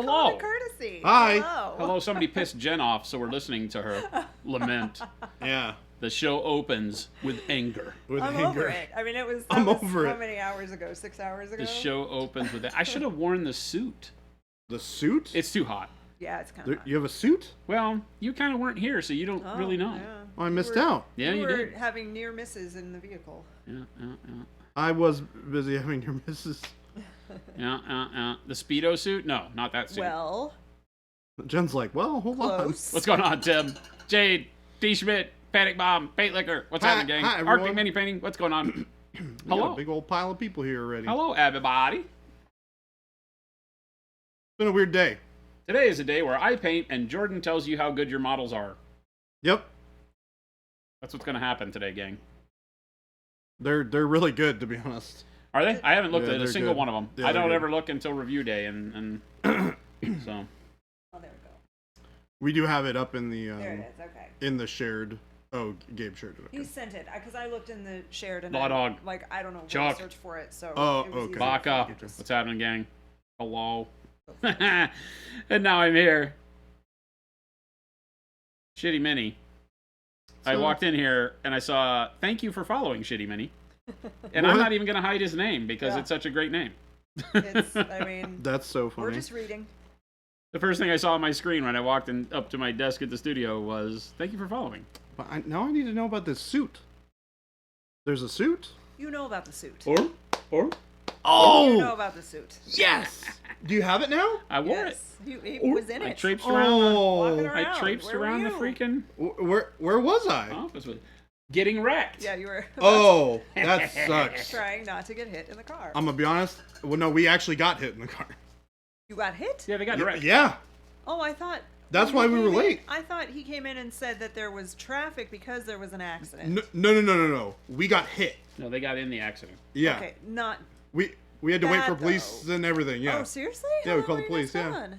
hello. Common courtesy. Hi. Hello. Hello, somebody pissed Jen off, so we're listening to her lament. Yeah. The show opens with anger. With I'm anger. over it. I mean, I'm that was over how it. many hours ago? 6 hours ago? The show opens with I should have worn the suit. The suit? It's too hot. Yeah, it's kind of You have a suit? Well, you kind of weren't here, so you don't really know. Yeah. Oh, I missed out. Yeah, you were did. having near misses in the vehicle. Yeah. I was busy having your missus. Yeah. The Speedo suit? No, not that suit. Well, Jen's like, well, hold close. What's going on, Tim? Jade, D. Schmidt, Panic Bomb, Paint Liquor. What's Hi- happening, gang? hi, everyone. Arctic Mini Painting. What's going on? on. Hello. A big old pile of people here already. Hello, everybody. It's been a weird day. Today is a day where I paint and Jordan tells you how good your models are. Yep. That's what's going to happen today, gang. They're really good, to be honest. Are they? I haven't looked Yeah, at a they're single good. one of them. Yeah, I they're don't good. ever look until review day, and so. Oh, there we go. We do have it up in the There it is. Okay. in the shared. Oh, Gabe shared it. He sent it because I looked in the shared and Law dog. I don't know where Chuck. to search for it. So Oh, it was okay. easier Baka. for me to just- What's happening, gang? Hello. And now I'm here. Shitty Mini. I So- walked in here and I saw, thank you for following Shitty Mini. And I'm What? not even going to hide his name because Yeah. it's such a great name. It's, I mean, That's so we're funny. just reading. The first thing I saw on my screen when I walked in up to my desk at the studio was, thank you for following. But now I need to know about this suit. There's a suit? You know about the suit. Or? Oh! You know about the suit. Yes! Do you have it now? I wore it. Yes. He Or- was in I it. traipsed around Walking Oh! around. I traipsed Where were around the you? freaking Where was I? office with getting wrecked. Yeah, you were Oh, that sucks. trying not to get hit in the car. I'm gonna be honest. Well, no, we actually got hit in the car. You got hit? Yeah, they got wrecked. Yeah. Oh, I thought. That's when why he we were came in- late. I thought he came in and said that there was traffic because there was an accident. No. We got hit. No, they got in the accident. Yeah. Okay, not. We had to wait for That, police though. and everything. Yeah. Oh, seriously? Yeah, How we long called were the you police, guys yeah. gone?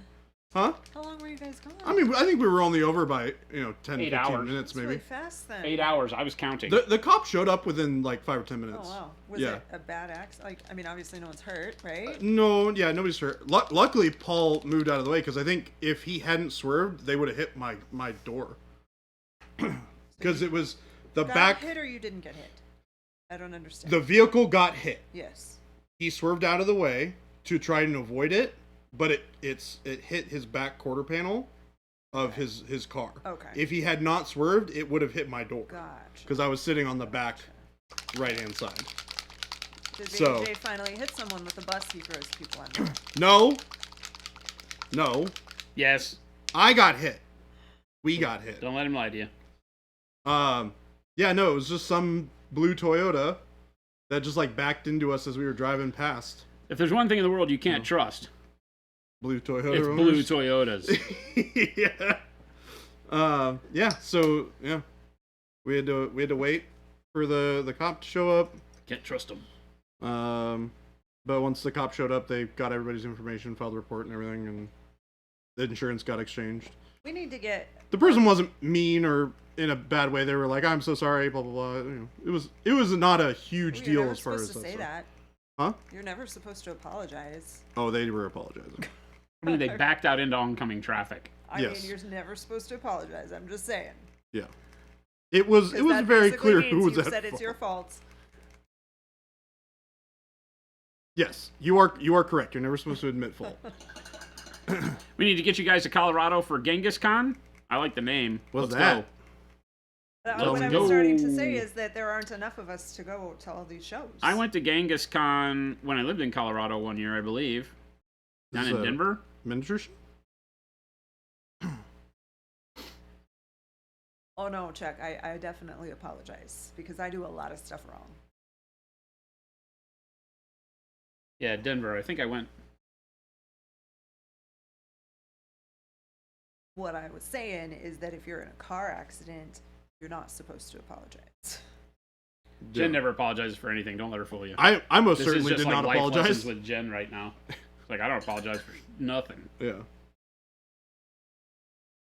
Huh? How long were you guys gone? I mean, I think we were only over by 10, 8 15 hours. minutes That's maybe. really fast then. 8 hours. I was counting. The cop showed up within like 5 or 10 minutes. Oh wow. Was Yeah. it a bad accident? Like, I mean, obviously no one's hurt, right? No, yeah, nobody's hurt. Luckily, Paul moved out of the way because I think if he hadn't swerved, they would have hit my door. Because it was the Got back. hit or you didn't get hit? I don't understand. The vehicle got hit. Yes. He swerved out of the way to try and avoid it, but it hit his back quarter panel of his car. Okay. If he had not swerved, it would have hit my door Gotcha. because I was sitting on the back right hand side. Did so- BJ finally hit someone with the bus he throws people under? No, Yes. I got hit. We got hit. Don't let him lie to you. Yeah, no, it was just some blue Toyota that just like backed into us as we were driving past. If there's one thing in the world you can't trust, Blue Toyota. it's blue owners. Toyotas. Yeah. So yeah, we had to wait for the cop to show up. Can't trust them. But once the cop showed up, they got everybody's information, filed a report and everything, and the insurance got exchanged. We need to get. The person wasn't mean or in a bad way. They were like, "I'm so sorry," blah blah blah. You know, it was not a huge You're deal never as far as supposed to that say stuff. that. Huh? You're never supposed to apologize. Oh, they were apologizing. I mean, they backed out into oncoming traffic. I Yes. mean, you're never supposed to apologize. I'm just saying. Yeah. It was 'Cause very that basically clear means who was you've at said it's fault. your fault. Yes, you are correct. You're never supposed to admit fault. We need to get you guys to Colorado for Genghis Khan. I like the name. What's Let's that? go. What Let's I'm starting to go. say is that there aren't enough of us to go to all these shows. I went to Genghis Khan when I lived in Colorado one year, I believe. Down This in is a Denver. Miniature show? Oh no, Chuck, I definitely apologize because I do a lot of stuff wrong. Yeah, Denver. I think I went. What I was saying is that if you're in a car accident, you're not supposed to apologize. Jen never apologizes for anything. Don't let her fool you. I most This is certainly just did like not life apologize. lessons with Jen right now. It's like, I don't apologize for nothing. Yeah.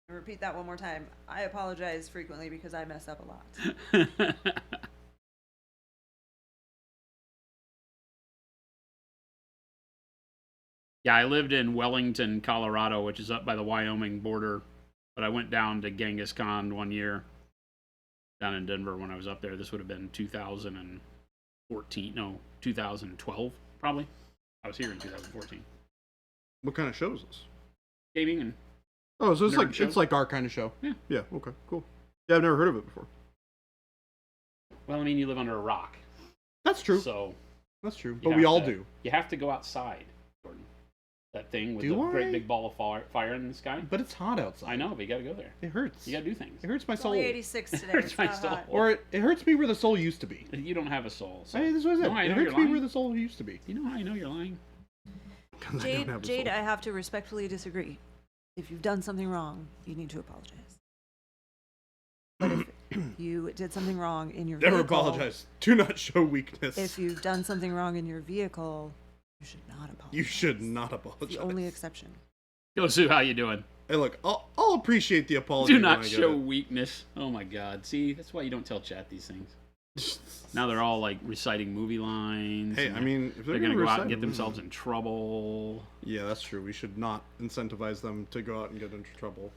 Repeat that one more time. I apologize frequently because I mess up a lot. Yeah, I lived in Wellington, Colorado, which is up by the Wyoming border. But I went down to Genghis Khan one year down in Denver when I was up there. This would have been 2014, no, 2012 probably. I was here in 2014. What kind of show is this? Gaming and Oh, so it's Nerd like show? it's like our kind of show. Yeah. Yeah. Okay. Cool. Yeah, I've never heard of it before. well, I mean, you live under a rock, That's true. so That's true. you But we have all to- do. You have to go outside, Jordan. That thing with Do the great I? big ball of fire in the sky. But it's hot outside. I know, but you got to go there. It hurts. You got to do things. It hurts my It's soul. only 86 today. Hurts It's my not soul. hot. Or it hurts me where the soul used to be. You don't have a soul. So. Hey, this is what I said. No, I It know hurts you're me lying. where the soul used to be. You know how I know you're lying? 'Cause I don't have a Jade, soul. I have to respectfully disagree. If you've done something wrong, you need to apologize. But if you did something wrong in your Never vehicle, apologize. Do not show weakness. if you've done something wrong in your vehicle, you should not apologize. You should not apologize. The only exception. Go, Sue, how you doing? Hey, look, I'll appreciate the apology. Do when not I get show it. weakness. Oh my God! See, that's why you don't tell chat these things. Now they're all like reciting movie lines. Hey, and I mean, if they're gonna go out recite and get them, themselves in trouble. Yeah, that's true. We should not incentivize them to go out and get into trouble.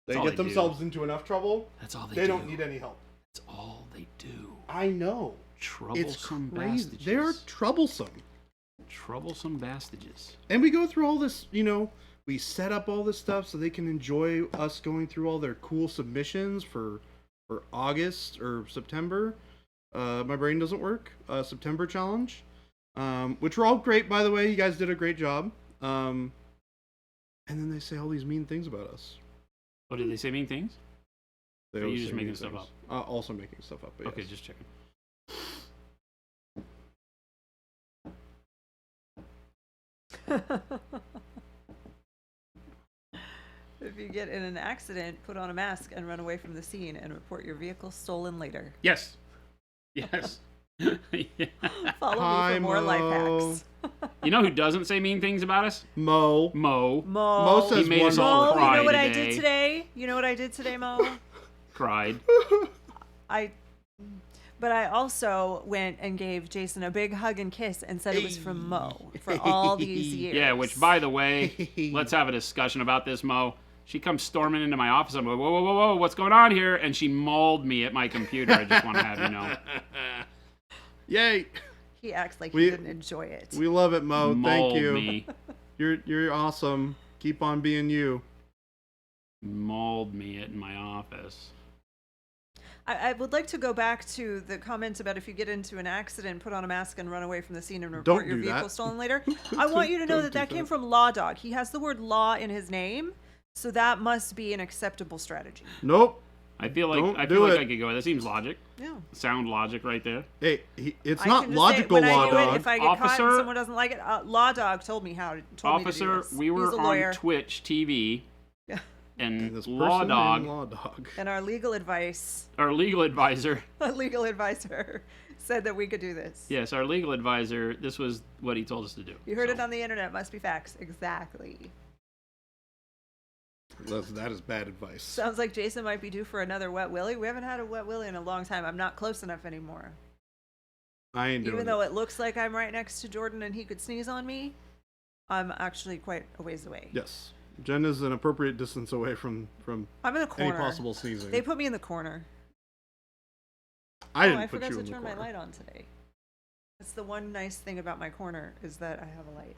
They That's all get they themselves into enough trouble. That's all They do. don't need any help. That's all they do. I know. It's Troublesome crazy. bastages. They're troublesome. Troublesome bastages. And we go through all this, we set up all this stuff so they can enjoy us going through all their cool submissions for August or September. My brain doesn't work. September challenge, which were all great, by the way. You guys did a great job. And then they say all these mean things about us. Oh, did they say mean things? They Or are you always just say making mean stuff things. Also making stuff up. But Okay, yes. just checking. If you get in an accident, put on a mask and run away from the scene and report your vehicle stolen later. Yes. Yes. Yeah. Follow me Hi, for more life Mo. hacks. You know who doesn't say mean things about us? Mo. Mo. Mo. says He made one us all Mo, cry you know what today. I did today? You know what I did today, Mo? Cried. But I also went and gave Jason a big hug and kiss and said it was from Mo for all these years. Yeah, which, by the way, let's have a discussion about this, Mo. She comes storming into my office. I'm like, whoa, whoa, whoa, whoa, what's going on here? And she mauled me at my computer. I just want to have you know. Yay. He acts like We- he didn't enjoy it. We love it, Mo. Mauled Thank you. me. You're awesome. Keep on being you. Mauled me at my office. I would like to go back to the comments about if you get into an accident, put on a mask and run away from the scene and report Don't your do vehicle that. stolen later. I want you to know Don't that do that came that. from Law Dog. He has the word law in his name, so that must be an acceptable strategy. Nope. I feel like Don't I do feel like it. I could go. That seems logic. Yeah. Sound logic right there. Hey, it's I not can just say, logical, when I Law do it, Dog. if I get caught Officer- and someone doesn't like it, Law Dog told me how. Told Officer, me to do this. we were He's a lawyer. on Twitch TV, Yeah. and This Law person Dog, named Law Dog. And our legal advice, our legal advisor, a legal advisor, said that we could do this. yes, our legal advisor, this was what he told us to do. You heard So, it on the internet. Must be facts. Exactly. That is bad advice. Sounds like Jason might be due for another wet willy. We haven't had a wet willy in a long time. I'm not close enough anymore. I ain't doing Even though it looks like I'm right next to Jordan and he could sneeze on me, I'm actually quite a ways away. Yes. Jen is an appropriate distance away from I'm in the any corner. possible sneezing. They put me in the corner. I didn't I put forgot you to in the turn corner. my light on today. That's the one nice thing about my corner is that I have a light.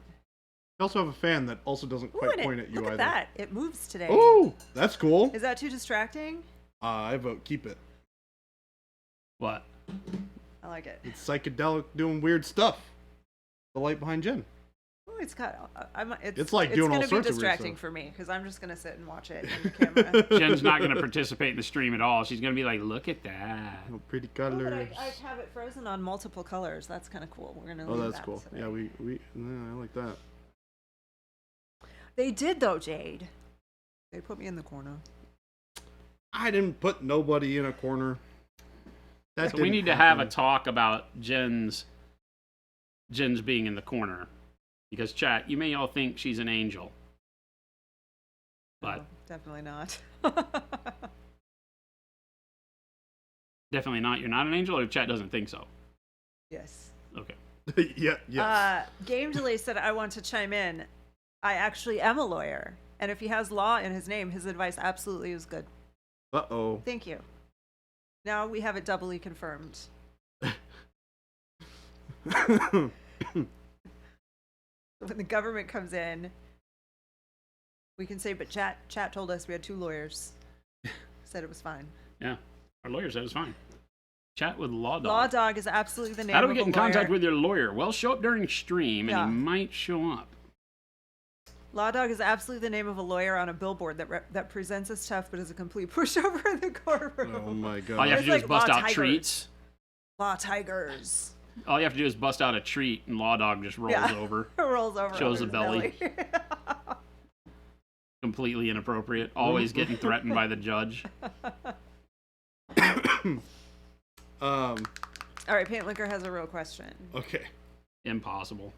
You also have a fan that also doesn't Ooh, quite and point at you look either. at that. It moves today. Oh, that's cool. Is that too distracting? I vote keep it. What? I like it. It's psychedelic doing weird stuff. The light behind Jen. Ooh, it's got. It's like doing all gonna sorts be of weird distracting stuff. for me because I'm just gonna sit and watch it on the camera. Jen's not going to participate in the stream at all. She's going to be like, look at that. Oh, pretty Oh, but colors. I have it frozen on multiple colors. That's kind of cool. We're gonna. Oh, leave that's that cool. today. Yeah, I like that. They did though, Jade. They put me in the corner. I didn't put nobody in a corner. That So we didn't need to have a happen. talk about Jen's being in the corner. Because, chat, you may all think she's an angel. But No, definitely not. definitely not. You're not an angel, or chat doesn't think so? Yes. Okay. Yeah, yes. Game Delay said I want to chime in. I actually am a lawyer. And if he has law in his name, his advice absolutely is good. Uh-oh. Thank you. Now we have it doubly confirmed. When the government comes in, we can say, but chat told us we had 2 lawyers. Said it was fine. Yeah, our lawyer said it was fine. Chat with Law Dog. Law Dog is absolutely the name How do of we get a in contact lawyer. with your lawyer? Well, show up during stream, and Yeah. he might show up. Law Dog is absolutely the name of a lawyer on a billboard that presents as tough but is a complete pushover in the courtroom. Oh my god. All you have to do It's is like bust Law out Tigers. treats. Law Tigers. All you have to do is bust out a treat, and Law Dog just rolls Yeah. over. Rolls over. Shows on the his belly. Completely inappropriate. Always getting threatened by the judge. All right, Paint Liquor has a real question. Okay. Impossible.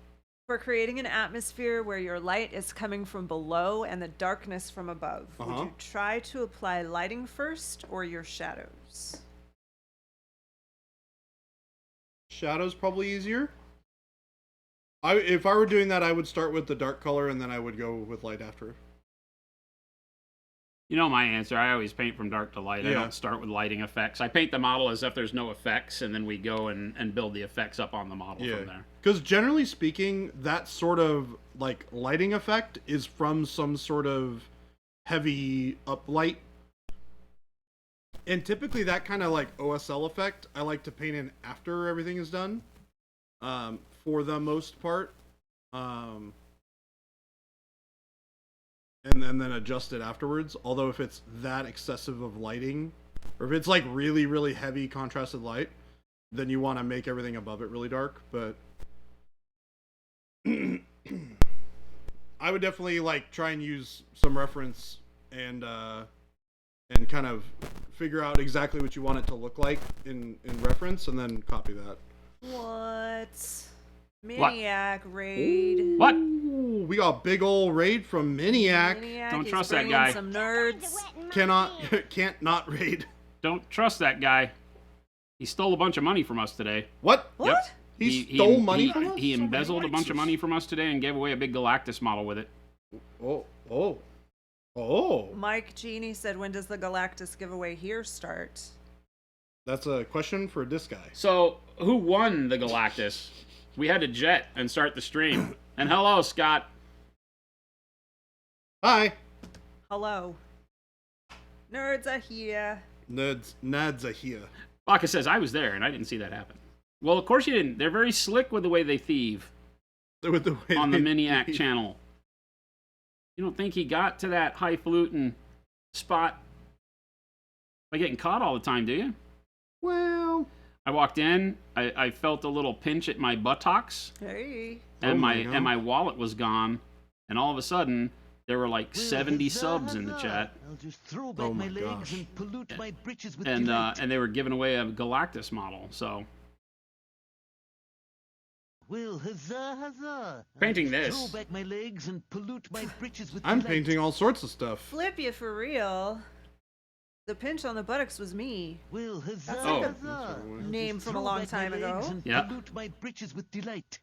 For creating an atmosphere where your light is coming from below and the darkness from above, would you try to apply lighting first or your shadows? Shadows probably easier. If I were doing that, I would start with the dark color and then I would go with light after. You know my answer. I always paint from dark to light. I Yeah. don't start with lighting effects. I paint the model as if there's no effects, and then we go and build the effects up on the model from there. Because generally speaking, that sort of like lighting effect is from some sort of heavy uplight. And typically that kind of like OSL effect, I like to paint in after everything is done. For the most part. And then adjust it afterwards. Although if it's that excessive of lighting, or if it's like really, really heavy contrasted light, then you want to make everything above it really dark. But I would definitely like try and use some reference and kind of figure out exactly what you want it to look like in reference, and then copy that. What? Maniac raid. What? Ooh, we got big ol' raid from Maniac. Don't is trust that bringing guy. Some nerds. Can't not raid. Don't trust that guy. He stole a bunch of money from us today. What? What? Yep. He stole money he, from us? He embezzled a bunch of money from us today and gave away a big Galactus model with it. Oh. Mike Genie said, when does the Galactus giveaway here start? That's a question for this guy. So, who won the Galactus? We had to jet and start the stream. And hello, Scott. Hi. Hello. Nerds are here. Nads are here. Baka says, I was there and I didn't see that happen. Well, of course you didn't. They're very slick with the way they thieve With the way on the they- Maniac channel. You don't think he got to that highfalutin spot by getting caught all the time, do you? Well, I walked in, I felt a little pinch at my buttocks, Hey. and Oh my my wallet was gone, and all of a sudden there were like 70 subs in the chat, I'll just throw back Oh my my legs gosh. and pollute my britches with and delight. they were giving away a Galactus model. So Well, huzzah, huzzah! Painting I'll just this. Throw back my legs and pollute my britches with I'm delight. painting all sorts of stuff. Flip you for real. The pinch on the buttocks was me. Well, huzzah, That's like a huzzah! I'll name just from a throw long back my time ago. legs and Yeah. pollute my britches with delight.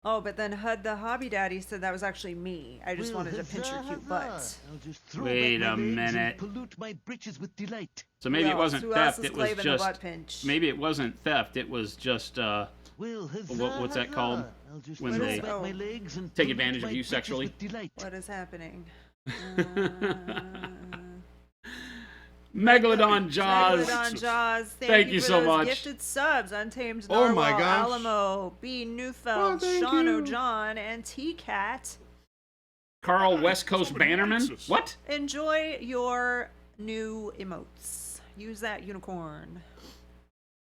Oh, but then Hud the Hobby Daddy said that was actually me. I just Well, wanted to pinch your huzzah, cute huzzah! butt. I'll just throw Wait back my a legs minute. and pollute my britches with delight. maybe it Who wasn't else? Who else theft. is It was claiming the just butt pinch? maybe it wasn't theft. It was just Well, huzzah, what's that called? huzzah! I'll just When throw they back my Oh. legs and take pollute advantage of my you britches sexually. with delight. What is happening? Megalodon Jaws. Megalodon Jaws. Thank you for so those much. Gifted subs. Untamed Oh my Narwhal, gosh. Alamo, B. Neufeld, Oh, thank Sean you. O'John, and T-Cat. Carl West Coast Bannerman. What? Enjoy your new emotes. Use that unicorn.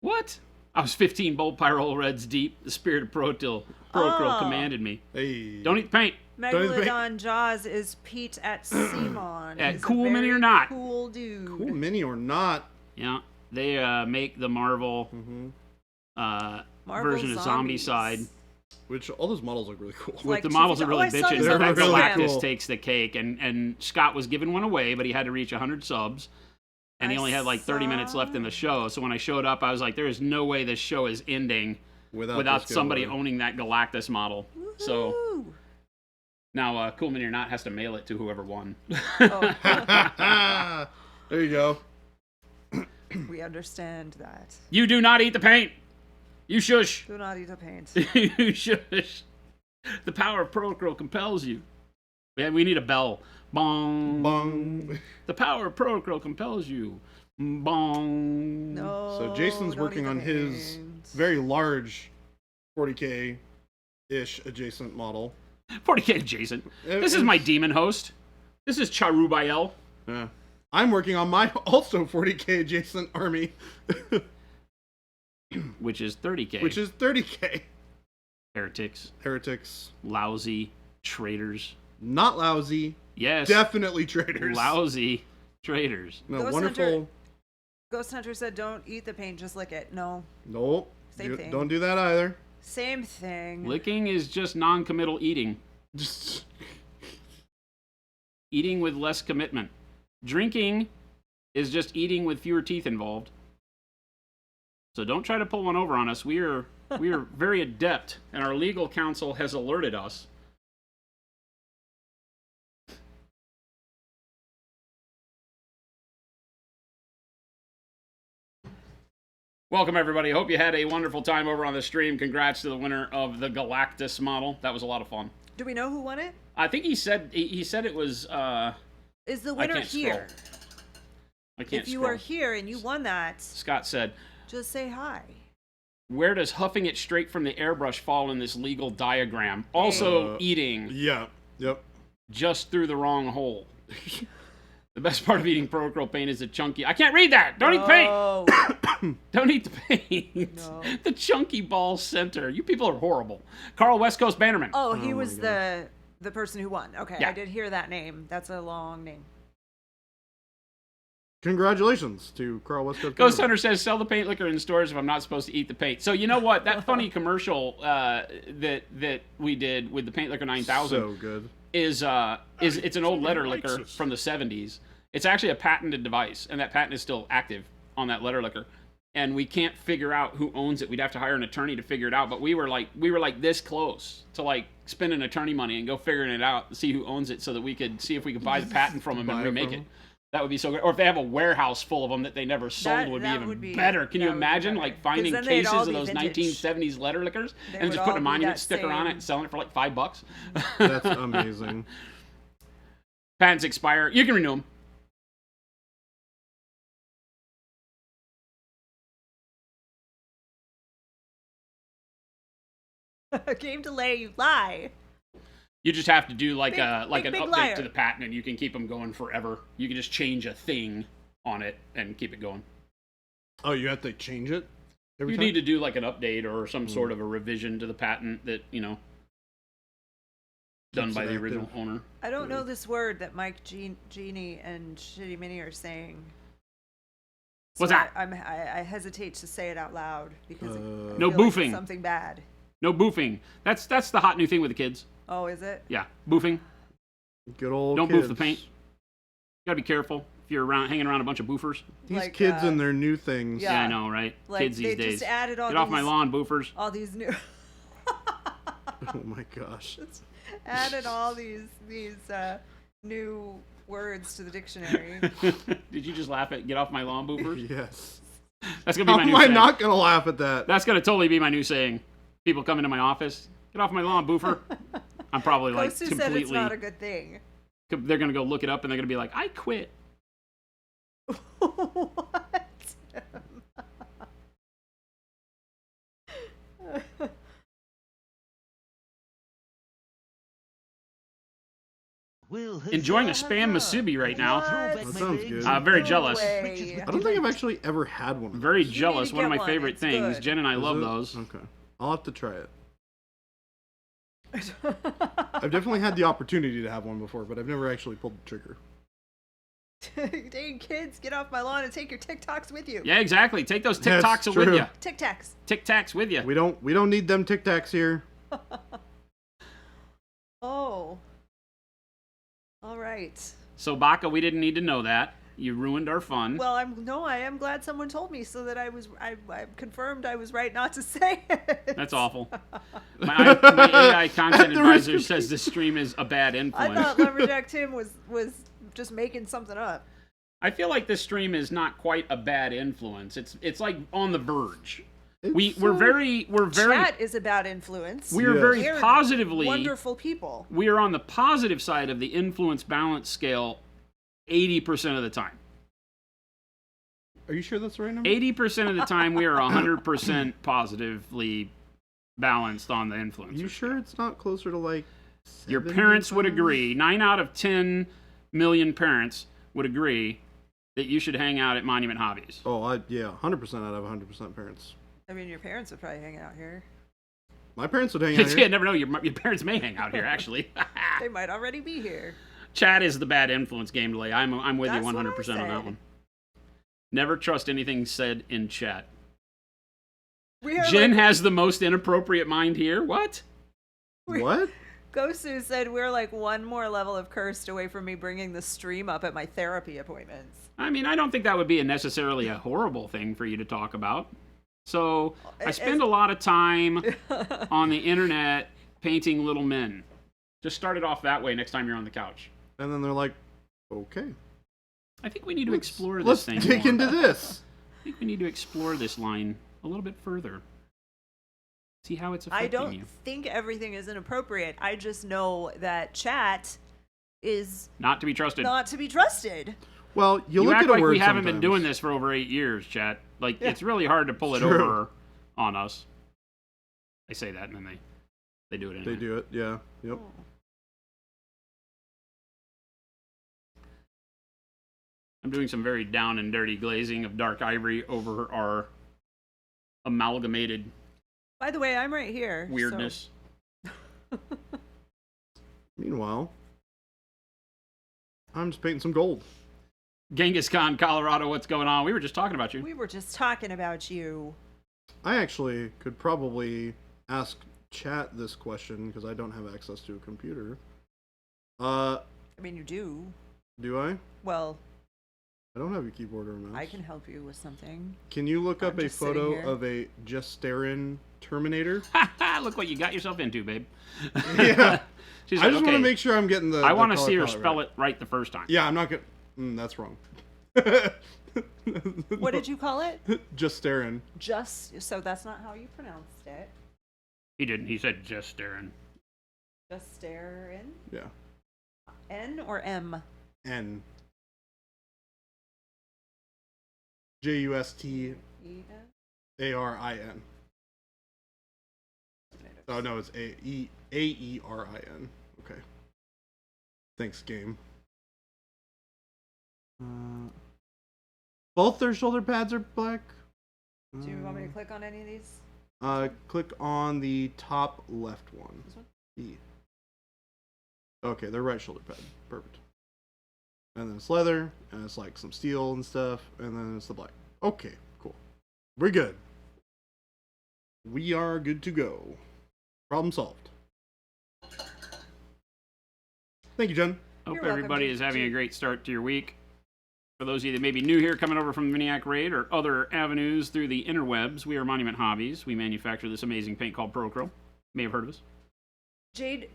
What? I was 15 bold pyro reds deep. The spirit of Procryl Oh. commanded me. Hey. Don't eat the paint. Don't even Megalodon Jaws is Pete at Simon. At He's a Cool Mini or very Not. Cool dude. Cool mini or not. Yeah, they make the Marvel Marvel version of Zombies. Zombicide. Which all those models look really cool. With Like the models are $2. really I saw bitching. this on That Instagram. Galactus Cool. takes the cake, and Scott was giving one away, but he had to reach 100 subs, and he I only had like 30 minutes saw- left in the show. So when I showed up, I was like, "There is no way this show is ending without this somebody giveaway. owning that Galactus model." So Woohoo. Now, Cool Mini or Not has to mail it to whoever won. Oh, There you go. we understand that. You do not eat the paint. You shush. Do not eat the paint. You shush. The power of Acryl compels you. Yeah, we need a bell. Bong. Bong. The power of Acryl compels you. Bong. No. So Jason's don't working eat the on his paint. very large 40K-ish adjacent model. 40K adjacent. This is my demon host. This is Charubael. Yeah. I'm working on my also 40K adjacent army, Which is 30K. which is 30K. heretics. Heretics. Lousy. Traitors. Not lousy. Yes. Definitely traitors. Lousy. Traitors. No, Ghost wonderful. Hunter- Ghost Hunter said, "Don't eat the paint, just lick it." No, Nope. Same thing. Don't do that either. same thing. Licking is just non-committal eating. Just Eating with less commitment. Drinking is just eating with fewer teeth involved. So don't try to pull one over on us. We are very adept, and our legal counsel has alerted us. Welcome, everybody. Hope you had a wonderful time over on the stream. Congrats to the winner of the Galactus model. That was a lot of fun. Do we know who won it? I think he said it was. Is the I winner can't here? scroll. I can't If you scroll. are here and you won that, Scott said, just say hi. "Where does huffing it straight from the airbrush fall in this legal diagram?" Also, eating yeah. Yep. just through the wrong hole. The best part of eating Acryl paint is the chunky. I can't read that. Don't eat paint. Oh, Don't eat the paint. No. The chunky ball center. You people are horrible. Carl West Coast Bannerman. oh, he my was the person who won. Okay, Yeah. I did hear that name. That's a long name. Congratulations to Carl West Coast. Ghost Hunter says, "Sell the paint liquor in stores if I'm not supposed to eat the paint." So you know what? That funny commercial that we did with the Paint Liquor 9000 So good. is it's an old letter liquor from the 70s. It's actually a patented device, and that patent is still active on that letter liquor. And we can't figure out who owns it. We'd have to hire an attorney to figure it out. But we were like this close to like spending attorney money and go figuring it out and see who owns it, so that we could see if we could buy the patent from them and Buy it remake from it. them. That would be so great. Or if they have a warehouse full of them that they never sold, That- would be that even would be- better. Can you that would be imagine better. like finding 'Cause then they'd cases all of be those vintage. 1970s letter liquors They and would just putting a all be monument that sticker on it same. and selling it for like $5? That's amazing. Patents expire. You can renew them. Game delay, you lie. You just have to do like Big- an big update liar. to the patent, and you can keep them going forever. You can just change a thing on it and keep it going. Oh, you have to change it every You time? need to do like an update or some sort of a revision to the patent that, done Keeps by it the active. original owner. I don't know this word that Mike, Genie, and Shitty Mini are saying. What's So that? I hesitate to say it out loud because I No feel like it's boofing. something bad. No boofing. That's the hot new thing with the kids. Oh, is it? Yeah, boofing. Good old Don't kids. boof the paint. Gotta be careful if you're hanging around a bunch of boofers. These Like, kids and their new things. yeah. Yeah, I know, right? Like Kids they these days. just added all Get off my these- lawn, boofers. All these new Oh my gosh. added all these new words to the dictionary. Did you just laugh at "get off my lawn, boofers"? Yes. That's gonna be How my am new I saying. not gonna laugh at that? That's gonna totally be my new saying. People come into my office, "Get off my lawn, boofer." I'm probably like Ghost who said it's not completely. a good thing. They're gonna go look it up and they're gonna be like, "I quit." What? Well, Enjoying a huzzah, spam huzzah. Masubi right now. What? Throw back That my sounds legs. good. Very No jealous. way. Riches with I don't think I've delight. actually ever had one. Very need to jealous. One of get my one. favorite It's things. good. Jen and I Is love it? those. Okay. I'll have to try it. I've definitely had the opportunity to have one before, but I've never actually pulled the trigger. Dang kids, get off my lawn and take your TikToks with you. Yeah, exactly. Take those That's TikToks with true. you. Tic Tacs. Tic Tacs with you. We don't need them Tic Tacs here. Oh. All right. So Baka, we didn't need to know that. You ruined our fun. Well, I am glad someone told me so that I confirmed I was right not to say it. That's awful. My AI content advisor says this stream is a bad I influence. thought Lumberjack Tim was just making something up. I feel like this stream is not quite a bad influence. It's like on the verge. We're very Chat is a bad influence. we are very They're positively wonderful people. we are on the positive side of the influence balance scale 80% of the time. Are you sure that's the right number? 80% of the time we are 100% positively balanced on the influence. You sure it's not closer to like Your parents would 75? agree. 9 out of 10 million parents would agree that you should hang out at Monument Hobbies. Oh, yeah, 100% out of 100% parents. I mean, your parents would probably hang out here. My parents would hang out You here. never know. Your parents may hang out here, actually. They might already be here. Chat is the bad influence game delay. I'm with That's you what I 100% on that said. one. Never trust anything said in chat. We are Jen like, has the most inappropriate mind here. What? What? Gosu said we're like one more level of cursed away from me bringing the stream up at my therapy appointments. I mean, I don't think that would be necessarily a horrible thing for you to talk about. So, I spend a lot of time on the internet painting little men. Just start it off that way next time you're on the couch. And then they're like, okay. I think we need to explore this Let's thing dig more. into this. I think we need to explore this line a little bit further. See how it's I affecting don't you. think everything is inappropriate. I just know that chat is Not to be trusted. not to be trusted. Well, you look act at a like word we haven't been sometimes. doing this for over 8 years, chat. Like, Yeah. it's really hard to pull it True. over on us. They say that and then they do it anyway. They do it, yeah. Yep. I'm doing some very down and dirty glazing of dark ivory over our amalgamated By the way, I'm right here. so- weirdness. Meanwhile, I'm just painting some gold. Genghis Khan, Colorado, what's going on? We were just talking about you. We were just talking about you. I actually could probably ask chat this question because I don't have access to a computer. I mean, you do. Do I? Well, I don't have a keyboard or a mouse. I can help you with something. Can you look up I'm a just sitting photo here. of a Justarin Terminator? Look what you got yourself into, babe. Yeah. She's I like, just okay, want to make sure I'm getting the. I want the to color see her palette spell right. it right the first time. Yeah, I'm not gonna. That's wrong. What did you call it? Justarin. Just so that's not how you pronounced it. He didn't. He said just staring. Just stare in. Yeah. N or M? N. Justarin. E-N? Oh no, it's Aerin. Okay. Thanks, game. Both their shoulder pads are black. Do you want me to click on any of these? Click on the top left one. This one? E. Okay, they're right shoulder pad. Perfect. And then it's leather, and it's like some steel and stuff, and then it's the black. Okay, cool. We're good. We are good to go. Problem solved. Thank you, Jen. Hope You're welcome, everybody Jim. is having a great start to your week. For those of you that may be new here, coming over from the Miniac Raid or other avenues through the interwebs, we are Monument Hobbies. We manufacture this amazing paint called Acryl. May have heard of us. Jade,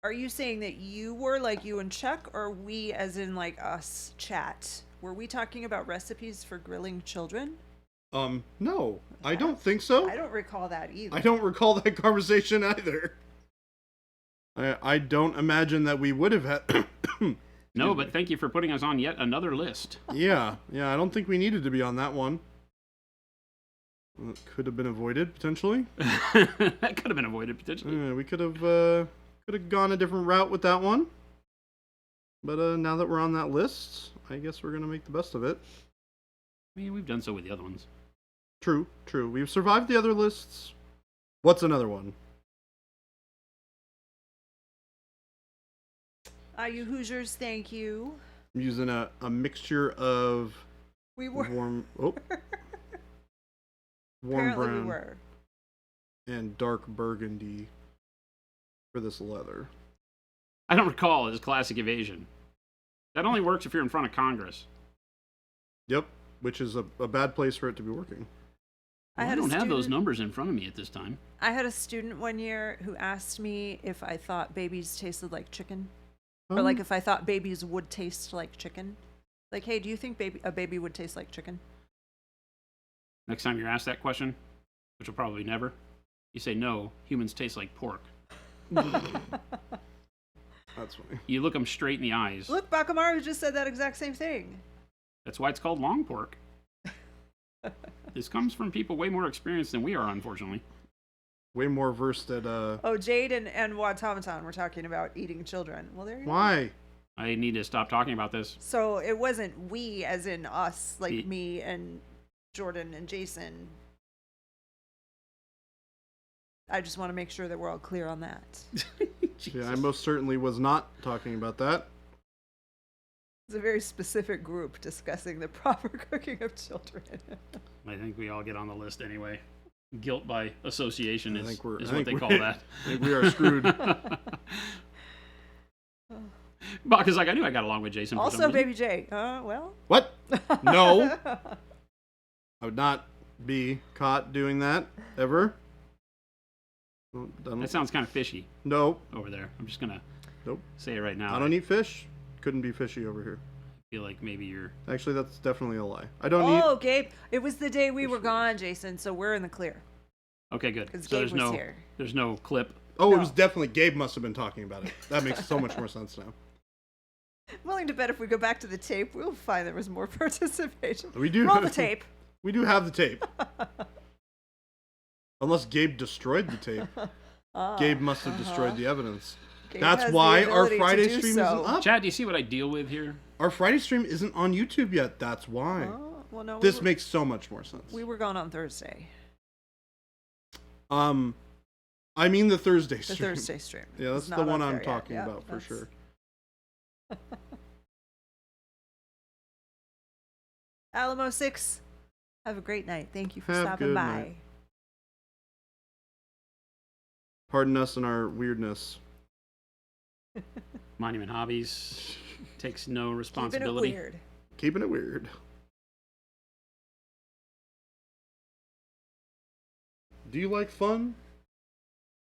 are you saying that you were like you and Chuck, or we as in like us chat? Were we talking about recipes for grilling children? No, I don't think so. I don't recall that either. I don't recall that conversation either. I don't imagine that we would have had. No, but thank you for putting us on yet another list. yeah, I don't think we needed to be on that one. It could have been avoided potentially. That could have been avoided potentially. We could have gone a different route with that one. But now that we're on that list, I guess we're gonna make the best of it. I mean, we've done so with the other ones. True. We've survived the other lists. What's another one? You Hoosiers, thank you. I'm using a mixture of We were. warm Apparently brown we were. and dark burgundy for this leather. I don't recall as classic evasion. That only works if you're in front of Congress. Yep, which is a bad place for it to be working. I don't have those numbers in front of me at this time. I had a student one year who asked me if I thought babies tasted like chicken. Or like if I thought babies would taste like chicken. Like, hey, do you think a baby would taste like chicken? Next time you're asked that question, which will probably never, you say, no, humans taste like pork. That's funny. You look them straight in the eyes. Look, Bakamaru just said that exact same thing. That's why it's called long pork. This comes from people way more experienced than we are, unfortunately. Way more versed at Oh, Jade and Watamaton were talking about eating children. Well, there you go. Why? I need to stop talking about this. So it wasn't we as in us, like me and Jordan and Jason. I just want to make sure that we're all clear on that. Yeah, I most certainly was not talking about that. It's a very specific group discussing the proper cooking of children. I think we all get on the list anyway. Guilt by association is what I think they call that. I think we are screwed. Because like I knew I got along with Jason. Also, Baby J. Well. What? No. I would not be caught doing that ever. That sounds kind of fishy. No. Over there. I'm just gonna Nope. say it right now. I don't eat fish. Couldn't be fishy over here. I feel like maybe you're... Actually, that's definitely a lie. I don't eat... Oh, Gabe. It was the day we were gone, Jason, so we're in the clear. Okay, good. Because So Gabe was here. there's no clip. Oh, No. it was definitely... Gabe must have been talking about it. That makes so much more sense now. I'm willing to bet if we go back to the tape, we'll find there was more participation. We do. Roll the tape. We do have the tape. Unless Gabe destroyed the tape. Gabe must have destroyed the evidence. Gabe That's has the why our ability to Friday do stream so. isn't up. Chad, do you see what I deal with here? Our Friday stream isn't on YouTube yet. That's why. Oh, well, no, This makes so much more sense. we were gone on Thursday. I mean the Thursday The stream. Thursday stream. Yeah, that's It's the not one up I'm there yet. talking Yep, about for that's- sure. Alamo 6. Have a great night. Thank you for Have stopping good by. night. Pardon us and our weirdness. Monument Hobbies takes no Keeping it responsibility. weird. Keeping it weird. Do you like fun?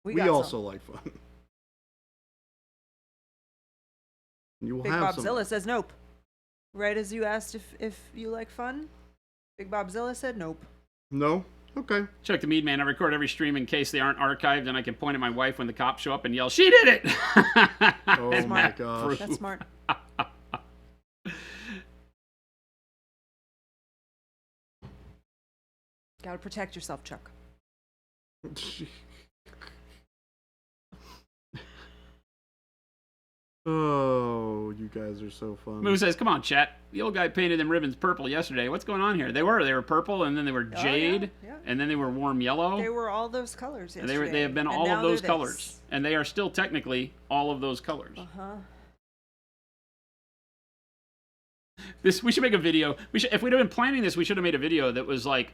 We got also some. like fun. You will Big have some. Bobzilla says nope. Right as you asked if you like fun, Big Bobzilla said nope. No? Okay. Check the Mead Man. I record every stream in case they aren't archived, and I can point at my wife when the cops show up and yell, "She did it!" Oh And my that gosh. proof. That's smart. Gotta protect yourself, Chuck. Oh, you guys are so fun. Moo says, "Come on, chat. The old guy painted them ribbons purple yesterday. What's going on here? They were purple, and then they were Oh, jade, yeah. and then they were warm yellow. They were all those colors And yesterday. they have been and all now of those they're colors, this. and they are still technically all of those colors. Uh-huh. We should make a video. If we'd have been planning this, we should have made a video that was like,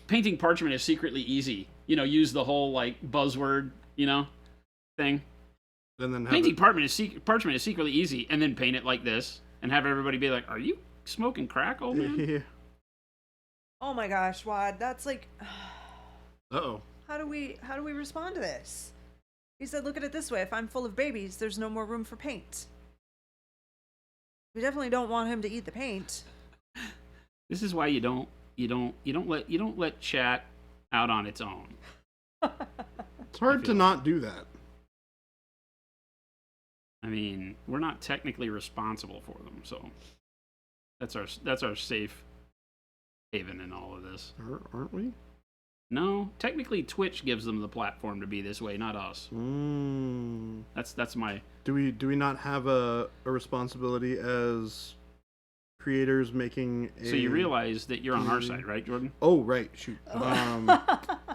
painting parchment is secretly easy. You know, use the whole like buzzword, thing. And then have Painting it- parchment is secretly easy, and then paint it like this, and have everybody be like, "Are you smoking crack, old man?" Yeah. Oh my gosh, Wad, that's like Uh-oh. how do we respond to this? He said, look at it this way, if I'm full of babies, there's no more room for paint. We definitely don't want him to eat the paint. This is why you don't let chat out on its own. It's hard to not do that. I mean, we're not technically responsible for them, so that's our safe haven in all of this. Aren't we? No, technically Twitch gives them the platform to be this way, not us. That's my... Do we not have a responsibility as creators making a... So you realize that you're on our side, right, Jordan? Oh, right. Shoot.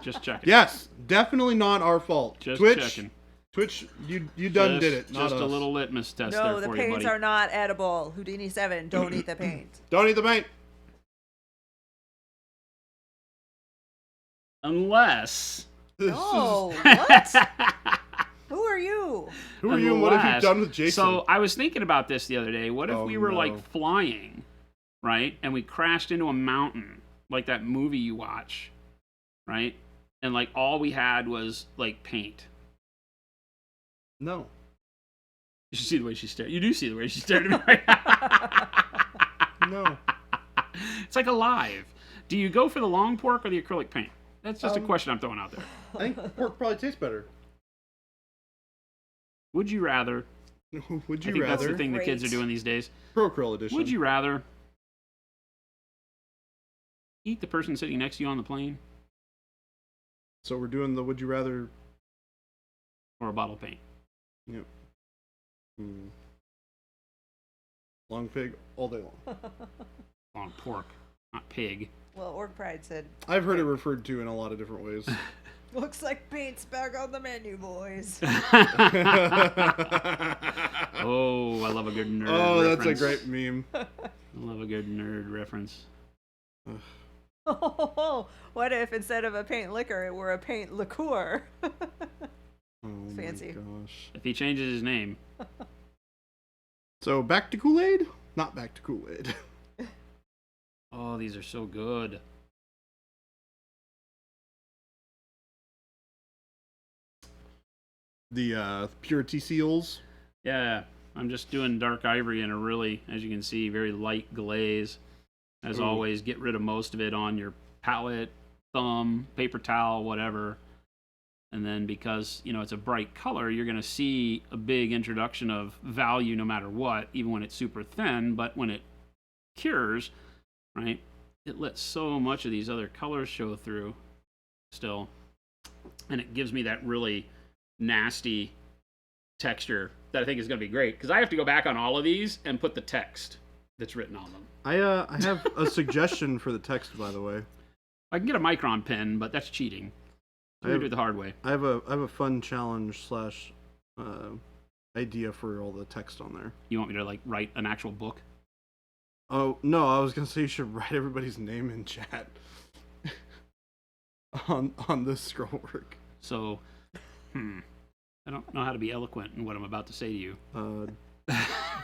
Just checking. Yes, definitely not our fault. Just Twitch, checking. Twitch, you done did it, not Just us. a little litmus test No, there the for you, paints buddy. are not edible. Houdini 7, don't eat the paint. Don't eat the paint. Unless... No, what? Who are you? Who are you and what have you Unless- done with Jason? So I was thinking about this the other day. What if Oh, we were no. like flying, right? And we crashed into a mountain, like that movie you watch, right? And like all we had was like paint. No. You should see the way she stared. You do see the way she stared at me right now. No. It's like alive. Do you go for the long pork or the acrylic paint? That's just a question I'm throwing out there. I think pork probably tastes better. Would you rather? Would I you think that's the rather? thing the kids are Great. doing these days. Acryl edition. Would you rather eat the person sitting next to you on the plane So we're doing the would you rather. or a bottle of paint? Yep. Long pig all day long. Long pork, not pig. Well, Orc Pride said, I've heard it referred to in a lot of different ways. looks like paint's back on the menu, boys. Oh, I love a good nerd Oh, that's a reference. great meme. I love a good nerd reference. Oh, what if instead of a paint liquor, it were a paint liqueur? Oh Fancy. my gosh. If he changes his name, So back to Kool-Aid? Not back to Kool-Aid. oh, these are so good. The Purity Seals. Yeah, I'm just doing dark ivory in a really, as you can see, very light glaze. As Ooh. always, get rid of most of it on your palette, thumb, paper towel, whatever. And then because, you know, it's a bright color, you're going to see a big introduction of value no matter what, even when it's super thin. But when it cures, right, it lets so much of these other colors show through still. And it gives me that really nasty texture that I think is going to be great. Because I have to go back on all of these and put the text that's written on them. I have a suggestion for the text, by the way. I can get a micron pen, but that's cheating. I'm going to do it the hard way. I have a fun challenge slash idea for all the text on there. You want me to, like, write an actual book? Oh no, I was gonna say you should write everybody's name in chat on this scroll work. So, I don't know how to be eloquent in what I'm about to say to you.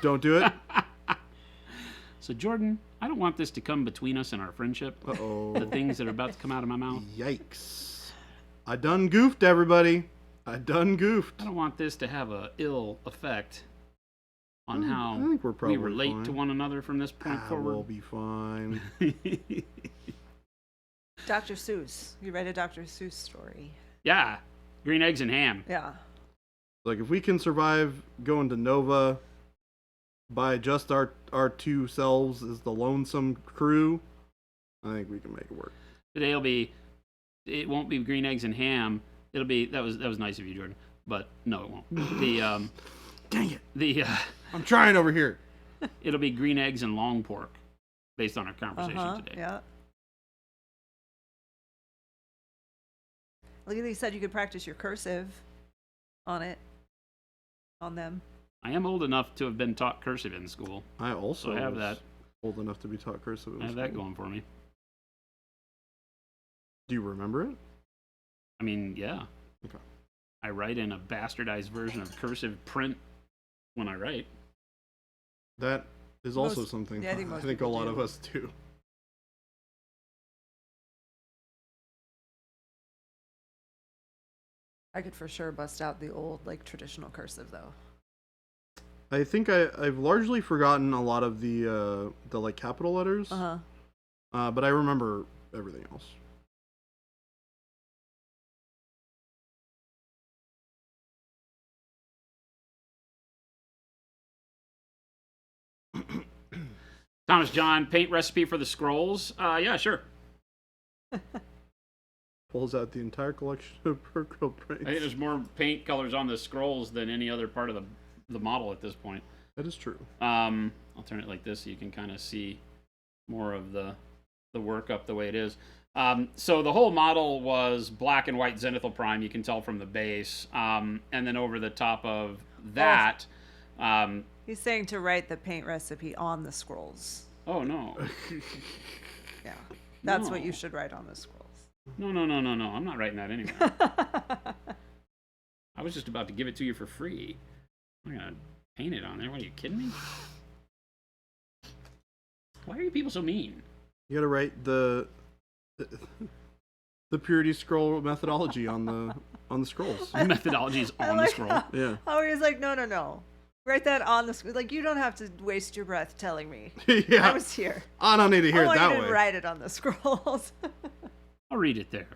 Don't do it. So, Jordan, I don't want this to come between us and our friendship. Uh-oh. The things that are about to come out of my mouth. Yikes. I done goofed, everybody. I done goofed. I don't want this to have a ill effect on how I think we're probably we relate fine. to one another from this point We'll forward. be fine. Dr. Seuss. You read a Dr. Seuss story. Yeah, green eggs and ham. Yeah. Like, if we can survive going to Nova by just our two selves as the lonesome crew, I think we can make it work. Today it won't be green eggs and ham. It'll be that was nice of you, Jordan, but no, it won't. Dang it. The I'm trying over here. it'll be green eggs and long pork, based on our conversation today. Yeah. Legally said you could practice your cursive on them. I am old enough to have been taught cursive in school. I also So I have was that. old enough to be taught cursive. in I have that school. going for me. Do you remember it? I mean, yeah. Okay. I write in a bastardized version of cursive print when I write. That is also Most- something yeah, I think I most think a people lot do. of us do. I could for sure bust out the old, like, traditional cursive, though. I think I've largely forgotten a lot of the like capital letters, but I remember everything else. Thomas John, paint recipe for the scrolls? Yeah, sure. Pulls out the entire collection of Acryl paints. I think there's more paint colors on the scrolls than any other part of the model at this point. That is true. I'll turn it like this so you can kind of see more of the work up the way it is. So the whole model was black and white zenithal prime, you can tell from the base. And then over the top of that... He's saying to write the paint recipe on the scrolls. oh, no. Yeah. That's what No. you should write on the scrolls. No. I'm not writing that anywhere. I was just about to give it to you for free. I'm gonna paint it on there. What, are you kidding me? Why are you people so mean? You gotta write the purity scroll methodology on the scrolls. The methodology is on the like scroll. Yeah. How he was like, no. Write that on the scroll. Like, you don't have to waste your breath telling me. Yeah. I was here. I don't need to hear I it want that you way. to write it on the scrolls. I'll read it there.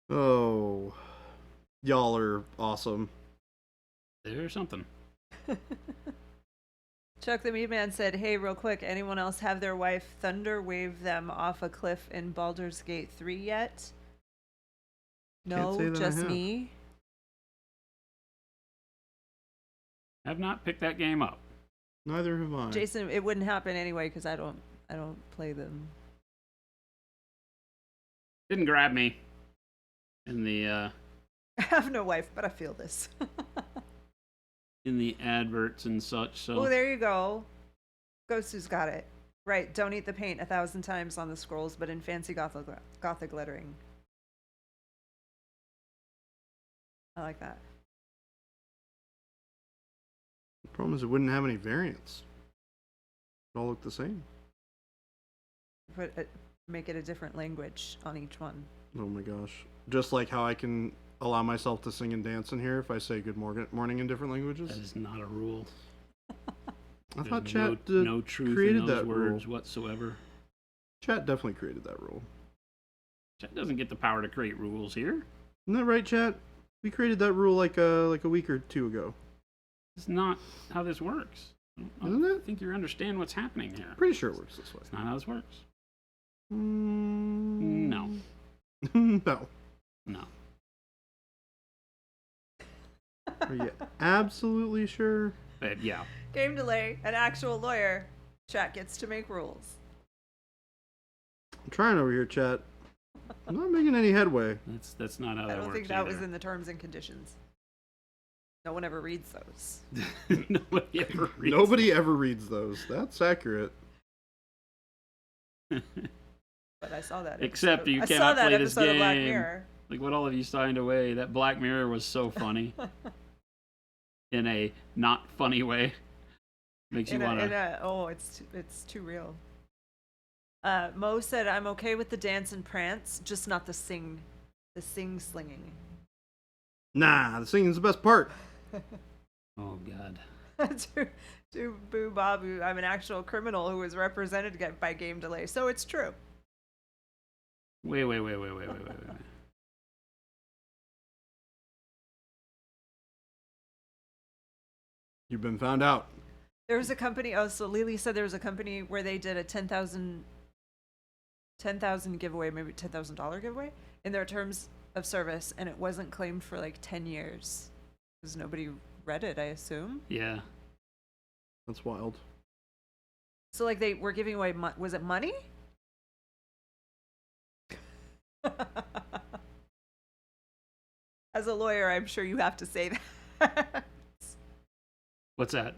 Oh, y'all are awesome. There's something. Chuck the Meat Man said, hey, real quick, anyone else have their wife thunder wave them off a cliff in Baldur's Gate 3 yet? Can't say No, that I just have. me. Have not picked that game up. Neither have I. Jason, it wouldn't happen anyway because I don't play them. Didn't grab me. In the I have no wife, but I feel this. in the adverts and such. So Oh, there you go. Ghostu's got it. Right, don't eat the paint 1,000 times on the scrolls, but in fancy gothic lettering. I like that. The problem is it wouldn't have any variants. It all look the same. Make it a different language on each one. Oh my gosh. Just like how I can allow myself to sing and dance in here if I say good morning in different languages. that is not a rule. I thought There's chat no truth created in those that words rule. whatsoever. Chat definitely created that rule. Chat doesn't get the power to create rules here. Isn't that right, chat? We created that rule like a week or two ago. It's not how this works. I Isn't don't it? think you understand what's happening here. Pretty sure it works this way. It's not how this works. No. No. No. Are you absolutely sure? But yeah. Game delay, an actual lawyer. Chat gets to make rules. I'm trying over here, chat. I'm not making any headway. That's not how that I don't works. think that was either. in the terms and conditions. No one ever reads those. Nobody ever reads. Nobody ever reads those. That's accurate. But I saw that. Except episode. you I saw cannot that play this episode of Black game. Mirror. Like what all of you signed away. That Black Mirror was so funny. In a not funny way. Makes you want to. Oh, it's too real. Mo said, "I'm okay with the dance and prance, just not the sing slinging." Nah, the singing's the best part. Oh God. to Boo Babu, I'm an actual criminal who was represented by game delay, so it's true. Wait. You've been found out. There was a company. Oh, so Lily said there was a company where they did a 10,000 giveaway, maybe $10,000 giveaway in their terms of service, and it wasn't claimed for like 10 years because nobody read it, I assume. Yeah. That's wild. So like they were giving away, was it money? As a lawyer, I'm sure you have to say that. What's that?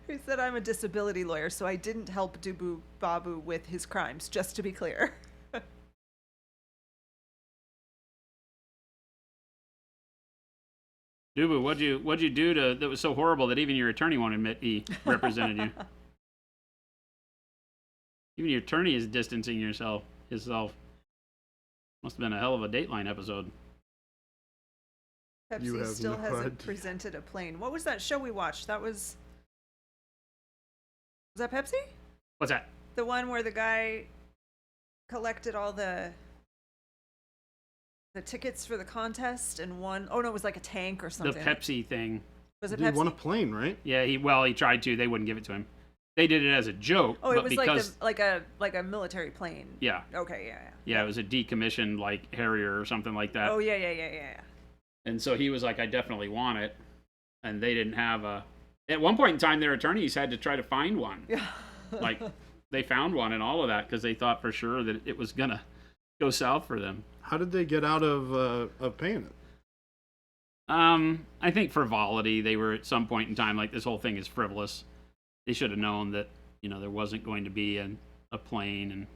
He said I'm a disability lawyer, so I didn't help Dubu Babu with his crimes, just to be clear. Dubu, what'd you do that was so horrible that even your attorney won't admit he represented you? Even your attorney is distancing himself. Must have been a hell of a Dateline episode. You Pepsi have still no hasn't idea. presented a plane. What was that show we watched? Was that Pepsi? What's that? The one where the guy collected all the tickets for the contest and won. Oh no, it was like a tank or something. The Pepsi thing. Was it Dude Pepsi? won a plane, right? Yeah, he tried to. They wouldn't give it to him. They did it as a joke. Oh, it but was because, like a military plane. yeah, Okay, yeah. yeah, it was a decommissioned like Harrier or something like that. Oh yeah. And so he was like, I definitely want it. And they didn't have a. At one point in time, their attorneys had to try to find one. Yeah. Like, they found one and all of that because they thought for sure that it was gonna go south for them. How did they get out of paying it? I think frivolity. They were at some point in time like this whole thing is frivolous. They should have known that you know, there wasn't going to be a plane. And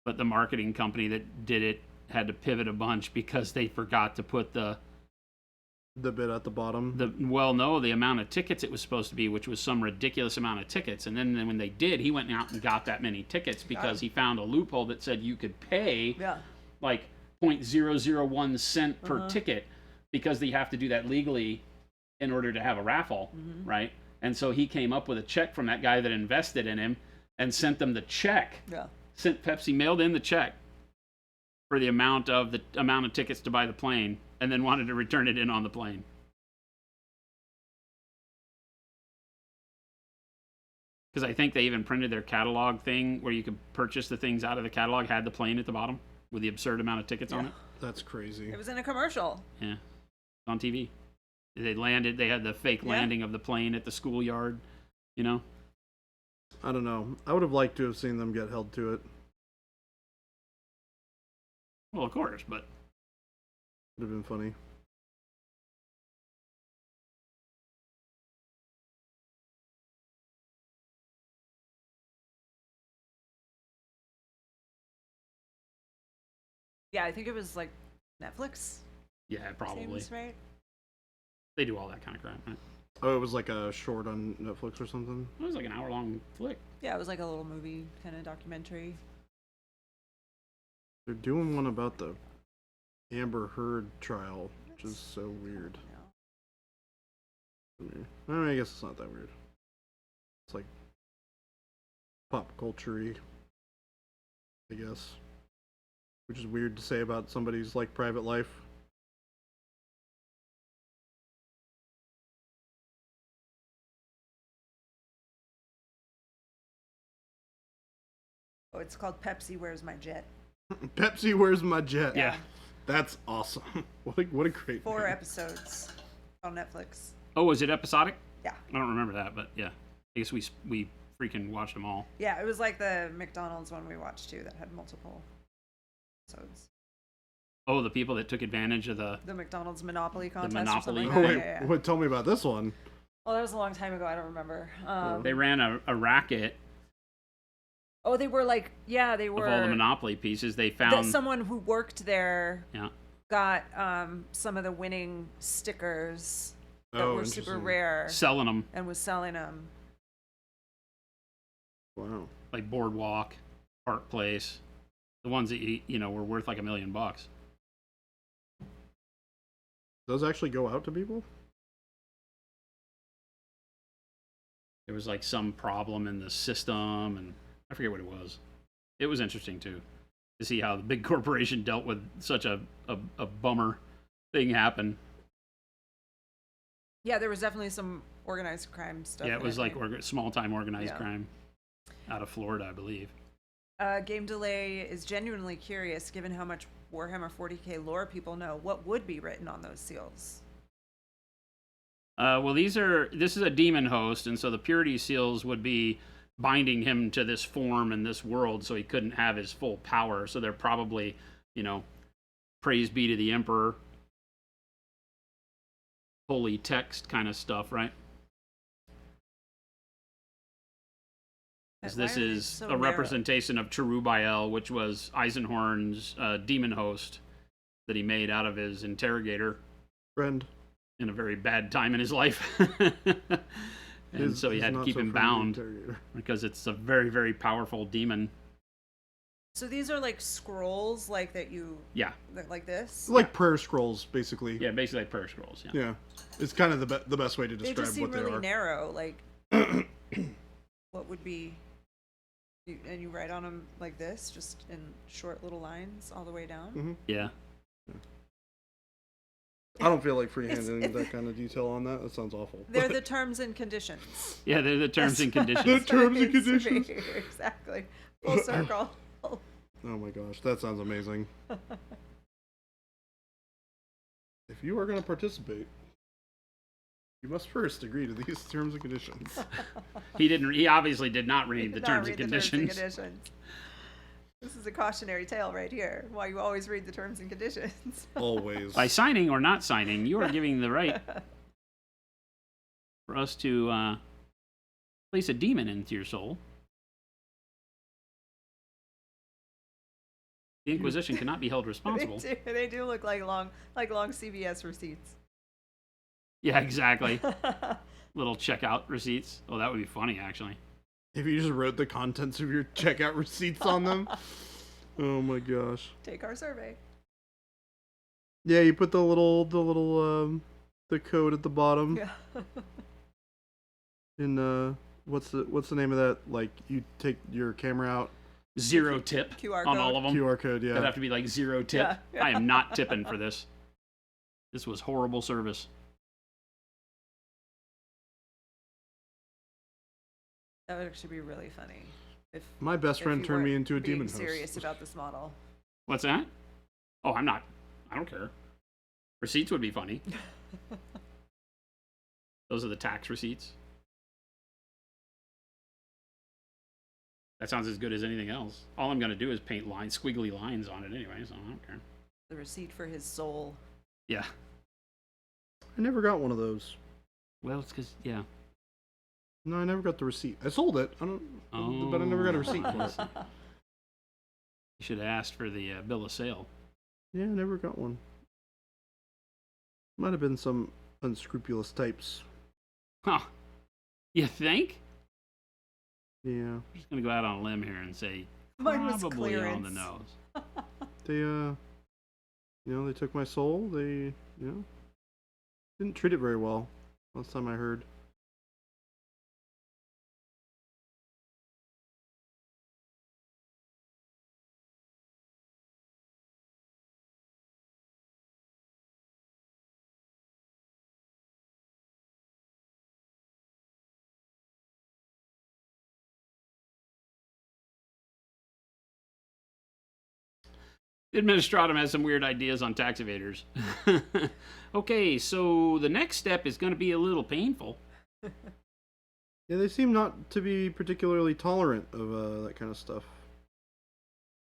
but the marketing company that did it had to pivot a bunch because they forgot to put the bit at the bottom. the amount of tickets it was supposed to be, which was some ridiculous amount of tickets. And then when they did, he went out and got that many tickets because he found a loophole that said you could pay like 0.001 cent per ticket, because they have to do that legally in order to have a raffle, right? And so he came up with a check from that guy that invested in him and sent them the check. Yeah. Sent Pepsi, mailed in the check for the amount of tickets to buy the plane, and then wanted to return it in on the plane. Because I think they even printed their catalog thing where you could purchase the things out of the catalog, had the plane at the bottom with the absurd amount of tickets on it. That's crazy. It was in a commercial. Yeah. On TV. They landed, they had the fake landing of the plane at the schoolyard, you know? I don't know. I would have liked to have seen them get held to it. Well, of course, but Would have been funny. Yeah, I think it was like Netflix. yeah, probably. Seems right. They do all that kind of crap, right? Oh, it was like a short on Netflix or something? It was like an hour-long flick. Yeah, it was like a little movie kind of documentary. They're doing one about the Amber Heard trial, which is so weird. I mean, I guess it's not that weird. It's like pop culture-y, I guess. Which is weird to say about somebody's like private life. Oh, it's called Pepsi Where's My Jet? Pepsi, Where's My Jet? Yeah. That's awesome. What a great 4 name. episodes on Netflix. Oh, was it episodic? Yeah. I don't remember that, but yeah. I guess we freaking watched them all. Yeah, it was like the McDonald's one we watched too that had multiple episodes. Oh, the people that took advantage of the McDonald's Monopoly contest. Monopoly. Or Oh, something wait, like that. Yeah. what? Tell me about this one. Oh, that was a long time ago. I don't remember. they ran a racket Oh, they were like, yeah, they were. of all the Monopoly pieces. They that found someone who worked there yeah. got some of the winning stickers that Oh, were super interesting. rare selling them and was selling them. Wow. like Boardwalk, Park Place, the ones that you know were worth like $1 million. Those actually go out to people? There was like some problem in the system, and I forget what it was. It was interesting too to see how the big corporation dealt with such a bummer thing happen. Yeah, there was definitely some organized crime stuff. Yeah, it in was like right? small time organized Yeah. crime out of Florida, I believe. Game Delay is genuinely curious, given how much Warhammer 40k lore people know. What would be written on those seals? Well, this is a demon host, and so the purity seals would be binding him to this form and this world, so he couldn't have his full power. So they're probably, you know, praise be to the Emperor, holy text kind of stuff, right? Because Why this are they is so a narrow? representation of Cherubael, which was Eisenhorn's demon host that he made out of his interrogator Friend. in a very bad time in his life. And so he His had to not keep so him friendly bound interrogator. because it's a very, very powerful demon. So these are like scrolls, like that you, Yeah. like this. Like prayer scrolls, basically. Yeah, basically like prayer scrolls. Yeah. Yeah. It's kind of the best way to They describe just seem what they really are. narrow. Like, what would be? And you write on them like this, just in short little lines all the way down. Mm-hmm. Yeah. I don't feel like It's- freehanding that kind of detail on that. That sounds awful. They're the terms and conditions. Yeah, they're the terms and That's conditions. The what it terms and means to conditions. me. Exactly. Full circle. Oh my gosh, that sounds amazing. If you are going to participate, you must first agree to these terms and conditions. He obviously did not read the Did not terms read and the terms and conditions. conditions. This is a cautionary tale right here. Why you always read the terms and conditions. Always. By signing or not signing, you are giving the right for us to place a demon into your soul. The Inquisition cannot be held responsible. They do look like long CVS receipts. Yeah, exactly. Little checkout receipts. Oh, that would be funny, actually. If you just wrote the contents of your checkout receipts on them. Oh my gosh. Take our survey. Yeah, you put the code at the bottom. Yeah. And what's the name of that? Like, you take your camera out. Zero tip QR on code. all of them. QR code, yeah. That'd have to be like zero tip. Yeah, yeah. I am not tipping for this. This was horrible service. That would actually be really funny. If My best friend you turned me weren't into a being demon host. serious about this model. What's that? Oh, I'm not. I don't care. Receipts would be funny. Those are the tax receipts. That sounds as good as anything else. All I'm going to do is paint lines, squiggly lines on it anyway, so I don't care. The receipt for his soul. Yeah. I never got one of those. Well, it's because, yeah. No, I never got the receipt. I sold it. But I never got a receipt for it. You should have asked for the bill of sale. Yeah, I never got one. Might have been some unscrupulous types. Huh. You think? Yeah. I'm just going to go out on a limb here and say Mine was probably on the clearance. nose. They, they took my soul. They, didn't treat it very well. Last time I heard. Administratum has some weird ideas on tax evaders. Okay, so the next step is going to be a little painful. Yeah, they seem not to be particularly tolerant of that kind of stuff.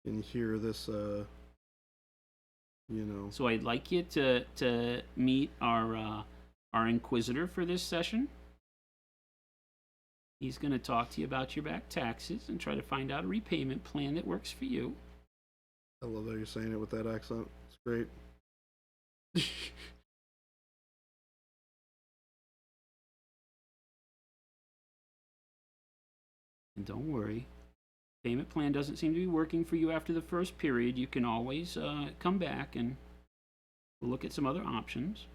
And hear this, So I'd like you to meet our Inquisitor for this session. He's going to talk to you about your back taxes and try to find out a repayment plan that works for you. I love how you're saying it with that accent. It's great. And don't worry, payment plan doesn't seem to be working for you after the first period. You can always come back and look at some other options.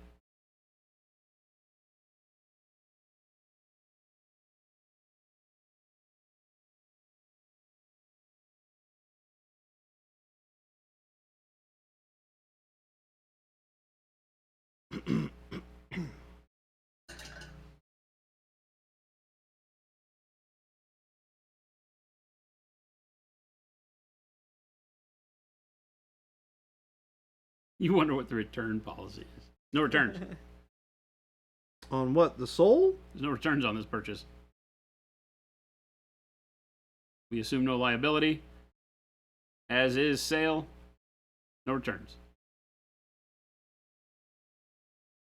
You wonder what the return policy is. No returns. On what? The soul? There's no returns on this purchase. We assume no liability. As is sale. No returns.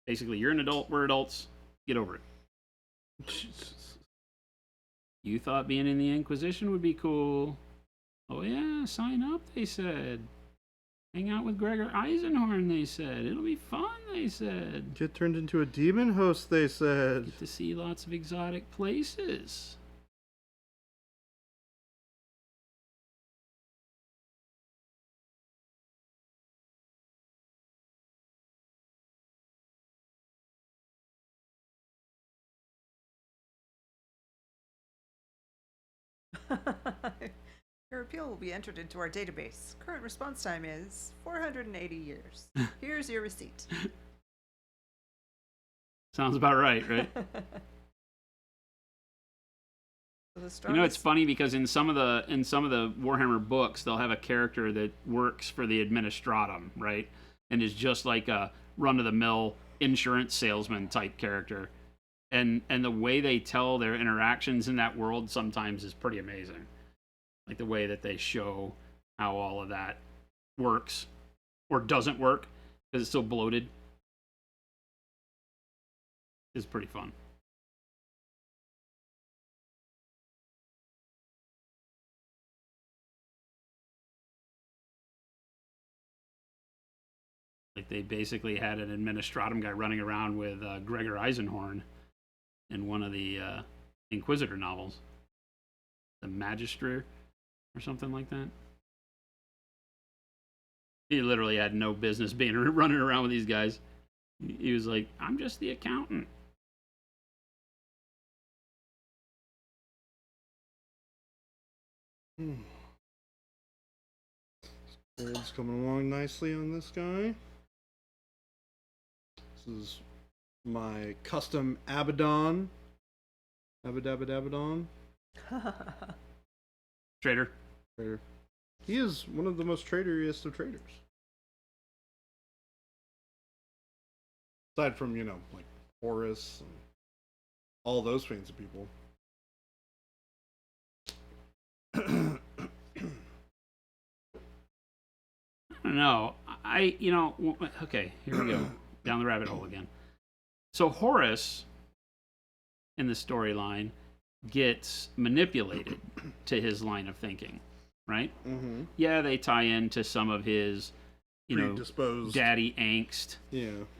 Basically, you're an adult, we're adults. Get over it. Jesus. You thought being in the Inquisition would be cool. Oh yeah, sign up, they said. Hang out with Gregor Eisenhorn, they said. It'll be fun, they said. Get turned into a demon host, they said. Get to see lots of exotic places. Your appeal will be entered into our database. Current response time is 480 years. Here's your receipt. Sounds about right, right? So You know, it's funny because in some of the Warhammer books, they'll have a character that works for the Administratum, right, and is just like a run-of-the-mill insurance salesman type character, and the way they tell their interactions in that world sometimes is pretty amazing. Like the way that they show how all of that works or doesn't work because it's so bloated. It's pretty fun. Like they basically had an administratum guy running around with Gregor Eisenhorn in one of the Inquisitor novels, the Magister or something like that. He literally had no business being running around with these guys. He was like, "I'm just the accountant." Gold's coming along nicely on this guy. This is my custom Abaddon. Abaddon. Trader. He is one of the most traderiest of traders. Aside from, like Horus and all those fancy people. I don't know. Okay, here we go. Down the rabbit hole again. So Horus, in the storyline, gets manipulated to his line of thinking, right? Mm-hmm. Yeah, they tie into some of his, predisposed daddy angst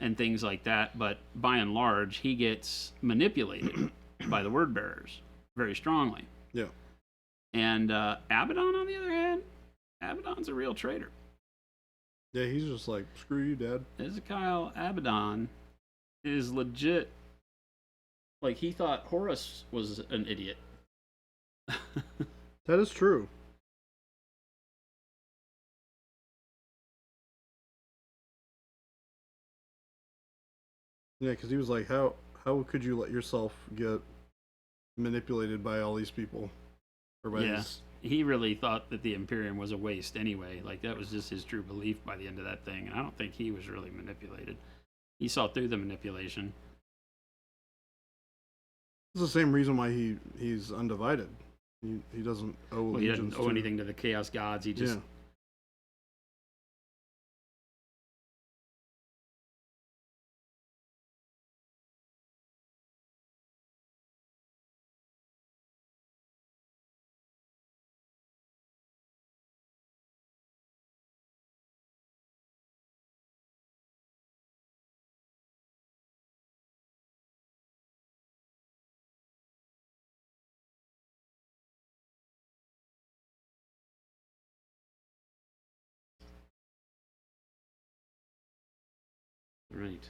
and things like that, but by and large, he gets manipulated by the word bearers very strongly. Yeah. And Abaddon, on the other hand, Abaddon's a real traitor. Yeah, he's just like, screw you, Dad. Ezekiel Abaddon is legit. Like, he thought Horus was an idiot. That is true. Yeah, because he was like, how could you let yourself get manipulated by all these people? Or by these... He really thought that the Imperium was a waste anyway. Like, that was just his true belief by the end of that thing. And I don't think he was really manipulated. He saw through the manipulation. It's the same reason why he's undivided. He doesn't owe allegiance. He doesn't owe anything to the Chaos Gods. He just... Yeah. Right.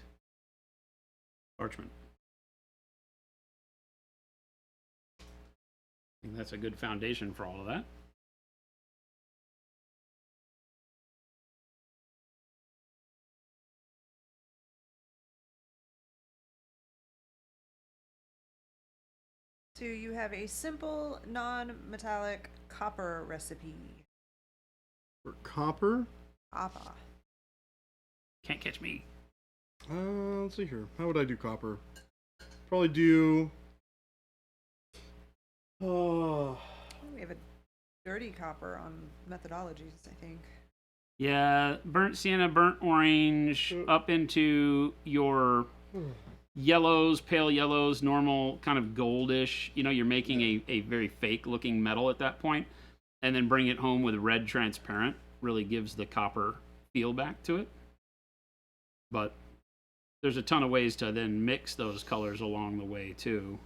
Parchment. I think that's a good foundation for all of that. So you have a simple, non-metallic copper recipe. For copper? Copper. Can't catch me. Let's see here. How would I do copper? Probably do... We have a dirty copper on methodologies, I think. Yeah, burnt sienna, burnt orange, up into your yellows, pale yellows, normal kind of goldish. You're making a very fake looking metal at that point. And then bring it home with red transparent. Really gives the copper feel back to it. But there's a ton of ways to then mix those colors along the way too.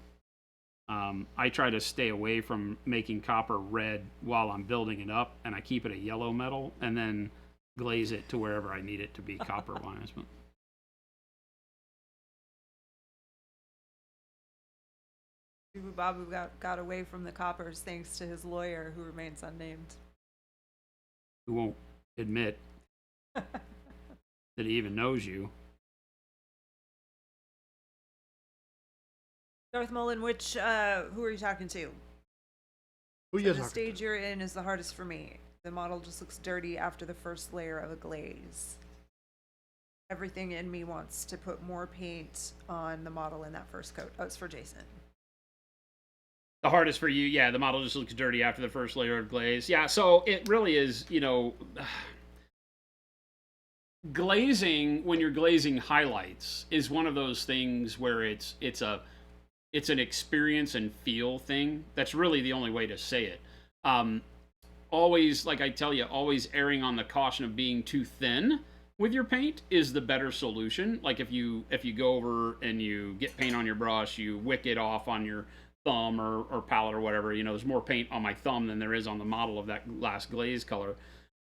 I try to stay away from making copper red while I'm building it up, and I keep it a yellow metal and then glaze it to wherever I need it to be copper wise. But Babu got away from the coppers thanks to his lawyer, who remains unnamed. who won't admit that he even knows you. Darth Mullen, who are you talking to? Who So you the talking stage you're in is the hardest for me. The model just looks dirty after the first layer of a glaze. Everything in me wants to put more paint on the model in that first coat. Oh, it's for Jason. The hardest for you, yeah, the model just looks dirty after the first layer of glaze. Yeah, so it really is, glazing, when you're glazing highlights, is one of those things where it's an experience and feel thing. That's really the only way to say it. Always, like I tell you, always erring on the caution of being too thin with your paint is the better solution. Like if you go over and you get paint on your brush, you wick it off on your thumb or palette or whatever. There's more paint on my thumb than there is on the model of that last glaze color.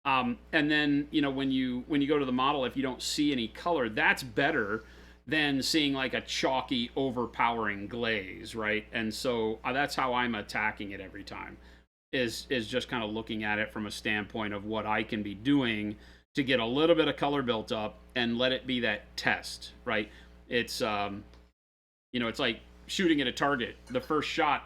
And then when you go to the model, if you don't see any color, that's better than seeing like a chalky, overpowering glaze, right? And so that's how I'm attacking it every time. Is just kind of looking at it from a standpoint of what I can be doing to get a little bit of color built up and let it be that test, right? It's it's like shooting at a target. The first shot,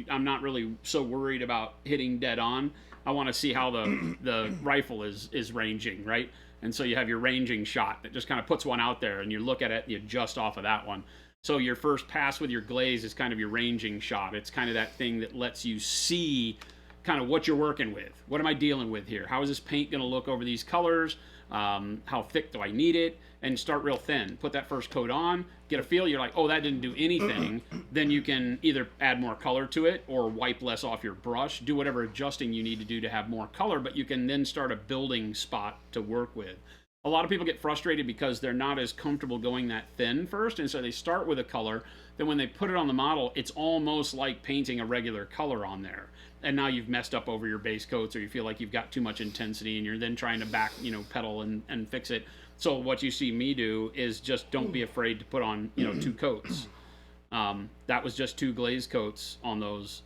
I'm not really so worried about hitting dead on. I want to see how the rifle is ranging, right? And so you have your ranging shot that just kind of puts one out there, and you look at it and you adjust off of that one. So your first pass with your glaze is kind of your ranging shot. It's kind of that thing that lets you see kind of what you're working with. What am I dealing with here? How is this paint going to look over these colors? How thick do I need it? And start real thin. Put that first coat on, get a feel. You're like, oh, that didn't do anything. Then you can either add more color to it or wipe less off your brush. Do whatever adjusting you need to do to have more color, but you can then start a building spot to work with. A lot of people get frustrated because they're not as comfortable going that thin first, and so they start with a color. Then when they put it on the model, it's almost like painting a regular color on there. And now you've messed up over your base coats, or you feel like you've got too much intensity and you're then trying to pedal and fix it. So what you see me do is just don't be afraid to put on, 2 coats. That was just 2 glaze coats on those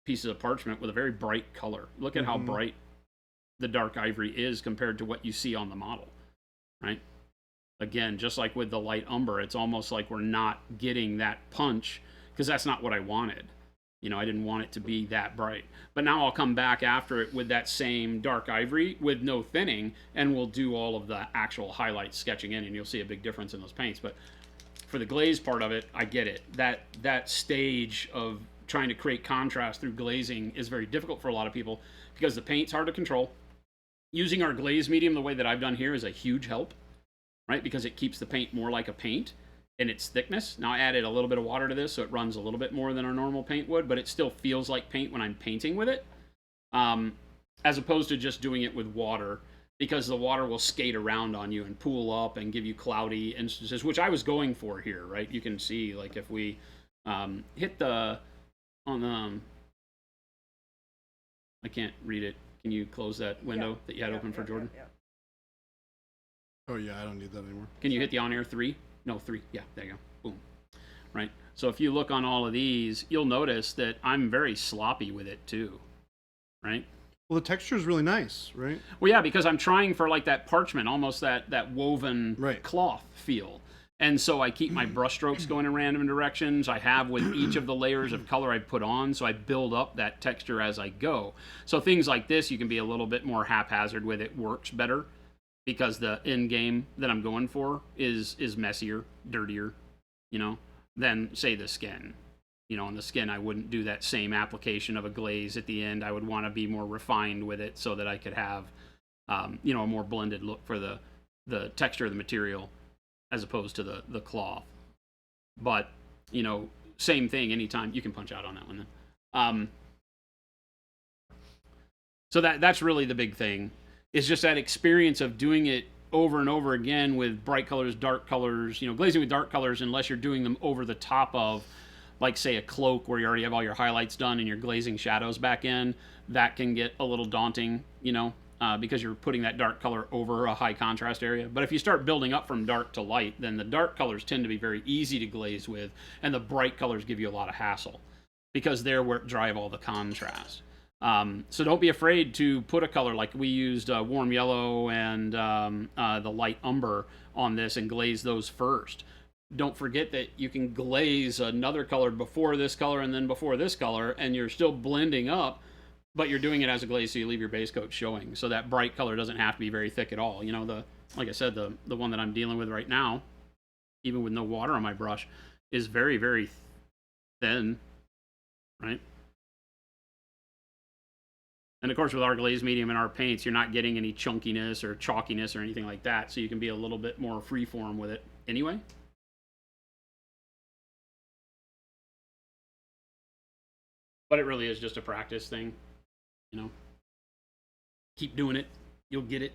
pieces of parchment with a very bright color. Look at how bright the dark ivory is compared to what you see on the model, right? Again, just like with the light umber, it's almost like we're not getting that punch because that's not what I wanted. I didn't want it to be that bright. But now I'll come back after it with that same dark ivory with no thinning, and we'll do all of the actual highlights sketching in, and you'll see a big difference in those paints. But for the glaze part of it, I get it. That stage of trying to create contrast through glazing is very difficult for a lot of people because the paint's hard to control. Using our glaze medium the way that I've done here is a huge help, right? Because it keeps the paint more like a paint in its thickness. Now I added a little bit of water to this, so it runs a little bit more than our normal paint would, but it still feels like paint when I'm painting with it, as opposed to just doing it with water, because the water will skate around on you and pool up and give you cloudy instances, which I was going for here, right? You can see, like, if we hit I can't read it. Can you close that window that you had open for Jordan? Yeah. Oh yeah, I don't need that anymore. Can you hit the on-air 3? No, 3. Yeah, there you go. Boom. Right. So if you look on all of these, you'll notice that I'm very sloppy with it too. Right? Well, the texture is really nice, right? Well, yeah, because I'm trying for like that parchment, almost that woven cloth feel. And so I keep my brush strokes going in random directions. I have with each of the layers of color I put on, so I build up that texture as I go. So things like this, you can be a little bit more haphazard with. It works better because the end game that I'm going for is messier, dirtier, than say the skin. On the skin, I wouldn't do that same application of a glaze at the end. I would want to be more refined with it so that I could have, a more blended look for the texture of the material as opposed to the cloth. But, same thing anytime. You can punch out on that one then. So that's really the big thing. Is just that experience of doing it over and over again with bright colors, dark colors, glazing with dark colors, unless you're doing them over the top of, like, say, a cloak where you already have all your highlights done and you're glazing shadows back in. That can get a little daunting, because you're putting that dark color over a high contrast area. But if you start building up from dark to light, then the dark colors tend to be very easy to glaze with, and the bright colors give you a lot of hassle because they're where drive all the contrast. So don't be afraid to put a color, like we used warm yellow and the light umber on this and glaze those first. Don't forget that you can glaze another color before this color and then before this color, and you're still blending up, but you're doing it as a glaze, so you leave your base coat showing. So that bright color doesn't have to be very thick at all. Like I said, the one that I'm dealing with right now, even with no water on my brush, is very, very thin, right? And of course, with our glaze medium and our paints, you're not getting any chunkiness or chalkiness or anything like that. So you can be a little bit more freeform with it anyway. But it really is just a practice thing, you know. Keep doing it. You'll get it.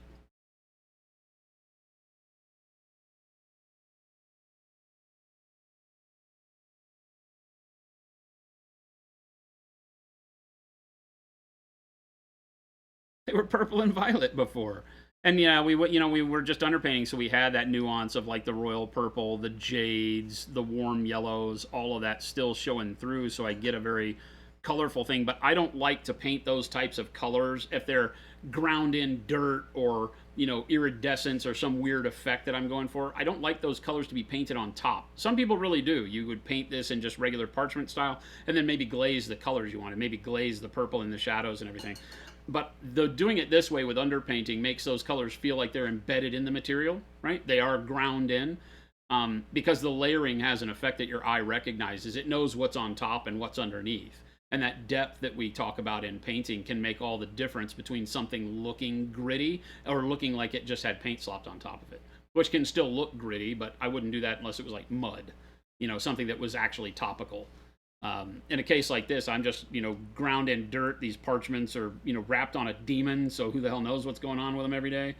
They were purple and violet before. And yeah, we were just underpainting, so we had that nuance of like the royal purple, the jades, the warm yellows, all of that still showing through, so I get a very colorful thing. But I don't like to paint those types of colors if they're ground in dirt or, you know, iridescence or some weird effect that I'm going for. I don't like those colors to be painted on top. Some people really do. You would paint this in just regular parchment style and then maybe glaze the colors you wanted, maybe glaze the purple and the shadows and everything. But doing it this way with underpainting makes those colors feel like they're embedded in the material, right? They are ground in, because the layering has an effect that your eye recognizes. It knows what's on top and what's underneath. And that depth that we talk about in painting can make all the difference between something looking gritty or looking like it just had paint slopped on top of it, which can still look gritty, but I wouldn't do that unless it was like mud, you know, something that was actually topical. In a case like this, I'm just, you know, ground in dirt. These parchments are, you know, wrapped on a demon, so who the hell knows what's going on with them every day.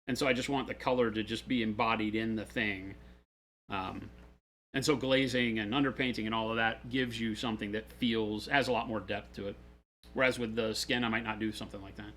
And so I just want the color to just be embodied in the thing. And so glazing and underpainting and all of that gives you something that has a lot more depth to it. Whereas with the skin, I might not do something like that.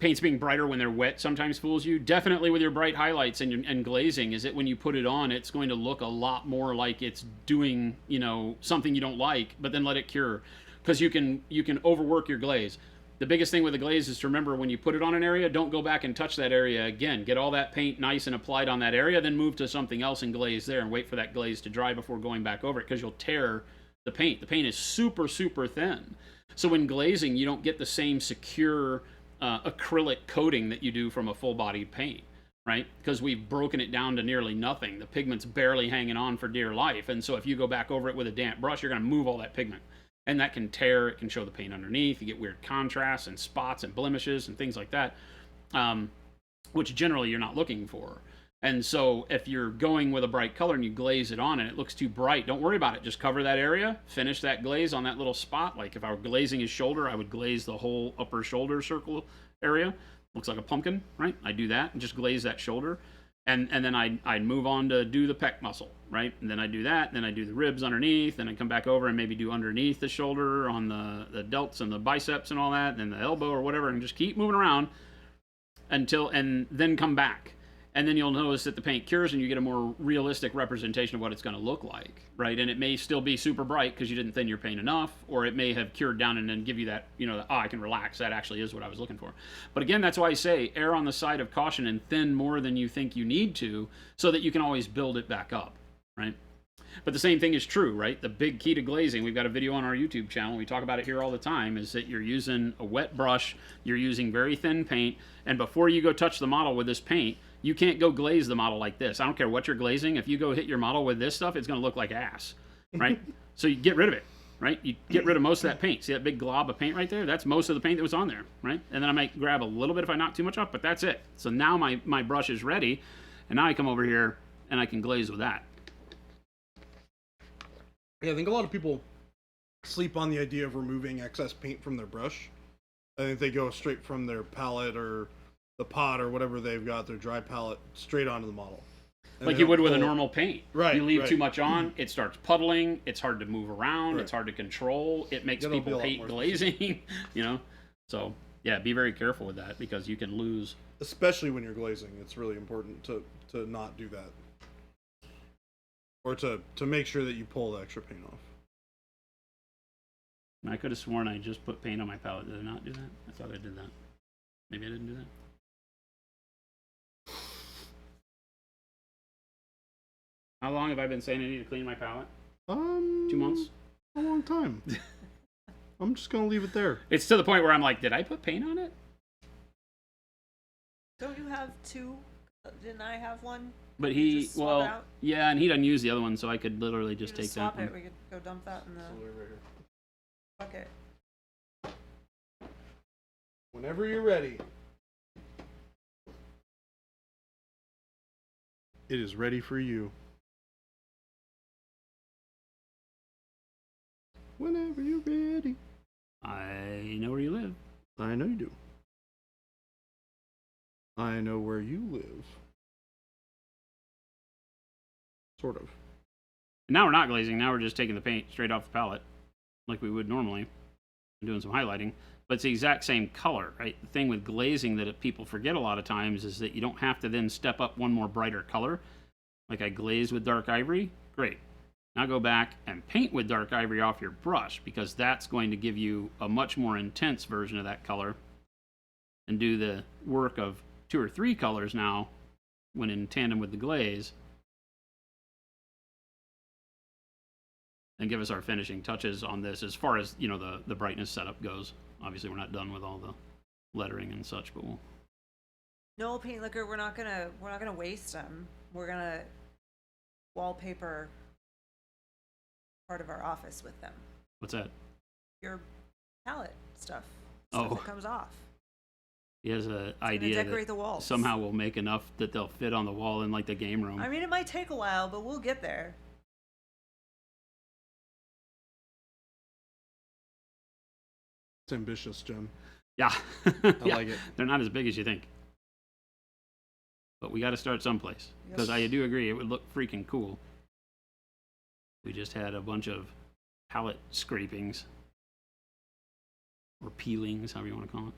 Paints being brighter when they're wet sometimes fools you. Definitely with your bright highlights and glazing, is that when you put it on, it's going to look a lot more like it's doing, you know, something you don't like, but then let it cure. Because you can overwork your glaze. The biggest thing with the glaze is to remember when you put it on an area, don't go back and touch that area again. Get all that paint nice and applied on that area, then move to something else and glaze there and wait for that glaze to dry before going back over it, because you'll tear the paint. The paint is super, super thin. So when glazing, you don't get the same secure acrylic coating that you do from a full-bodied paint, right? Because we've broken it down to nearly nothing. The pigment's barely hanging on for dear life. And so if you go back over it with a damp brush, you're going to move all that pigment. And that can tear, it can show the paint underneath. You get weird contrasts and spots and blemishes and things like that, which generally you're not looking for. And so if you're going with a bright color and you glaze it on and it looks too bright, don't worry about it. Just cover that area, finish that glaze on that little spot. Like if I were glazing his shoulder, I would glaze the whole upper shoulder circle area. Looks like a pumpkin, right? I do that and just glaze that shoulder. And then I'd move on to do the pec muscle, right? And then I do that, and then I do the ribs underneath, and I come back over and maybe do underneath the shoulder on the delts and the biceps and all that, and then the elbow or whatever, and just keep moving around and then come back. And then you'll notice that the paint cures and you get a more realistic representation of what it's going to look like, right? And it may still be super bright because you didn't thin your paint enough, or it may have cured down and then give you that, you know, I can relax. That actually is what I was looking for. But again, that's why I say err on the side of caution and thin more than you think you need to, so that you can always build it back up, right? But the same thing is true, right? The big key to glazing, we've got a video on our YouTube channel, we talk about it here all the time, is that you're using a wet brush, you're using very thin paint, and before you go touch the model with this paint, you can't go glaze the model like this. I don't care what you're glazing. If you go hit your model with this stuff, it's going to look like ass, right? So you get rid of it, right? You get rid of most of that paint. See that big glob of paint right there? That's most of the paint that was on there, right? And then I might grab a little bit if I knock too much off, but that's it. So now my brush is ready, and now I come over here and I can glaze with that. Yeah, I think a lot of people sleep on the idea of removing excess paint from their brush. I think they go straight from their palette or the pot or whatever they've got, their dry palette, straight onto the model. And like you would with a normal paint. Right. You leave right. too much on, it starts puddling, it's hard to move around, Right. it's hard to control, it makes It'll be people a lot hate more glazing, you know? So, yeah, be very careful with that because you can lose. Especially when you're glazing, it's really important to not do that. Or to make sure that you pull the extra paint off. I could have sworn I just put paint on my palette. Did I not do that? I thought I did that. Maybe I didn't do that. How long have I been saying I need to clean my palette? 2 months? A long time. I'm just gonna leave it there. It's to the point where I'm like, did I put paint on it? Don't you have two? Didn't I have one? But he, Just swap well, it out? yeah, and he doesn't use the other one, so I could literally We just could take swap that one. it. We could go dump that in the bucket. Whenever you're ready. It is ready for you. Whenever you're ready. I know where you live. I know you do. I know where you live. Sort of. Now we're not glazing. Now we're just taking the paint straight off the palette, like we would normally, and doing some highlighting. But it's the exact same color, right? The thing with glazing that people forget a lot of times is that you don't have to then step up one more brighter color. Like I glazed with dark ivory, great. Now go back and paint with dark ivory off your brush, because that's going to give you a much more intense version of that color, and do the work of 2 or 3 colors now when in tandem with the glaze, and give us our finishing touches on this as far as, you know, the brightness setup goes. Obviously we're not done with all the lettering and such, but we'll... No, paint liquor. We're not gonna waste them. We're gonna wallpaper part of our office with them. What's that? Your palette stuff. Oh. Stuff that comes off. He has an It's idea gonna decorate that the walls. somehow we'll make enough that they'll fit on the wall in like the game room. I mean, it might take a while, but we'll get there. It's ambitious, Jen. Yeah. I Yeah. like it. They're not as big as you think. But we got to start someplace. Because I do agree, it would look freaking cool. We just had a bunch of palette scrapings. Or peelings, however you want to call it.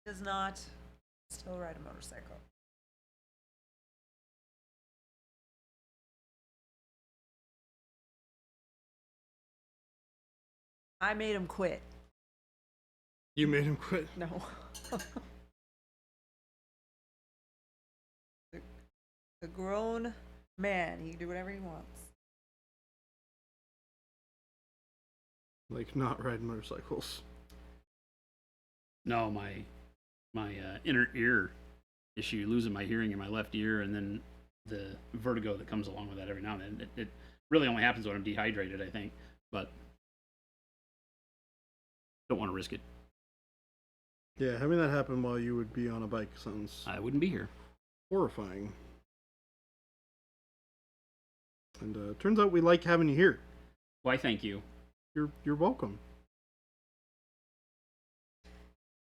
Does not still ride a motorcycle. I made him quit. You made him quit. No. The grown man, he can do whatever he wants. Like not riding motorcycles. No, my inner ear issue, losing my hearing in my left ear, and then the vertigo that comes along with that every now and then. It really only happens when I'm dehydrated, I think. But don't want to risk it. Yeah, having that happen while you would be on a bike sounds I wouldn't be here. horrifying. And turns out we like having you here. Why, thank you. You're welcome.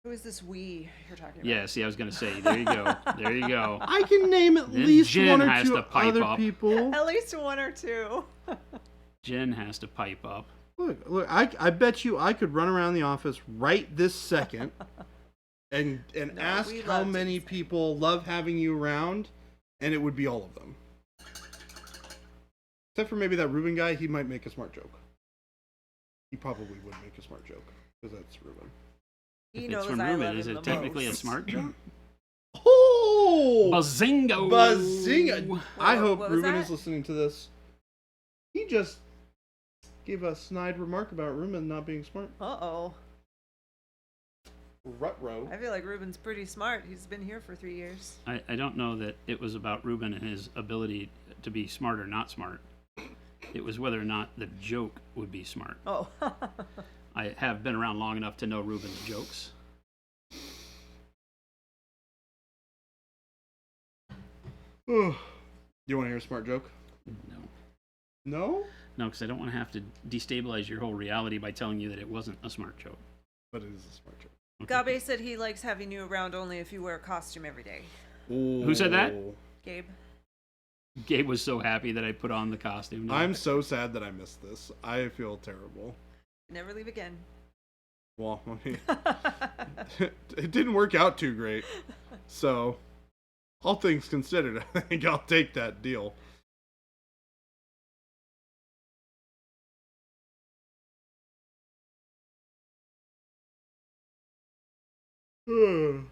Who is this we you're talking about? Yeah, see, I was going to say, there you go. There you go. I can name at Then least Jen one or has two to pipe other up. people. At least one or two. Jen has to pipe up. Look, I bet you I could run around the office right this second and No, ask we how love many Jason. people love having you around, and it would be all of them. Except for maybe that Ruben guy, he might make a smart joke. He probably would make a smart joke, because that's Ruben. He If knows it's from I Ruben, love is him it the technically a most. smart joke? Oh! Bazingo! Bazinga! I hope what was Ruben that? is listening to this. He just gave a snide remark about Ruben not being smart. Uh-oh. Ruh-roh. I feel like Ruben's pretty smart. He's been here for 3 years. I don't know that it was about Ruben and his ability to be smart or not smart. It was whether or not the joke would be smart. Oh. I have been around long enough to know Ruben's jokes. You want to hear a smart joke? No. No? No, because I don't want to have to destabilize your whole reality by telling you that it wasn't a smart joke. But it is a smart joke. Okay. Gabe said he likes having you around only if you wear a costume every day. Who said that? Gabe? Gabe was so happy that I put on the costume. I'm so sad that I missed this. I feel terrible. Never leave again. Well, I mean, it didn't work out too great. So, all things considered, I think I'll take that deal. To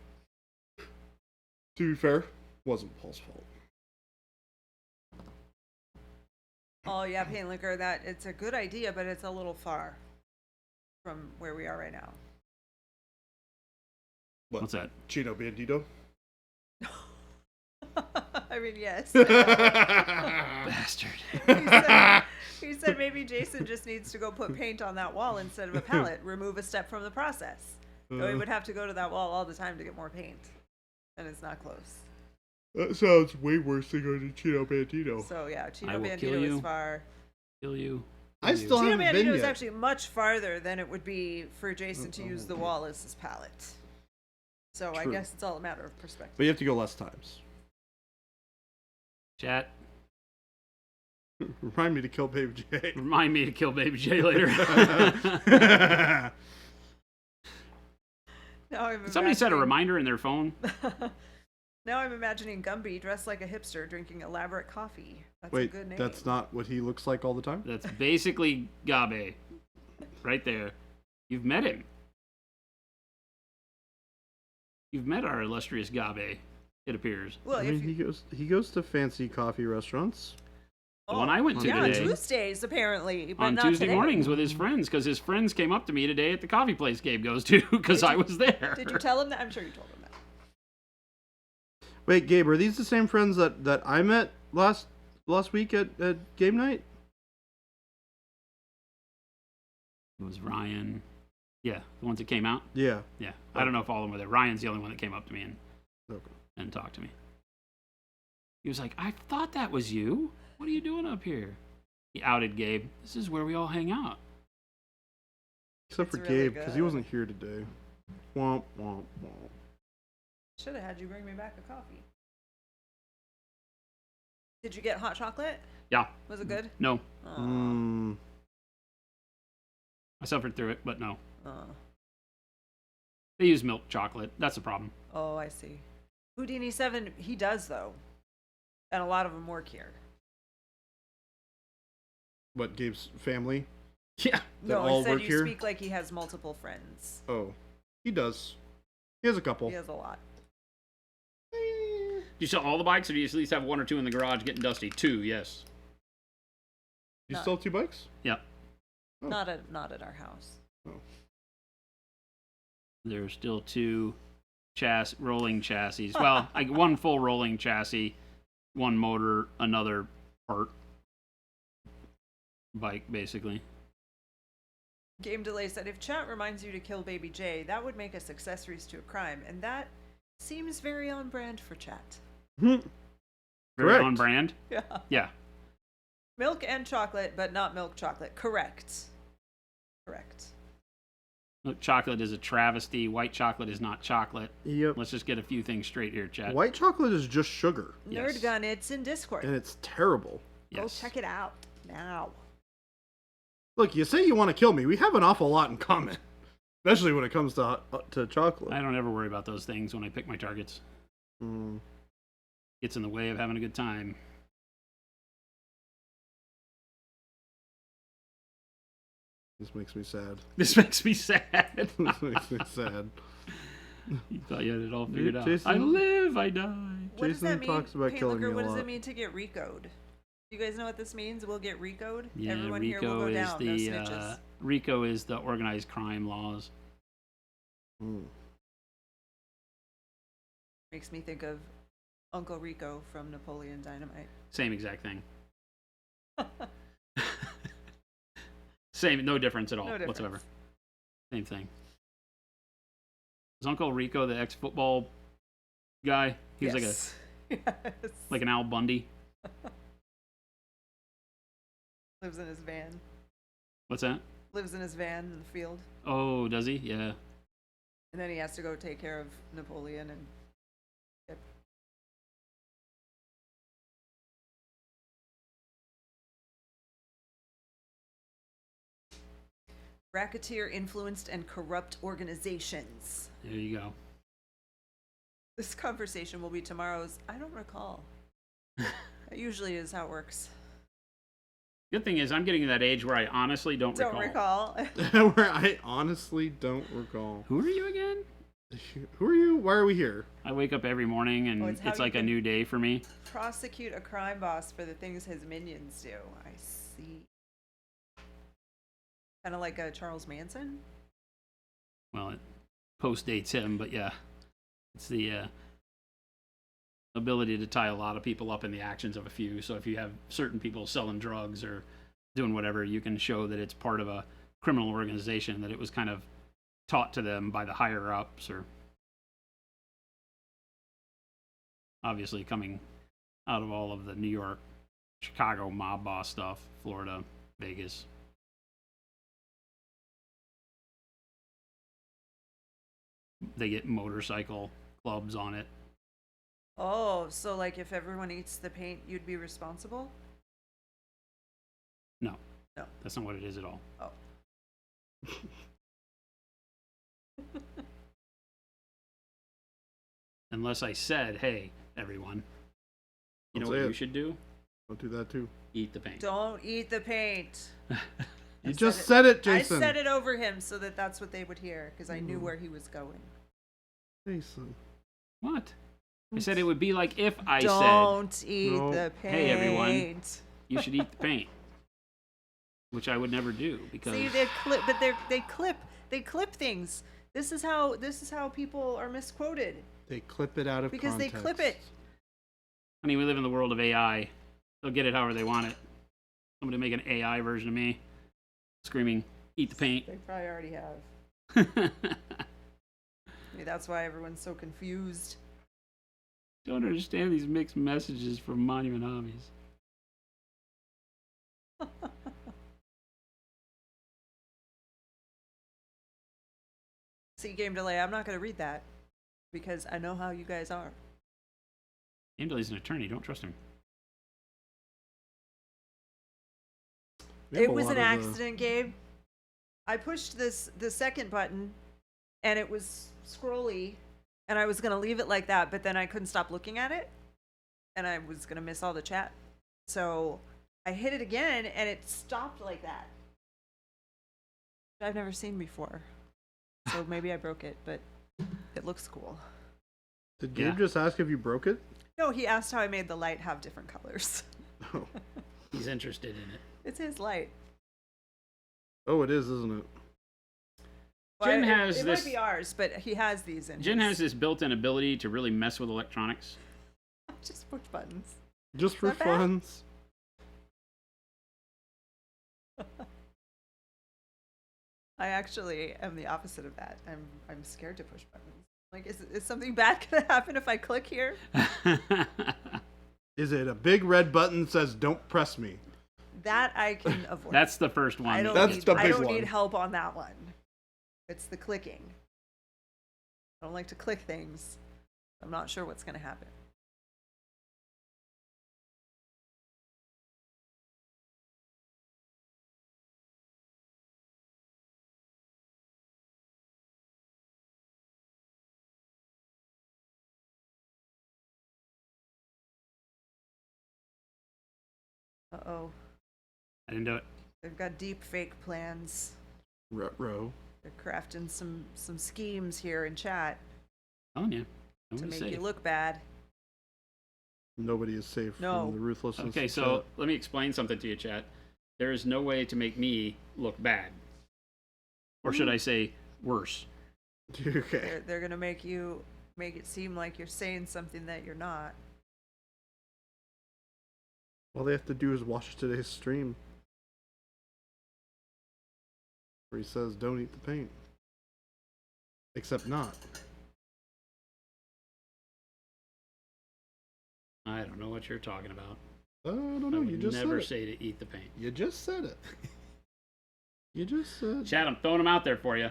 be fair, wasn't Paul's fault. Oh yeah, paint liquor. That it's a good idea, but it's a little far from where we are right now. What? What's that? Chino Bandito? I mean, yes. Bastard. He said maybe Jason just needs to go put paint on that wall instead of a palette. Remove a step from the process. So he would have to go to that wall all the time to get more paint, and it's not close. That sounds way worse than going to Chino Bandito. So yeah, I Chino will Bandito kill is you. far. Kill you. I still Chino haven't been Bandito is yet. actually much farther than it would be for Jason to use the wall as his palette. So I True. guess it's all a matter of perspective. But you have to go less times. Chat. Remind me to kill Baby J. Remind me to kill Baby J later. Now I'm Somebody set a imagining- reminder in their phone. Now I'm imagining Gumby dressed like a hipster drinking elaborate coffee. That's a Wait, good name. that's not what he looks like all the time? That's basically Gabe. Right there. You've met him. You've met our illustrious Gabe, it appears. Well, I if mean, you, he goes to fancy coffee restaurants. The one I went to yeah, today. Tuesdays apparently, but On not Tuesday today. mornings with his friends, because his friends came up to me today at the coffee place Gabe goes to, because I was there. Did you tell him that? I'm sure you told him that. Wait, Gabe, are these the same friends that I met last week at game night? It was Ryan. Yeah, the ones that came out. Yeah. Yeah, I don't know if all of them were there. Ryan's the only one that came up to me Okay. and talked to me. He was like, I thought that was you. What are you doing up here? He outed Gabe. This is where we all hang out. Except for It's really Gabe, because he good. wasn't here today. Womp, womp, womp. Should have had you bring me back a coffee. Did you get hot chocolate? Yeah. Was it good? No, Aw. Mm, I suffered through it, but no. Aw. They use milk chocolate. That's the problem. Oh, I see. Houdini 7, he does though, and a lot of them work here. what, Gabe's family? Yeah. That No, all he said work you here? speak like he has multiple friends. Oh, he does. He has a couple. He has a lot. Do you sell all the bikes, or do you at least have one or two in the garage getting dusty? 2, yes. You Not- still have 2 bikes? Yeah. Oh. Not at our house. There's still 2 rolling chassis. Well, one full rolling chassis, 1 motor, another part bike, basically. Game Delay said, if chat reminds you to kill Baby J, that would make us accessories to a crime, and that seems very on brand for chat. Very Correct. on brand. Yeah. Yeah. Milk and chocolate, but not milk chocolate. Correct. Correct. Look, chocolate is a travesty. White chocolate is not chocolate. Yep. Let's just get a few things straight here, chat. White chocolate is just sugar, Yes. Nerd Gun, it's in Discord. and it's terrible. Go Yes. check it out now. Look, you say you want to kill me. We have an awful lot in common, especially when it comes to chocolate. I don't ever worry about those things when I pick my targets. Mm. Gets in the way of having a good time. This makes me sad. This makes me sad. This makes me sad. You thought you had it all figured out. Jason- I live, I die. What does that Jason mean? talks about Paint killing Liquor, me a what does lot. it mean to get RICO'd? You guys know what this means? We'll get RICO'd? Yeah, Everyone here will RICO go is down. No the snitches. RICO is the organized crime laws. Mm. Makes me think of Uncle Rico from Napoleon Dynamite. Same exact thing. Same, no difference at all No difference. whatsoever. Same thing. Is Uncle Rico the ex-football guy? He was Yes. Yes. like an Al Bundy. Lives in his van. What's that? Lives in his van in the field. Oh, does he? Yeah. And then he has to go take care of Napoleon and racketeer influenced and corrupt organizations. There you go. This conversation will be tomorrow's. I don't recall. That usually is how it works. Good thing is I'm getting to that age where I honestly don't Don't recall. Where I honestly don't recall. Who are you again? Who are you? Why are we here? I wake up every morning and Oh, it's how it's you like a can- new day for me. Prosecute a crime boss for the things his minions do. I see. Kind of like a Charles Manson. Well, it post dates him, but yeah, it's the ability to tie a lot of people up in the actions of a few. So if you have certain people selling drugs or doing whatever, you can show that it's part of a criminal organization, that it was kind of taught to them by the higher ups, or obviously coming out of all of the New York, Chicago mob boss stuff, Florida, Vegas. They get motorcycle clubs on it. Oh, so like if everyone eats the paint, you'd be responsible? No. No. That's not what it is at all. Oh. Unless I said, hey, everyone, you know Don't what say you it. should do? Don't do that too. Eat the paint. Don't eat the paint. You just said it, Jason. I said it over him so that that's what they would hear because I knew where he was going. Jason. What? I said it would be like if I said, Don't eat No. the paint. hey, everyone. you should eat the paint. Which I would never do because See, they clip things. This is how people are misquoted. They clip it out of Because they context. clip it. honey, we live in the world of AI. They'll get it however they want it. Somebody make an AI version of me screaming, eat the paint. They probably already have. Maybe that's why everyone's so confused. Don't understand these mixed messages from Monument Hobbies. See, game delay. I'm not going to read that because I know how you guys are. Angela's an attorney. Don't trust him. We have It a was lot an of, accident, Gabe. I pushed the second button, and it was scrolly, and I was gonna leave it like that, but then I couldn't stop looking at it, and I was gonna miss all the chat. So I hit it again, and it stopped like that. I've never seen before, so maybe I broke it, but it looks cool. Did Gabe Yeah. just ask if you broke it? No, he asked how I made the light have different colors. Oh. He's interested in it. It's his light. Oh, it is, isn't it? Jen it, has it this- might be ours, but he has these in Jen his. has this built-in ability to really mess with electronics. Just push buttons. Just for Not bad. fun. I actually am the opposite of that. I'm scared to push buttons. Like, is something bad gonna happen if I click here? Is it a big red button that says "Don't press me"? That I can avoid. That's the first one. I don't That's need, the I big don't one. need help on that one. It's the clicking. I don't like to click things. I'm not sure what's gonna happen. Uh-oh. I didn't do it. They've got deep fake plans. Ruh-roh. They're crafting some schemes here in chat Telling you. to Nobody's make safe. you look bad. Nobody is safe No. from the ruthlessness. Okay, of so chat. let me explain something to you, chat. There is no way to make me look bad. Or should I say worse? Okay. They're gonna make it seem like you're saying something that you're not. All they have to do is watch today's stream, where he says, "Don't eat the paint." Except not. I don't know what you're talking about. I don't I know. would You just never said it. say to eat the paint. You just said it. You just said. Chat, I'm throwing them out there for you.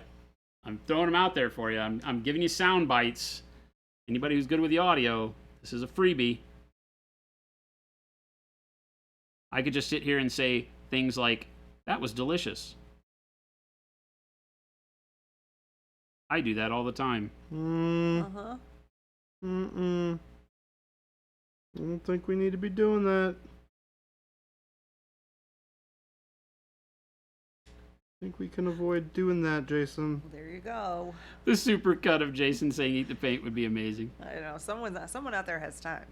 I'm giving you sound bites. Anybody who's good with the audio, this is a freebie. I could just sit here and say things like, that was delicious. I do that all the time. Uh-huh. I don't think we need to be doing that. think we can avoid doing that, Jason. Well, there you go. The super cut of Jason saying "eat the paint" would be amazing. I know someone out there has time.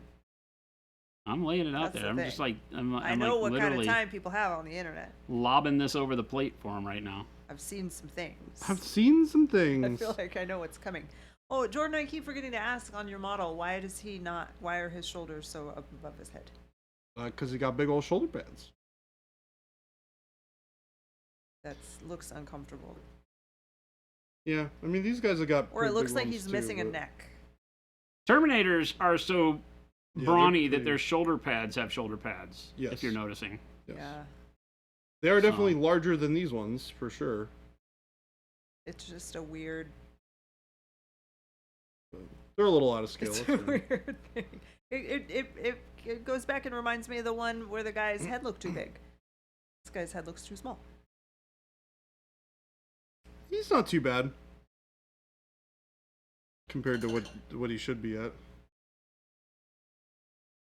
I'm laying it out That's there. the I'm thing. just like I'm I know like what kind of literally time people have on the internet. lobbing this over the plate for him right now. I've seen some things. I've seen some I things. feel like I know what's coming. Oh, Jordan, I keep forgetting to ask on your model, why are his shoulders so up above his head? Because he got big old shoulder pads. That looks uncomfortable. Yeah, I mean, these guys have got. Or it pretty looks big like ones he's too, missing a but- neck. Terminators are so Yeah, brawny they're that their pretty- shoulder pads have shoulder pads. Yes. If you're noticing. Yes. Yeah. They are definitely So- larger than these ones, for sure. It's just a weird, They're a little out of scale. it's that's a fine. weird thing. It goes back and reminds me of the one where the guy's head looked too big. This guy's head looks too small. He's not too bad compared to what he should be at.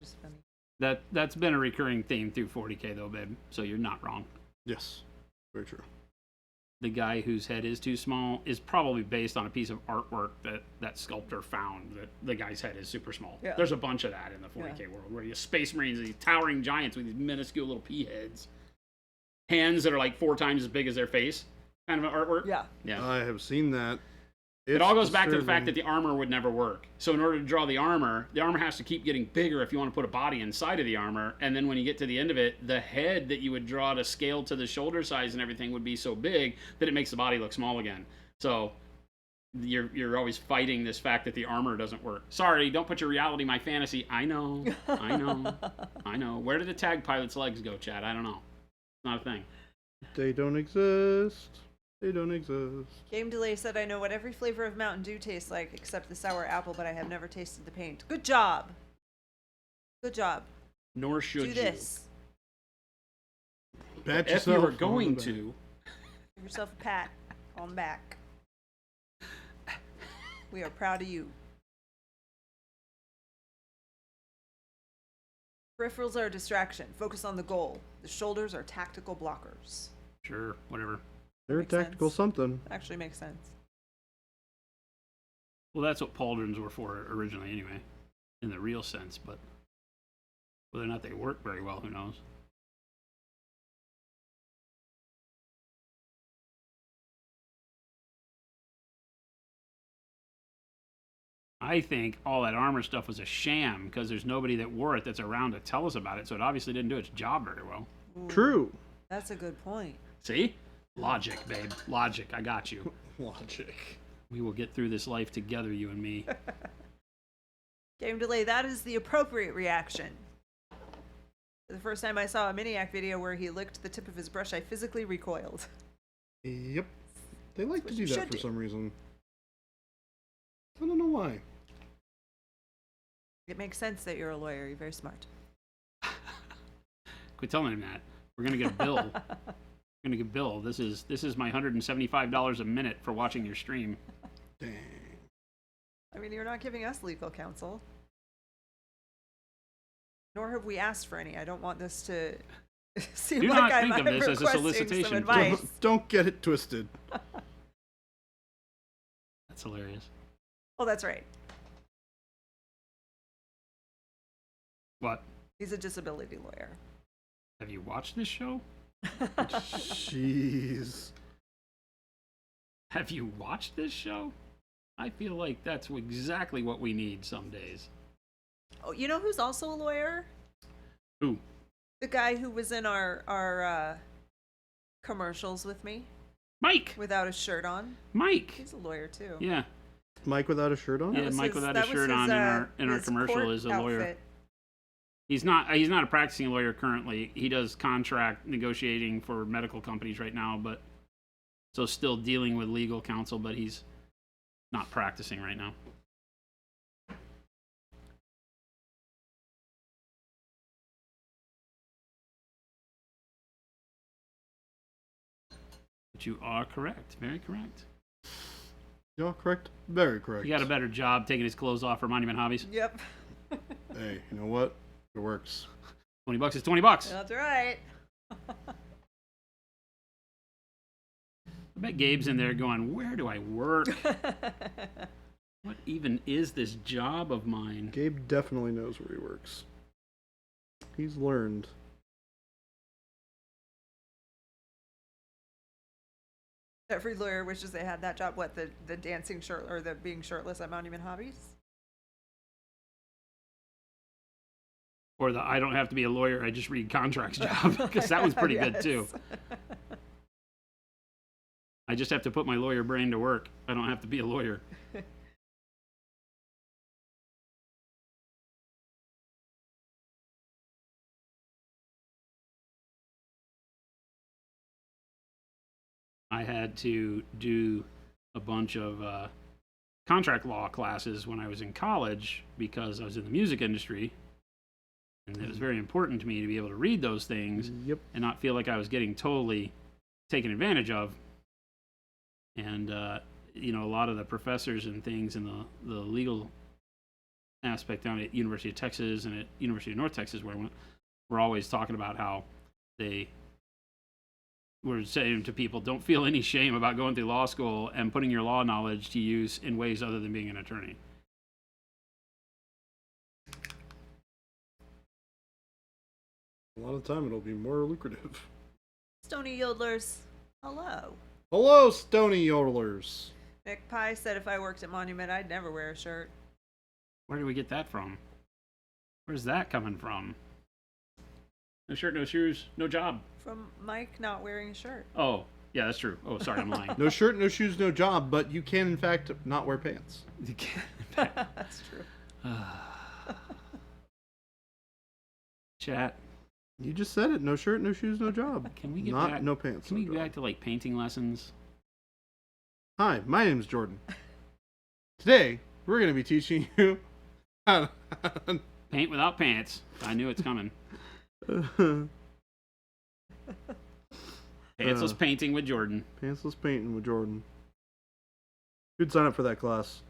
Just funny. That's been a recurring theme through 40K though, babe. So you're not wrong. Yes, very true. The guy whose head is too small is probably based on a piece of artwork that sculptor found that the guy's head is super small. Yeah. There's a bunch of that in the 40K world where you have space marines, these towering giants with these minuscule little pea heads, hands that are like 4 times as big as their face, kind of an artwork. Yeah. Yeah. I have seen that. It all goes back to the fact disturbing. that the armor would never work. So in order to draw the armor has to keep getting bigger if you want to put a body inside of the armor. And then when you get to the end of it, the head that you would draw to scale to the shoulder size and everything would be so big that it makes the body look small again. So you're always fighting this fact that the armor doesn't work. Sorry, don't put your reality in my fantasy. I know. I know. Where did the tag pilot's legs go, Chad? I don't know. It's not a thing. They don't exist. They don't exist. Game Delay said, I know what every flavor of Mountain Dew tastes like except the sour apple, but I have never tasted the paint. Good job. Good job. Nor should Do you. this. Pat If you yourself were on going the back. to, Give yourself a pat on the back. We are proud of you. Peripherals are a distraction. Focus on the goal. The shoulders are tactical blockers. sure, whatever. They're Makes tactical sense. something. Actually makes sense. Well, that's what pauldrons were for originally, anyway, in the real sense. But whether or not they work very well, who knows? I think all that armor stuff was a sham because there's nobody that wore it that's around to tell us about it, so it obviously didn't do its job very well. Ooh, True. That's a good point. See? Logic, babe. Logic. I got you. Logic. We will get through this life together, you and me. Game Delay, that is the appropriate reaction. The first time I saw a Miniac video where he licked the tip of his brush, I physically recoiled. Yep. They like That's to what do you that should for do. some reason. I don't know why. It makes sense that you're a lawyer. You're very smart. Quit telling him that. We're gonna get a bill. We're gonna get a bill. This is my $175 a minute for watching your stream. Dang. I mean, you're not giving us legal counsel. Nor have we asked for any. I don't want this to seem Do like not I'm think of this as a requesting solicitation. some advice. Don't get it twisted. That's hilarious. Oh, that's right. What? He's a disability lawyer. Have you watched this show? Jeez. Have you watched this show? I feel like that's exactly what we need some days. Oh, you know who's also a lawyer? Who? The guy who was in our commercials with me Mike! without a shirt on. Mike! He's a lawyer too. Yeah. Mike without a shirt on? Yeah, That was Mike without a that was shirt his, on in our his commercial court is a lawyer. outfit. He's not a practicing lawyer currently. He does contract negotiating for medical companies right now, but so still dealing with legal counsel, but he's not practicing right now. But you are correct. Very correct. Yeah, correct. Very correct. He got a better job taking his clothes off for Monument Hobbies. Yep. Hey, you know what? It works. $20 is $20. That's right. bet Gabe's in there going, where do I work? What even is this job of mine? Gabe definitely knows where he works. He's learned. Every lawyer wishes they had that job. What, the dancing shirt or the being shirtless at Monument Hobbies? Or the I don't have to be a lawyer, I just read contracts job, because that was pretty good too. I just have to put my lawyer brain to work. I don't have to be a lawyer. I had to do a bunch of contract law classes when I was in college because I was in the music industry. And it was very important to me to be able to read those things Yep. and not feel like I was getting totally taken advantage of. And, you know, a lot of the professors and things in the legal aspect down at University of Texas and at University of North Texas where I went, were always talking about how they were saying to people, don't feel any shame about going through law school and putting your law knowledge to use in ways other than being an attorney. A lot of the time it'll be more lucrative. Stony Yodelers, hello. Hello, Stony Yodelers. Nick Pye said if I worked at Monument, I'd never wear a shirt. Where do we get that from? Where's that coming from? No shirt, no shoes, no job. From Mike not wearing a shirt. Oh, yeah, that's true. Oh, sorry, I'm lying. No shirt, no shoes, no job, but you can in fact not wear pants. That's true. Chat. You just said it. No shirt, no shoes, no job. Can we get not back? no pants? Can no we get job. back to like painting lessons? Hi, my name is Jordan. Today we're going to be teaching you how to Paint without pants. I knew it's coming. Pantsless painting with Jordan. Pantsless painting with Jordan. You'd sign up for that class.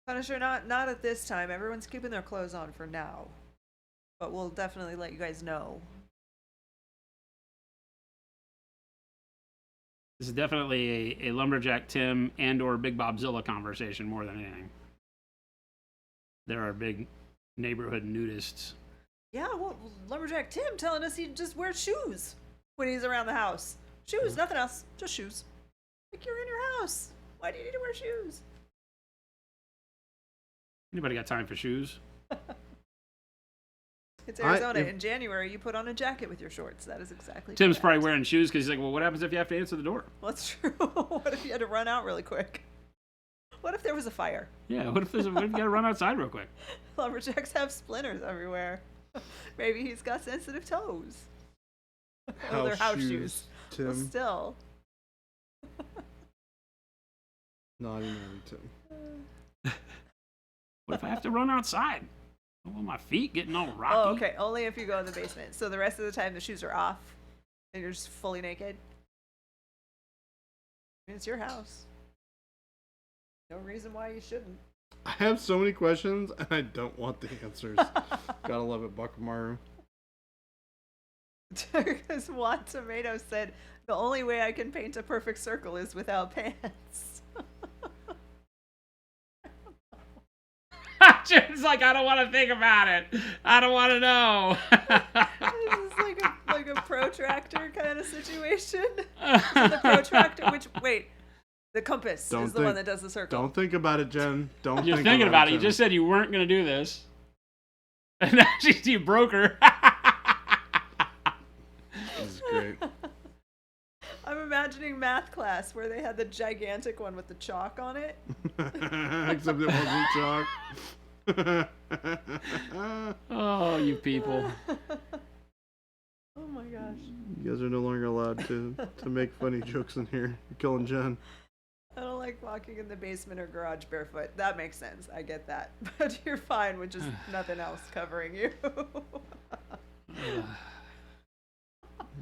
Punisher, not at this time. Everyone's keeping their clothes on for now. But we'll definitely let you guys know. This is definitely a Lumberjack Tim and or Big Bobzilla conversation more than anything. There are big neighborhood nudists. Yeah, well, Lumberjack Tim telling us he just wears shoes when he's around the house. Shoes, nothing else. Just shoes. Like, you're in your house. Why do you need to wear shoes? Anybody got time for shoes? It's Arizona. In January, you put on a jacket with your shorts. That is exactly Tim's correct. probably wearing shoes because he's like, well, what happens if you have to answer the door? Well, that's true. What if you had to run out really quick? What if there was a fire? Yeah, what if you got to run outside real quick? Lumberjacks have splinters everywhere. Maybe he's got sensitive toes. Well, they're house shoes. Tim. Well, still. Naughty Tim. What if I have to run outside? I don't want my feet getting all rocky. Oh, okay. Only if you go in the basement. So the rest of the time, the shoes are off, and you're just fully naked. I mean, it's your house. No reason why you shouldn't. I have so many questions and I don't want the answers. Gotta love it, Buckamaru. Because Juan Tomato said, the only way I can paint a perfect circle is without pants. Jim's like, I don't want to think about it. I don't want to know. This is like a protractor kind of situation. So the protractor, the compass is the one that does the circle. Don't think about it, Jen. Don't You're think thinking about it. You Jen. just said you weren't going to do this. And now you broke her. This is great. I'm imagining math class where they had the gigantic one with the chalk on it. Except it wasn't chalk. Oh, you people. Oh my gosh. You guys are no longer allowed to make funny jokes in here. You're killing Jen. I don't like walking in the basement or garage barefoot. That makes sense. I get that. But you're fine with just nothing else covering you.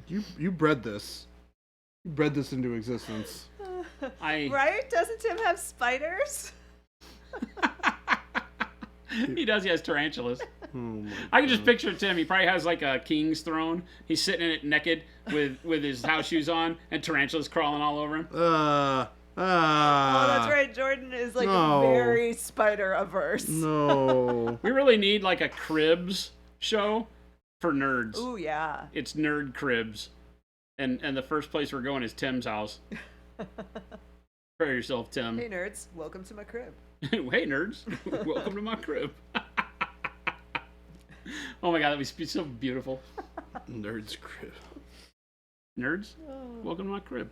You bred this. You bred this into existence. Right? Doesn't Tim have spiders? He does. He has tarantulas. Oh my I can just God. picture Tim. He probably has like a king's throne. He's sitting in it naked with his house shoes on, and tarantulas crawling all over him. Oh, that's right. Jordan is like No. very spider averse. No. We really need like a cribs show for nerds. Ooh, yeah. It's nerd cribs, and the first place we're going is Tim's house. Prepare yourself, Tim. Hey, nerds. Welcome to my crib. Hey, nerds. Welcome to my crib. Oh my God, that'd be so beautiful. Nerd's crib. Nerds, welcome to my crib.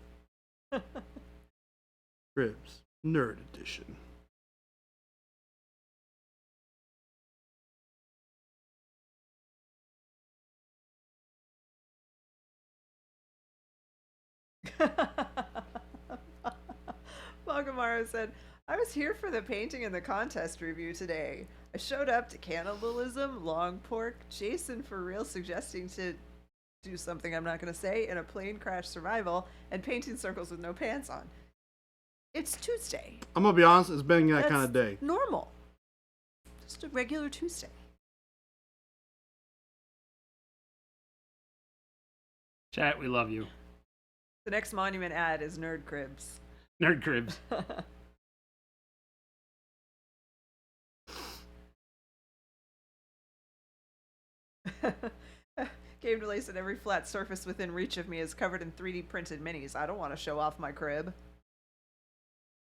Cribs. Nerd edition. Magamaro said, I was here for the painting and the contest review today. I showed up to cannibalism, long pork, Jason for real suggesting to do something I'm not going to say, in a plane crash survival, and painting circles with no pants on. It's Tuesday. I'm gonna be honest, it's been that That's kind of day. normal. Just a regular Tuesday. Chat, we love you. The next monument ad is Nerd Cribs. Nerd cribs. Game Delay said every flat surface within reach of me is covered in 3D printed minis. I don't want to show off my crib.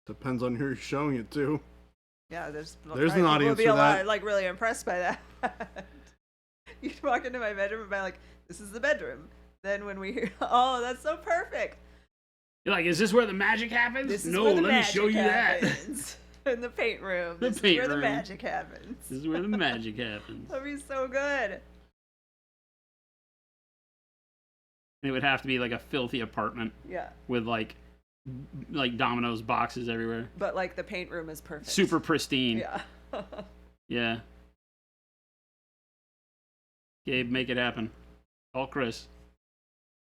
Depends on who you're showing it to. Yeah, there's an people audience would be for a lot, that. like really impressed by that. You'd walk into my bedroom and be like, "This is the bedroom." Then when we hear, "Oh, that's so perfect," You're like, is this where the magic happens? this is No, where the let me magic show you that. happens. In the paint room. The This paint is where room. the magic happens. This is where the magic happens. That'd be so good. And it would have to be like a filthy apartment Yeah, with like Domino's boxes everywhere. but like the paint room is perfect. Super pristine. Yeah. Yeah. Gabe, make it happen. Call Chris.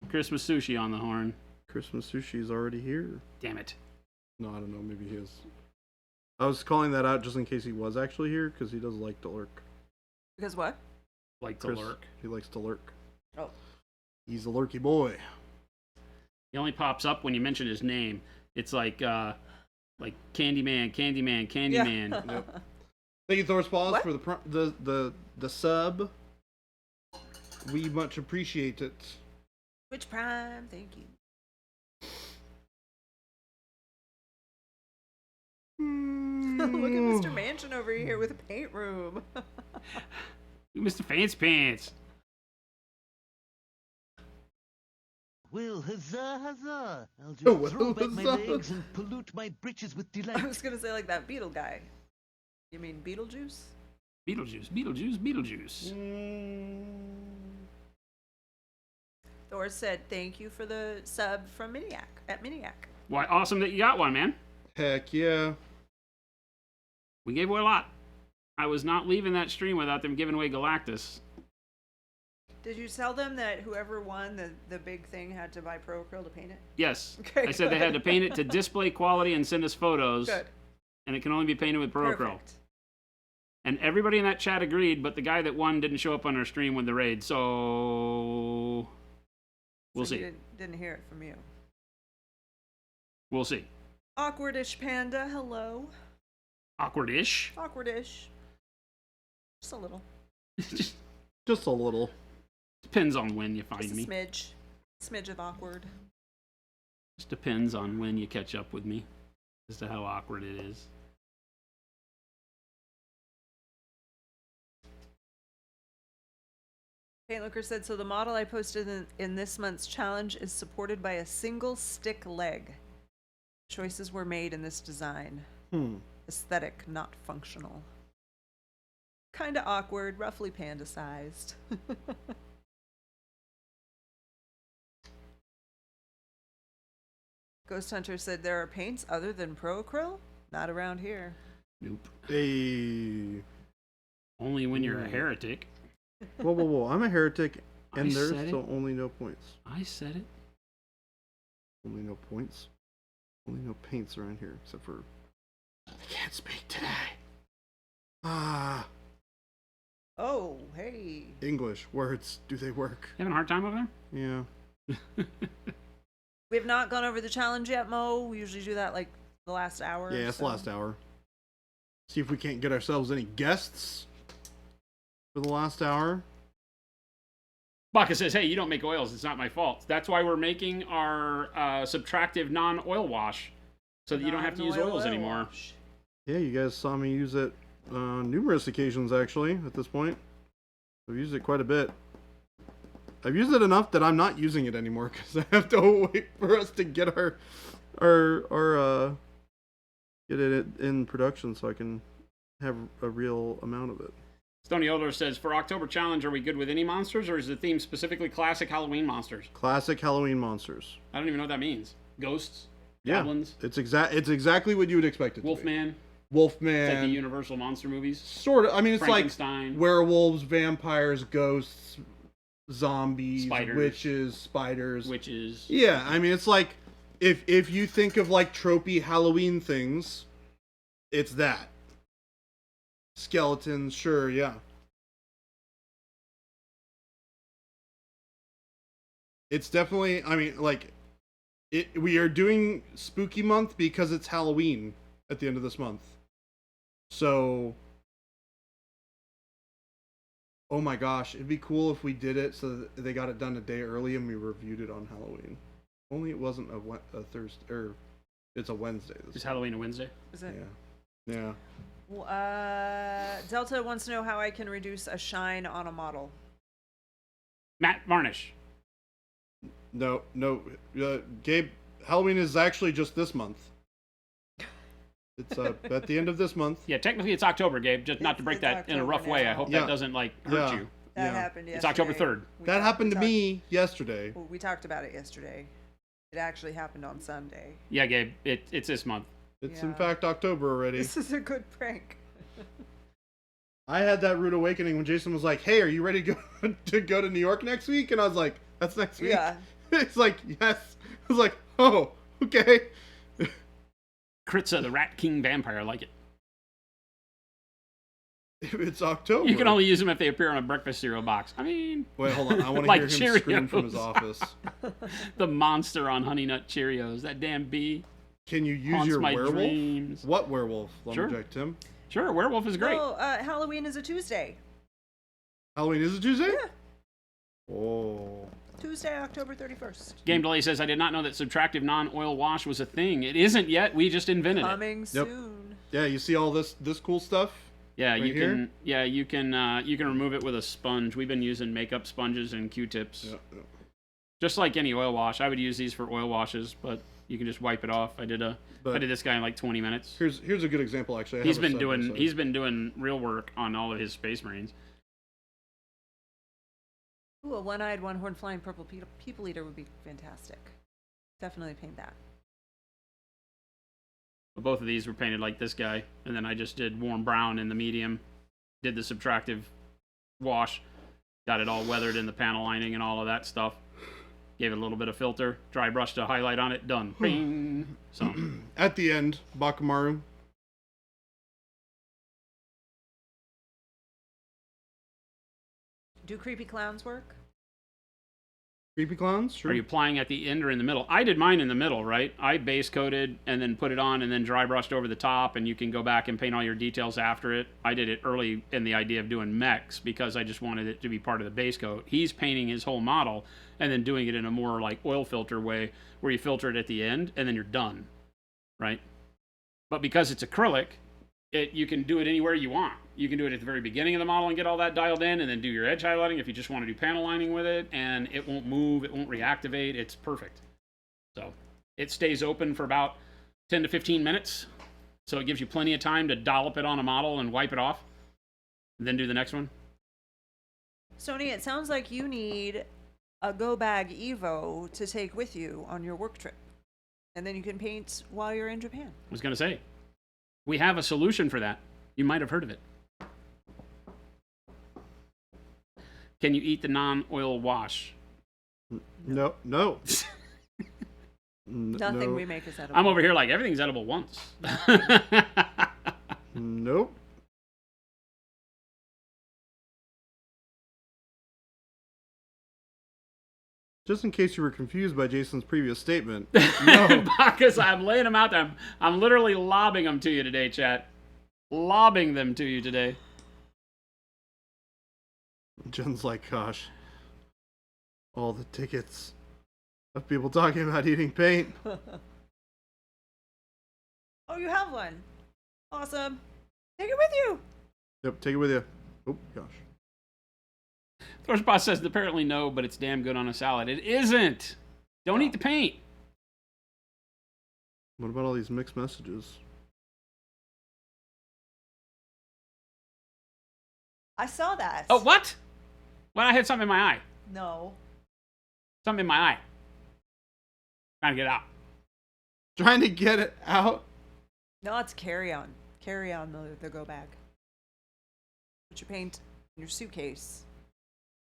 Christmas sushi on the horn. Christmas sushi is already here. Damn it. No, I don't know. Maybe he is. I was calling that out just in case he was actually here, because he does like to lurk. Because what? Like to Chris, lurk. he likes to lurk. Oh. He's a lurky boy. He only pops up when you mention his name. It's like Candyman, Candyman, Candyman. Yep. Thank you, Thor's Paws, What? for the sub. We much appreciate it. Twitch Prime, thank you. Look at Mr. Mansion over here with a paint room. Mr. Fancy Pants. Well, huzzah, huzzah! I'll just Oh, well, throw back my huzzah. legs and pollute my britches with I delight. was gonna say like that Beetle guy. You mean Beetlejuice? Beetlejuice, Beetlejuice, Beetlejuice. Thor said thank you for the sub from Miniac at Miniac. Why, awesome that you got one, man. Heck yeah. We gave away a lot. I was not leaving that stream without them giving away Galactus. Did you tell them that whoever won the big thing had to buy Pro Acryl to paint it? Yes. Okay, I said they had to paint it to display quality and send us photos. Good. And it can only be painted with Pro Acryl. Perfect. And everybody in that chat agreed, but the guy that won didn't show up on our stream with the raid, so we'll So see. you didn't hear it from you. We'll see. Awkwardish Panda, hello. Awkward-ish. Awkwardish. Just a little. Just Just a little. depends on when you find Just a me. smidge. Smidge of awkward. Just depends on when you catch up with me as to how awkward it is. Paintlooker said, so the model I posted in this month's challenge is supported by a single stick leg. Choices were made in this design. Aesthetic, not functional. Kinda awkward, roughly panda-sized. Ghost Hunter said, there are paints other than Pro Acryl? Not around here. Nope. Hey. Only when you're a heretic. Whoa, whoa, whoa. I'm a heretic, and I there's said it. still only no points. I said it. Only no points. Only no paints around here, except for... I can't speak today. Ah. Oh, English words, do they work? You having a hard time over there? Yeah. We have not gone over the challenge yet, Mo. We usually do that like the last hour. Yeah, it's the last hour. See if we can't get ourselves any guests for the last hour. Baka says, hey, you don't make oils. It's not my fault. That's why we're making our subtractive non-oil wash so that you don't have to use oils anymore. Wash. Yeah, you guys saw me use it on numerous occasions, actually, at this point. I've used it quite a bit. I've used it enough that I'm not using it anymore because I have to wait for us to get our get it in production so I can have a real amount of it. Stony Older says, for October Challenge, are we good with any monsters, or is the theme specifically classic Halloween monsters? Classic Halloween monsters. I don't even know what that means. Ghosts? Yeah, Goblins? it's exactly what you would expect it to be. Wolfman? Wolfman. It's like the Universal monster movies. Sort of. I mean, it's like Frankenstein. werewolves, vampires, ghosts, zombies, Spiders. witches. Yeah, I mean, it's like if you think of like tropey Halloween things, it's that. Skeletons, sure, yeah. It's definitely, I mean, like, we are doing Spooky Month because it's Halloween at the end of this month. So, oh my gosh, it'd be cool if we did it so that they got it done a day early and we reviewed it on Halloween. Only it wasn't a Thursday, or it's a Wednesday. Is Halloween a Wednesday? Is it? Yeah. Delta wants to know how I can reduce a shine on a model. Matte varnish. No, Gabe, Halloween is actually just this month. It's at the end of this month. Yeah, technically it's October, Gabe. Just not to break It's that in a rough October way. now. I hope Yeah. that doesn't hurt you. That happened yesterday. It's October 3rd. That happened to me yesterday. Well, we talked about it yesterday. It actually happened on Sunday. Yeah, Gabe. It's this month. It's in Yeah. fact October already. This is a good prank. I had that rude awakening when Jason was like, "Hey, are you ready to go to New York next week?" And I was like, "That's next week." Yeah. It's like, yes. I was like, "Oh, okay." Kritza, the Rat King vampire. I like it. It's October. You can only use them if they appear on a breakfast cereal box. I mean, Wait, hold on. I want to Like hear him scream from his Cheerios. office. the monster on Honey Nut Cheerios. That damn bee Can you use haunts your my werewolf? dreams. What werewolf? Sure. Lumberjack Tim. Sure, werewolf is great. No, Halloween is a Tuesday. Halloween is a Tuesday? Yeah. Oh. Tuesday, October 31st. Game Delay says, I did not know that subtractive non-oil wash was a thing. It isn't yet. We just invented it. Coming soon. Yeah, you see all this cool stuff? Yeah, Right you here? can. Yeah, you can remove it with a sponge. We've been using makeup sponges and Q-tips, Yeah. just like any oil wash. I would use these for oil washes, but you can just wipe it off. I did But this guy in like 20 minutes. here's a good example actually. He's been doing real work on all of his Space Marines. Ooh, a one-eyed, one-horned flying purple people eater would be fantastic. Definitely paint that. But both of these were painted like this guy, and then I just did warm brown in the medium, did the subtractive wash, got it all weathered in the panel lining and all of that stuff. Gave it a little bit of filter, dry brushed a highlight on it, done. Bing. So At the end, Bakamaru. Do creepy clowns work? Creepy clowns? Sure. are you applying at the end or in the middle? I did mine in the middle, right? I base coated and then put it on and then dry brushed over the top, and you can go back and paint all your details after it. I did it early in the idea of doing mechs because I just wanted it to be part of the base coat. He's painting his whole model and then doing it in a more like oil filter way where you filter it at the end and then you're done, right? But because it's acrylic, you can do it anywhere you want. You can do it at the very beginning of the model and get all that dialed in, and then do your edge highlighting if you just want to do panel lining with it, and it won't move, it won't reactivate, it's perfect. So it stays open for about 10 to 15 minutes, so it gives you plenty of time to dollop it on a model and wipe it off, and then do the next one. Sony, it sounds like you need a Go Bag Evo to take with you on your work trip. And then you can paint while you're in Japan. I was going to say, we have a solution for that. You might have heard of it. Can you eat the non-oil wash? No. Nothing we make is edible. I'm over here like everything's edible once. Nope. Just in case you were confused by Jason's previous statement, no. Because I'm laying them out there. I'm literally lobbing them to you today, chat. Lobbing them to you today. Jen's like, gosh, all the tickets of people talking about eating paint. Oh, you have one. Awesome. Take it with you. Yep, take it with you. Oh, gosh. Thorspot says apparently no, but it's damn good on a salad. It isn't. Don't eat the paint. What about all these mixed messages? I saw that. Oh, what? Well, I had something in my eye. No. Something in my eye. Trying to get out. Trying to get it out? No, it's carry on. Carry on the go bag. Put your paint in your suitcase.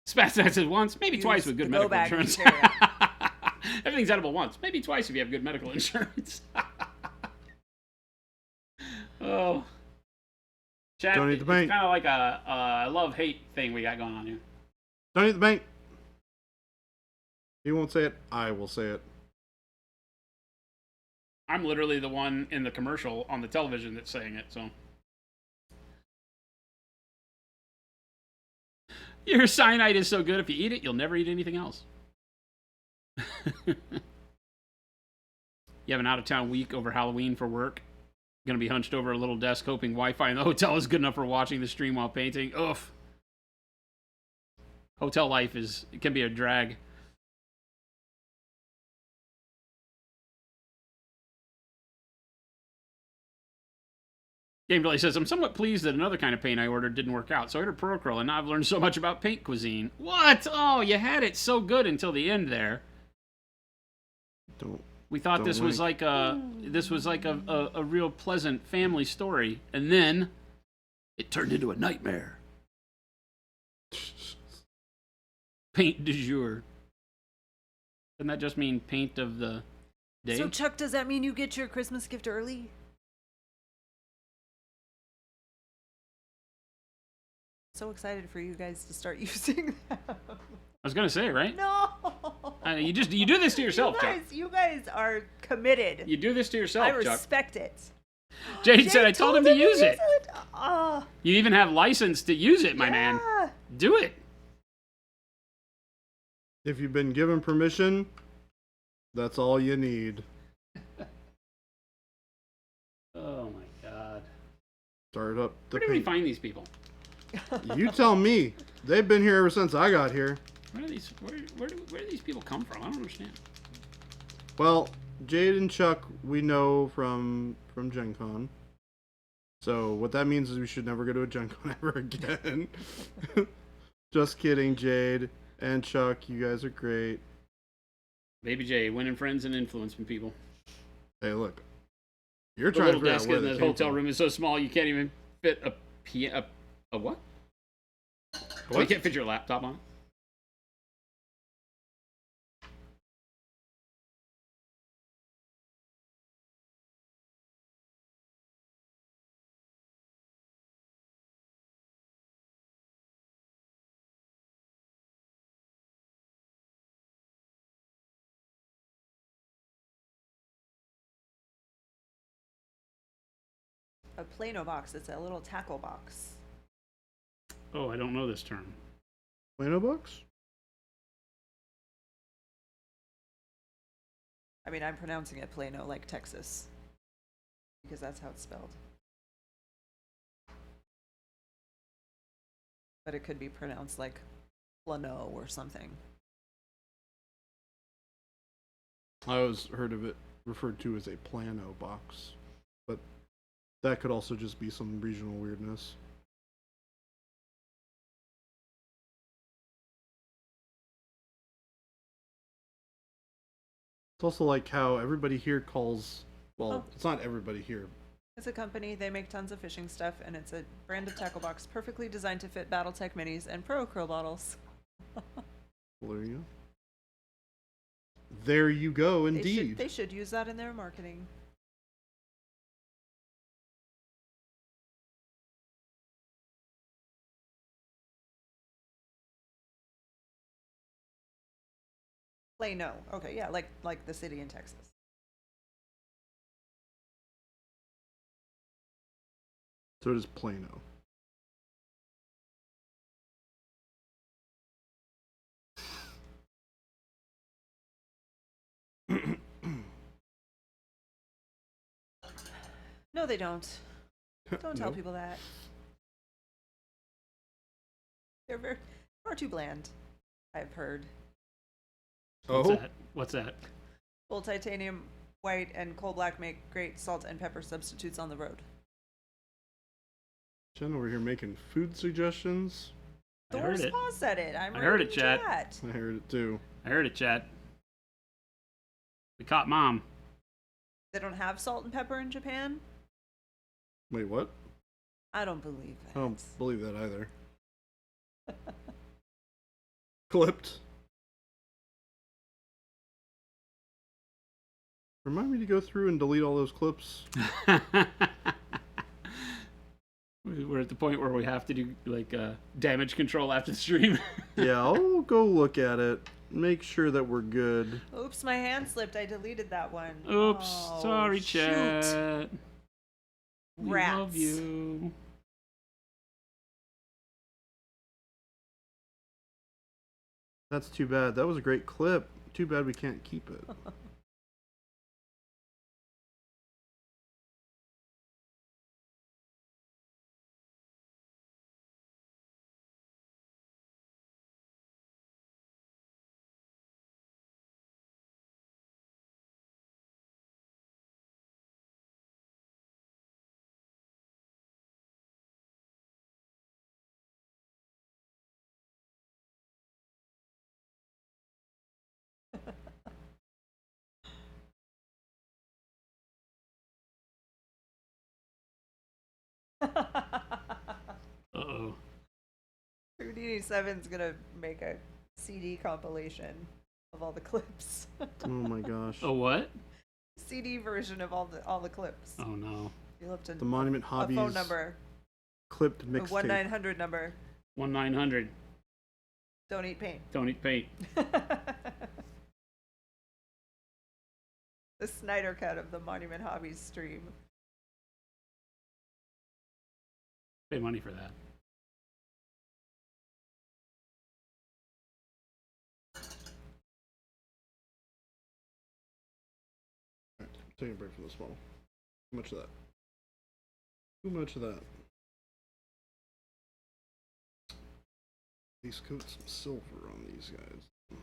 Spat says once, maybe Use twice with good the go medical bag insurance. and carry Everything's edible once. Maybe twice if you have good medical insurance. Oh. Chat, Don't eat the paint. It's kind of like a love-hate thing we got going on here. Don't eat the paint. He won't say it. I will say it. I'm literally the one in the commercial on the television that's saying it, so. Your cyanide is so good, if you eat it, you'll never eat anything else. You have an out-of-town week over Halloween for work. Gonna be hunched over a little desk hoping Wi-Fi in the hotel is good enough for watching the stream while painting. Oof. Hotel life can be a drag. Game Delay says, I'm somewhat pleased that another kind of paint I ordered didn't work out. So I ordered Acryl, and now I've learned so much about paint cuisine. What? Oh, you had it so good until the end there. We thought this was like a real pleasant family story, and then it turned into a nightmare. Paint du jour. Doesn't that just mean paint of the day? So, Chuck, does that mean you get your Christmas gift early? So excited for you guys to start using that. I was gonna say, right? No. You do this to yourself, Chuck. You guys are committed. You do this to yourself, I Chuck. respect it. Jade said I told him to use it. Oh, You even have license to use it, my man. Do it. If you've been given permission, that's all you need. Oh my God. Start up the Where do we paint. find these people? You tell me. They've been here ever since I got here. Where do these people come from? I don't understand. Well, Jade and Chuck we know from Gen Con. So what that means is we should never go to a Gen Con ever again. Just kidding, Jade and Chuck. You guys are great. Baby J, winning friends and influencing people. Hey, look. You're The trying to little figure out desk where in they the came hotel from. room is so small you can't even fit a what? What? You can't fit your laptop on it? a Plano box. It's a little tackle box. Oh, I don't know this term. Plano box? I mean, I'm pronouncing it Plano, like Texas, because that's how it's spelled. But it could be pronounced like Plano or something. I always heard of it referred to as a Plano box, but that could also just be some regional weirdness. It's also like how everybody here calls, well, it's not everybody here. It's a company, they make tons of fishing stuff, and it's a branded tackle box perfectly designed to fit Battletech minis and Pro Acryl bottles. Well, there you go. There you go, indeed. They should use that in their marketing. Plano. Okay, yeah, like the city in Texas. So it is Plano. No, they don't. Don't tell Nope. people that. They're very far too bland. I've heard. What's Oh, that? What's that? Full titanium white and coal black make great salt and pepper substitutes on the road. Jen over here making food suggestions. I heard Thor's it. Paw said it. I'm I heard reading it, chat. chat. I heard it too. I heard it, Chad. We caught Mom. They don't have salt and pepper in Japan? Wait, what? I don't believe that. I don't believe that either. Clipped. Remind me to go through and delete all those clips. We're at the point where we have to do like damage control after the stream. Yeah, I'll go look at it. Make sure that we're good. Oops, my hand slipped. I deleted that one. Oops, Oh, sorry, shoot. chat. We Rats. love you. That's too bad. That was a great clip. Too bad we can't keep it. Uh-oh. Houdini 7's gonna make a CD compilation of all the clips. Oh my gosh. Oh, what? CD version of all the clips. Oh, no. You'll have to The Monument a Hobbies phone number, clipped a mixtape. 1-900 number. 1-900. Don't eat paint. Don't eat paint. The Snyder cut of the Monument Hobbies stream. Pay money for that. Take a break from this bottle. Too much of that. Too much of that. These coat some silver on these guys.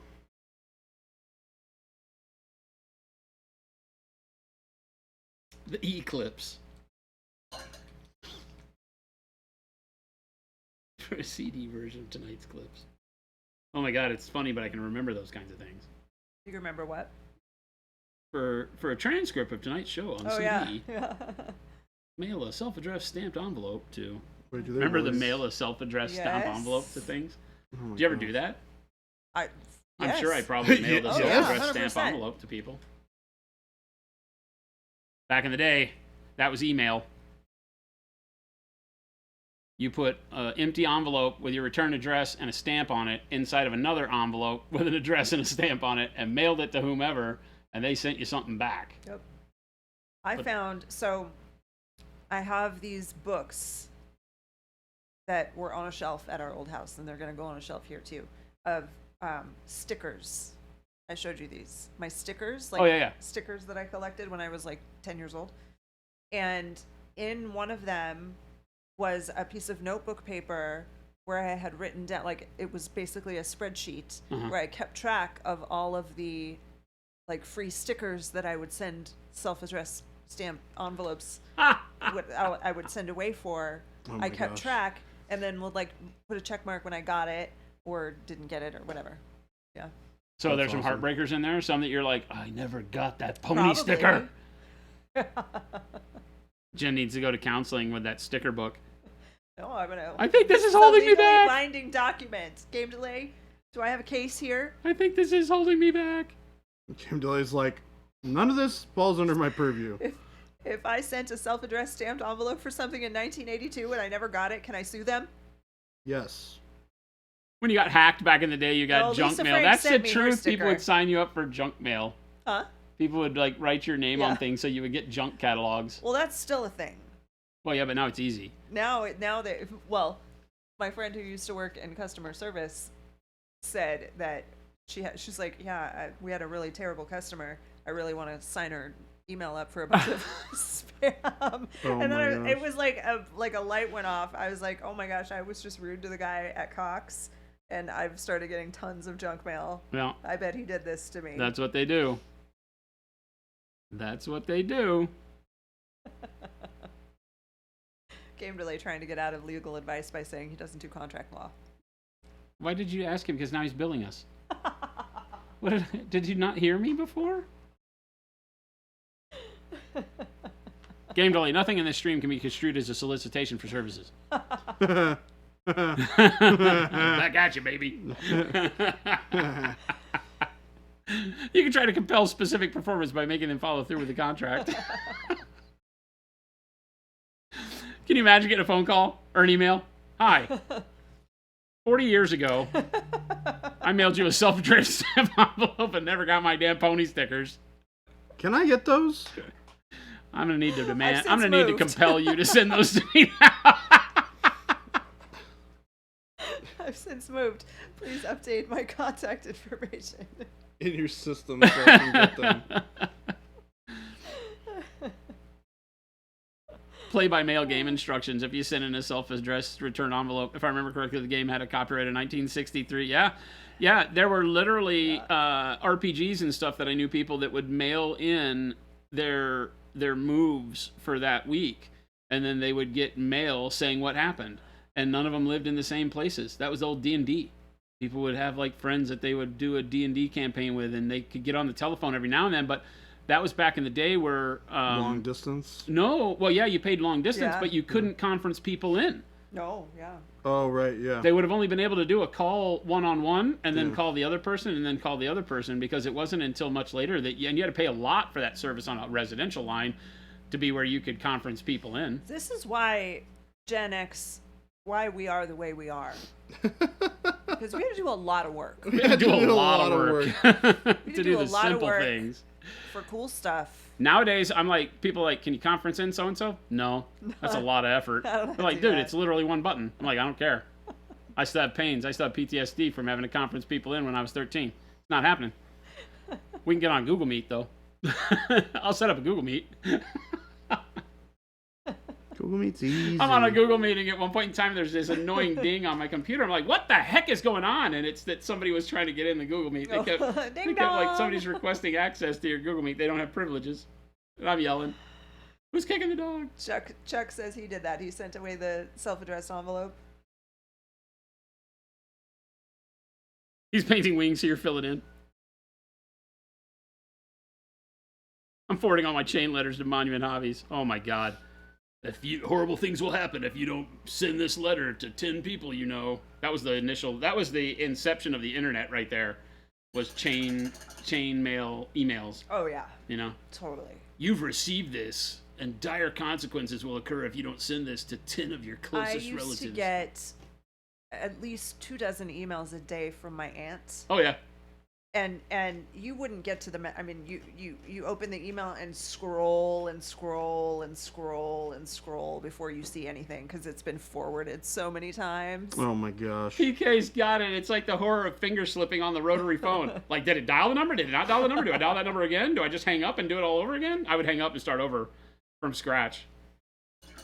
The Eclipse. For a CD version of tonight's clips. Oh my god, it's funny, but I can remember those kinds of things. You remember what? For a transcript of tonight's show on Oh CD, yeah. mail a self-addressed stamped envelope to. Wait, do they Remember the release- mail a self-addressed stamp Yes. envelope to things? Oh my Did you ever gosh. do that? I'm I'm sure I probably mailed a Oh, self-addressed yeah. stamp 100%. envelope to people. Back in the day, that was email. You put an empty envelope with your return address and a stamp on it inside of another envelope with an address and a stamp on it and mailed it to whomever, and they sent you something back. Yep. I have these books that were on a shelf at our old house, and they're going to go on a shelf here too, of stickers. I showed you these. My stickers, like Oh, yeah. stickers that I collected when I was like 10 years old. And in one of them was a piece of notebook paper where I had written down, like, it was basically a spreadsheet where I kept track of all of the like free stickers that I would send self-addressed stamp envelopes I would send away for. Oh my I kept gosh. track and then would like put a check mark when I got it or didn't get it or whatever. Yeah. So That's there's some awesome. heartbreakers in there, some that you're like, I never got that pony Probably. sticker. Jen needs to go to counseling with that sticker book. No, I'm gonna. I think this is a holding me legally back. binding document. Game delay. Do I have a case here? I think this is holding me back. Kim Delay's like, none of this falls under my purview. If I sent a self-addressed stamped envelope for something in 1982 and I never got it, can I sue them? Yes. When you got hacked back in the day, you got No, junk Lisa mail. Frank That's the sent me her truth. People sticker. would sign you up for junk mail. Huh? People would like write your name on Yeah. things so you would get junk catalogs. Well, that's still a thing. Well, yeah, but now it's easy. Now that my friend who used to work in customer service said that she's like, yeah, we had a really terrible customer. I really want to sign her email up for a bunch of spam. Oh And my then it gosh. was like a light went off. I was like, oh my gosh, I was just rude to the guy at Cox, and I've started getting tons of junk mail. Well, I bet he did this to me. that's what they do. That's what they do. Game Delay trying to get out of legal advice by saying he doesn't do contract law. Why did you ask him? Because now he's billing us. What did you not hear me before? Game Delay. Nothing in this stream can be construed as a solicitation for services. Back at you, baby. You can try to compel specific performance by making them follow through with the contract. Can you imagine getting a phone call or an email? Hi. 40 years ago, I mailed you a self-addressed stamp envelope and never got my damn pony stickers. Can I get those? I'm gonna need to demand. I've I'm gonna since need to moved. compel you to send those to me now. I've since moved. Please update my contact information. In your system so I can get them. Play-by-mail game instructions. If you send in a self-addressed return envelope, if I remember correctly, the game had a copyright in 1963. Yeah. There were literally RPGs and stuff that I knew people that would mail in their moves for that week, and then they would get mail saying what happened, and none of them lived in the same places. That was old D&D. People would have like friends that they would do a D&D campaign with, and they could get on the telephone every now and then, but that was back in the day where Long distance? no, well, yeah, you paid long distance, Yeah. but you couldn't conference people in. No, yeah. Oh, right, yeah. They would have only been able to do a call one-on-one and then Yeah. call the other person and then call the other person, because it wasn't until much later that and you had to pay a lot for that service on a residential line to be where you could conference people in. This is why Gen X, why we are the way we are. Because we had to do a lot of work We had to do a lot of work to do a the lot of simple work. things. for cool stuff. Nowadays, I'm like, people are like, can you conference in so-and-so? No. That's a lot of effort. I don't know They're how to like, do dude, that. it's literally one button. I'm like, I don't care. I still have pains. I still have PTSD from having to conference people in when I was 13. It's not happening. We can get on Google Meet, though. I'll set up a Google Meet. Google Meet's easy. I'm on a Google meeting at one point in time. There's this annoying ding on my computer. I'm like, what the heck is going on? And it's that somebody was trying to get in the Google Meet. They kept, Ding they kept like, dong. somebody's requesting access to your Google Meet. They don't have privileges. And I'm yelling, who's kicking the dog? Chuck says he did that. He sent away the self-addressed envelope. He's painting wings here. Fill it in. I'm forwarding all my chain letters to Monument Hobbies. Oh my God. Horrible things will happen if you don't send this letter to 10 people you know. That was the inception of the internet right there. Was chain mail emails, Oh yeah, you know. totally. You've received this, and dire consequences will occur if you don't send this to 10 of your I closest used relatives. to get at least 24 emails a day from my aunt. Oh yeah. And you wouldn't get to I mean, you open the email and scroll and scroll and scroll and scroll before you see anything because it's been forwarded so many times. Oh my gosh. PK's got it. It's like the horror of finger slipping on the rotary phone. Like, did it dial the number? Did it not dial the number? Do I dial that number again? Do I just hang up and do it all over again? I would hang up and start over from scratch.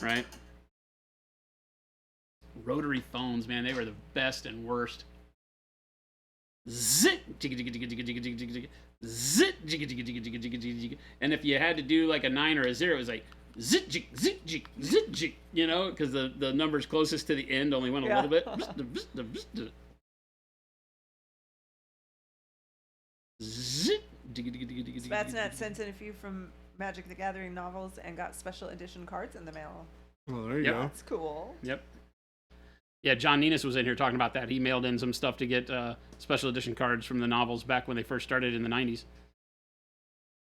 Right? Rotary phones, man, they were the best and worst. Zit, jigga, jigga, jigga, jigga, jigga, jigga, jigga, jigga. Zit, jigga, jigga, jigga, jigga, jigga, jigga, jigga. And if you had to do like a 9 or a 0, it was like zit, jig, zit, jig, zit, jig, you know, because the numbers closest to the end only went a Yeah. little bit. Vista, vista, vista. Zit, jigga, jigga, jigga, jigga, jigga, Spatsnet jigga. sent in a few from Magic the Gathering novels and got special edition cards in the mail. Oh, there you Yep. go. That's cool. Yep. Yeah, John Nenis was in here talking about that. He mailed in some stuff to get special edition cards from the novels back when they first started in the 90s.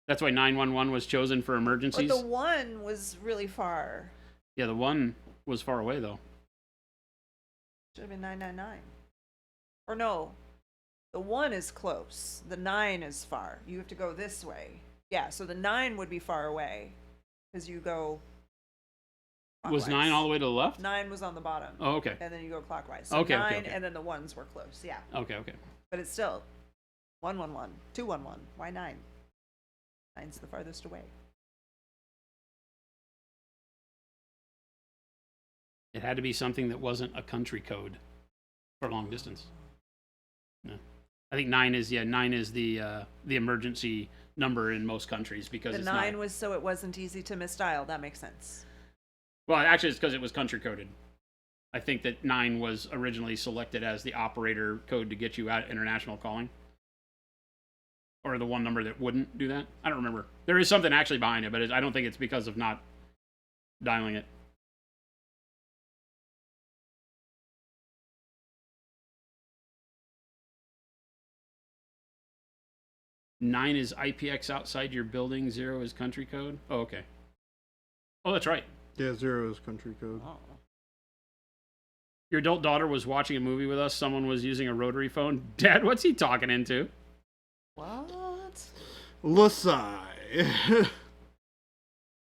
That's why 911 was chosen for But emergencies. the one was really far. Yeah, the one was far away, though. Should have been 999. Or no, the 1 is close. The 9 is far. You have to go this way. Yeah, so the 9 would be far away because you go. Was 9 clockwise. all the way to the left? 9 was on the bottom. Oh, okay. And then you go clockwise. So Okay, 9 okay. and then the 1s were close. Yeah. Okay, okay. But it's still 1 1 1, 2 1 1. Why 9? 9's the farthest away. It had to be something that wasn't a country code for long distance. No. I think 9 is the emergency number in most countries because The it's 9 not. was so it wasn't easy to misdial. That makes sense. Well, actually, it's because it was country coded. I think that 9 was originally selected as the operator code to get you out international calling. Or the one number that wouldn't do that. I don't remember. There is something actually behind it, but I don't think it's because of not dialing it. Nine is IPX outside your building. 0 is country code. Oh, okay. Oh, that's right. Yeah, 0 is country code. Oh. Your adult daughter was watching a movie with us. Someone was using a rotary phone. Dad, what's he talking into? What? Lasai. I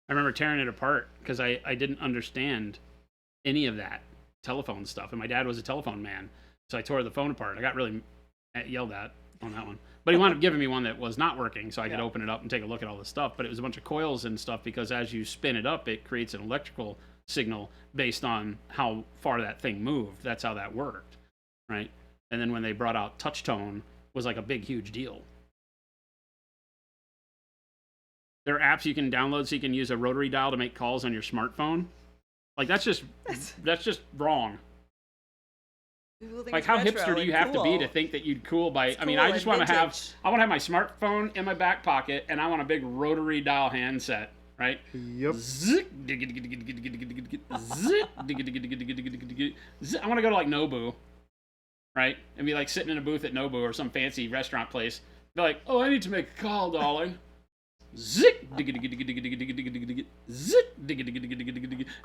remember tearing it apart because I didn't understand any of that telephone stuff. And my dad was a telephone man. So I tore the phone apart. I got really yelled at on that one. But he wound up giving me one that was not working so I could open it up and take a look at all the stuff. But it was a bunch of coils and stuff because as you spin it up, it creates an electrical signal based on how far that thing moved. That's how that worked, right? And then when they brought out touch tone was like a big, huge deal. There are apps you can download so you can use a rotary dial to make calls on your smartphone. Like that's just wrong. People think Like it's how retro hipster do you and have to be cool. to think that you'd cool by? It's I mean, cool I just and want to have my smartphone in my back pocket and I want a big rotary dial handset, right? Yep. Zit, zit. I want to go to like Nobu, right? And be like sitting in a booth at Nobu or some fancy restaurant place. Be like, oh, I need to make a call, darling. Zit, zit, and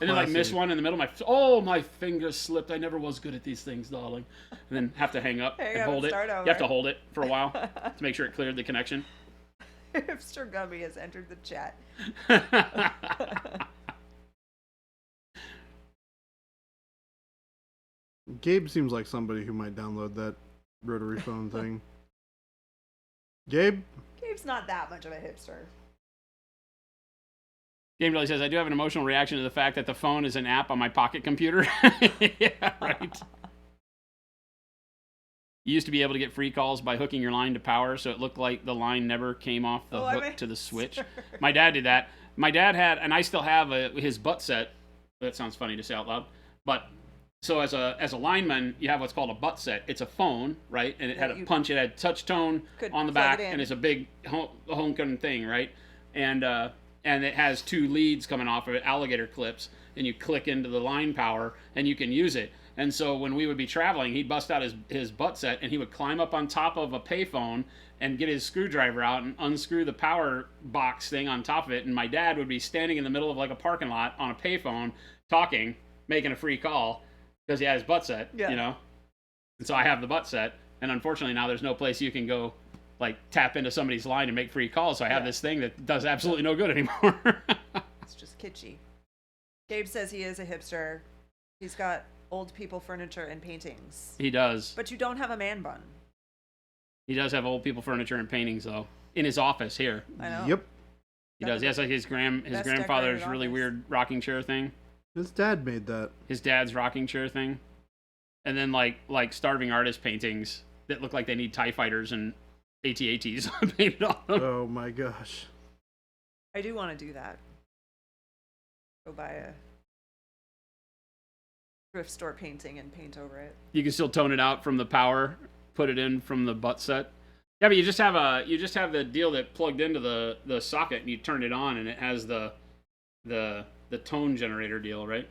then like miss one in the middle. My fingers slipped. I never was good at these things, darling. And then have to hang up Hang and up hold and it. start You over. have to hold it for a while to make sure it cleared the connection. Hipster Gummy has entered the chat. Gabe seems like somebody who might download that rotary phone thing. Gabe? Gabe's not that much of a hipster. Game Jelly says, I do have an emotional reaction to the fact that the phone is an app on my pocket computer. Yeah, right. You used to be able to get free calls by hooking your line to power, so it looked like the line never came off the hook to the switch. My dad did that. My dad had, and I still have his butt set. That sounds funny to say out loud. But so as a lineman, you have what's called a butt set. It's a phone, right? And it had a punch. It had touch tone on the back, and it's a big honking thing, right? And it has 2 leads coming off of it, alligator clips, and you click into the line power, and you can use it. And so when we would be traveling, he'd bust out his butt set, and he would climb up on top of a payphone and get his screwdriver out and unscrew the power box thing on top of it. And my dad would be standing in the middle of like a parking lot on a payphone, talking, making a free call because he had his butt set, you know. And so I have the butt set, and unfortunately now there's no place you can go like tap into somebody's line and make free calls. So I have this thing that does absolutely no good anymore. It's just kitschy. Gabe says he is a hipster. He's got old people furniture and paintings. He does. But you don't have a man bun. He does have old people furniture and paintings though in his office here. I know. Yep. He does. He has like his grandfather's decorated really office. weird rocking chair thing. His dad made that. His dad's rocking chair thing. And then like starving artist paintings that look like they need TIE fighters and AT-ATs painted on them. Oh my gosh. I do want to do that. Go buy a thrift store painting and paint over it. You can still tone it out from the power, put it in from the butt set. Yeah, but you just have the deal that plugged into the socket and you turn it on and it has the tone generator deal, right?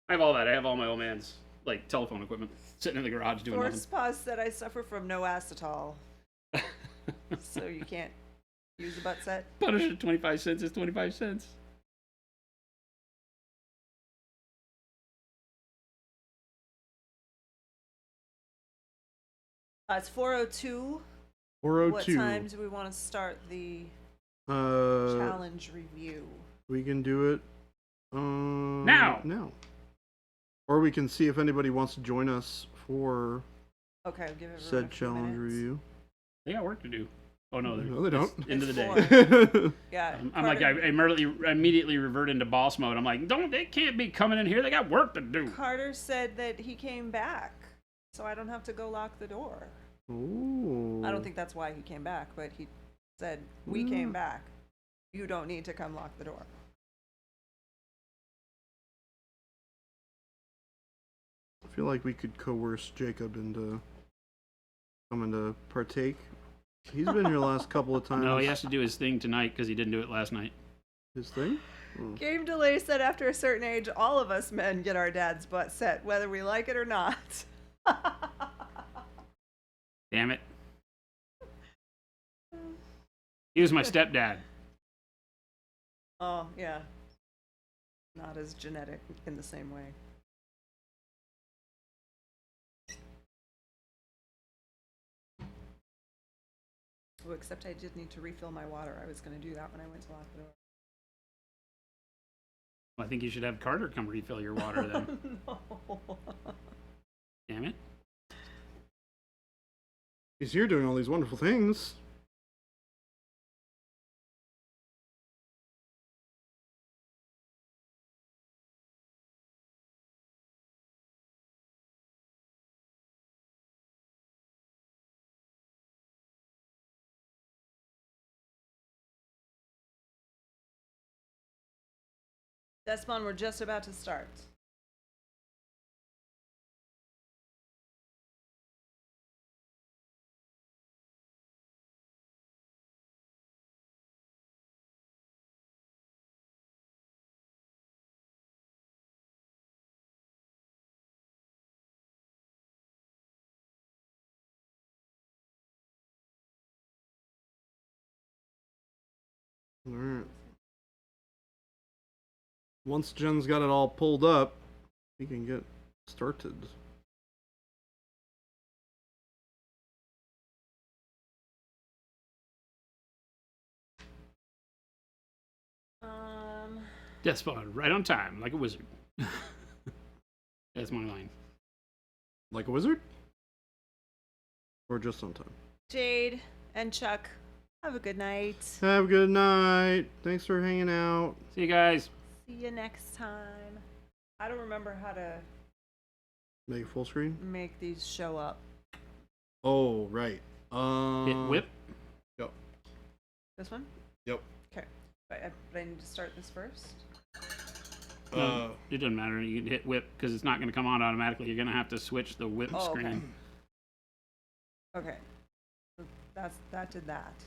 I have all that. I have all my old man's like telephone equipment sitting in the garage doing Force Pause said I suffer from no acetol. So you can't use a butt set. Punisher 25 cents is 25 cents. It's 4:02. 4:02. What time do we want to start the Uh, challenge review? we can do it Now. Or we can see if anybody wants to join us for Okay, I'll give it said challenge review. They got work to do. Oh no, No, they don't. End of the day. Four. Yeah. I'm like, I immediately revert into boss mode. I'm like, they can't be coming in here. They got work to do. Carter said that he came back, so I don't have to go lock the door. Ooh. I don't think that's why he came back, but he said, we came back. You don't need to come lock the door. I feel like we could coerce Jacob into coming to partake. He's been here the last couple of times. No, he has to do his thing tonight because he didn't do it last night. His thing? Oh. Game Delay said after a certain age, all of us men get our dad's butt set, whether we like it or not. Damn it. He was my stepdad. Oh, yeah. Not as genetic in the same way. Oh, except I did need to refill my water. I was going to do that when I went to lock the door. Well, I think you should have Carter come refill your water then. No. Damn it. He's here doing all these wonderful things. Desmond, we're just about to start. All right. Once Jen's got it all pulled up, we can get started. Death spawn right on time, like a wizard. That's my line. Like a wizard? Or just on time? Jade and Chuck, have a good night. Have a good night. Thanks for hanging out. See you guys. See you next time. I don't remember how to Make it full screen? make these show up. Oh, right. Hit whip. Yep. This one? Yep. Okay. But I need to start this first. No, it doesn't matter. You can hit whip because it's not going to come on automatically. You're going to have to switch the whip Oh, okay. screen. Okay. So that did that. Is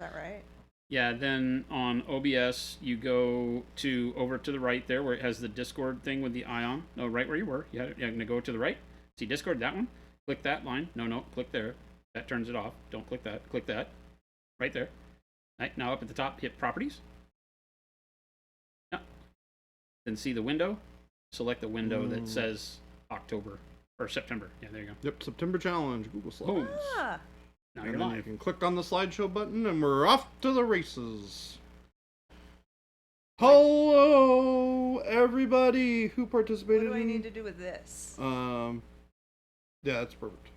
that right? Yeah, then on OBS, you go to over to the right there where it has the Discord thing with the eye on. No, right where you were. You're going to go to the right. See Discord, that one. Click that line. No, click there. That turns it off. Don't click that. Click that. Right there. Right, now up at the top, hit Properties. Yeah. Then see the window. Select the window that says October or September. Yeah, there you go. Yep, September challenge, Google Slides. Boom. Ah. Now And you're then you live. can click on the slideshow button and we're off to the races. Hello, everybody who What participated. do I need to do with this? Yeah, that's perfect.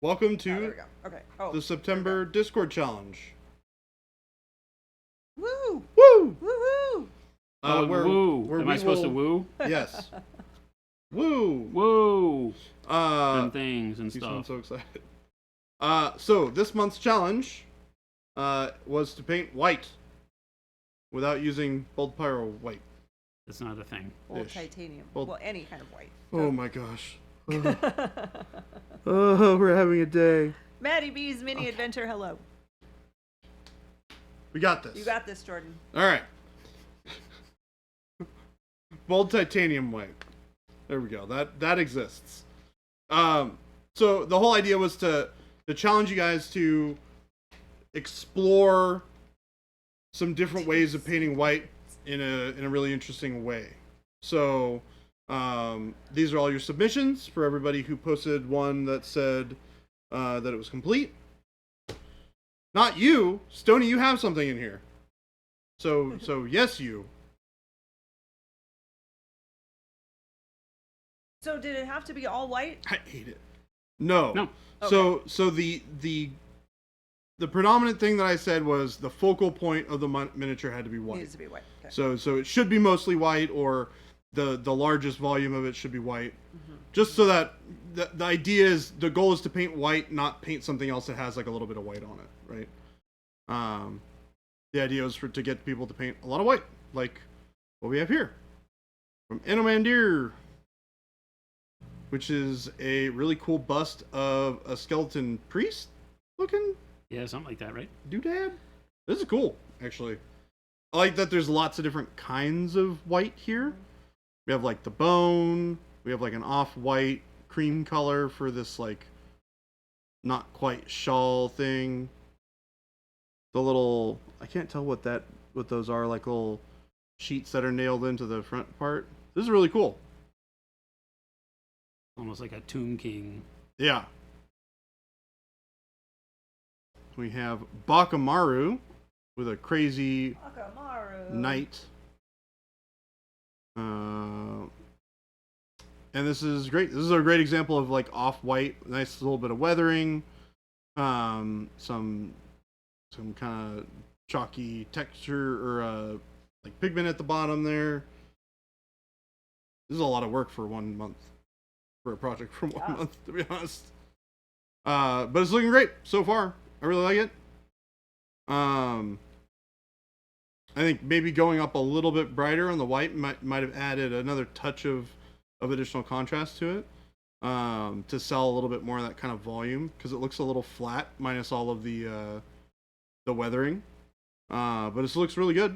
Welcome Oh, there to we go. Okay. Oh. the September Discord challenge. Woo! Woo! Woohoo! Woo. Am I supposed to woo? Yes. Woo! Woo. Uh, And things and you sound stuff. so excited. So this month's challenge was to paint white without using bold pyro white. That's not a thing. Old Ish. titanium. Old- Well, any kind of white. Oh my gosh. Oh, we're having a day. Maddie B's mini adventure. Hello. We got this. You got this, Jordan. All right. Bold titanium white. There we go. That exists. So the whole idea was to challenge you guys to explore some different ways of painting white in a really interesting way. So These are all your submissions for everybody who posted one that said that it was complete. Not you, Stoney. You have something in here. So yes, you. So did it have to be all white? I hate it. No. No. So the predominant thing that I said was the focal point of the miniature had to be white. Needs to be white. Okay. So it should be mostly white, or the largest volume of it should be white. Just so that the idea is, the goal is to paint white, not paint something else that has like a little bit of white on it, right? The idea is to get people to paint a lot of white, like what we have here from Enomandir, which is a really cool bust of a skeleton priest looking Yeah, something like that, right? doodad. This is cool, actually. I like that there's lots of different kinds of white here. We have like the bone. We have like an off-white cream color for this like not quite shawl thing. The little, I can't tell what those are, like little sheets that are nailed into the front part. This is really cool. Almost like a Tomb King. Yeah. We have Bakamaru with a crazy Akamaru. knight. And this is great. This is a great example of like off-white, nice little bit of weathering, some kind of chalky texture or like pigment at the bottom there. This is a lot of work for 1 month, for a project for 1 month, to be honest. But it's looking great so far. I really like it. I think maybe going up a little bit brighter on the white might have added another touch of additional contrast to it, to sell a little bit more of that kind of volume, because it looks a little flat minus all of the weathering. But it looks really good.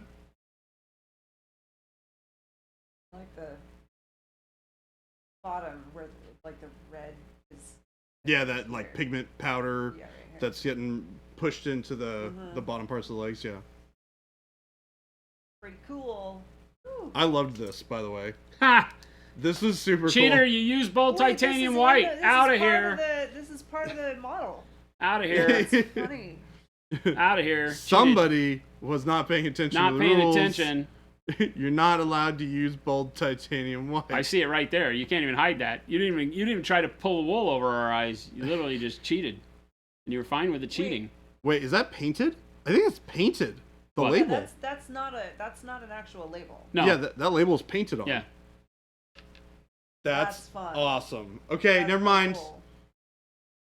I like the bottom where like the red is. Yeah, that like pigment powder Yeah, right here. that's getting pushed into the bottom parts of the legs. Yeah, Pretty cool. Ooh. I loved this, by the way. Ha! This is super Cheater, cool. you use bold Wait, this titanium is white. this Out is of part here. This is part of the model. Out of here. That's funny. Out of here. Somebody was not paying attention Not to the paying rules. attention. You're not allowed to use bold titanium white. I see it right there. You can't even hide that. You didn't even try to pull the wool over our eyes. You literally just cheated. And you were fine with the cheating. Wait, is that painted? I think it's painted. The What? label. Yeah, that's not an actual label. No. Yeah, that label is painted on. Yeah. That's fun. awesome. Okay, That's never mind. cool.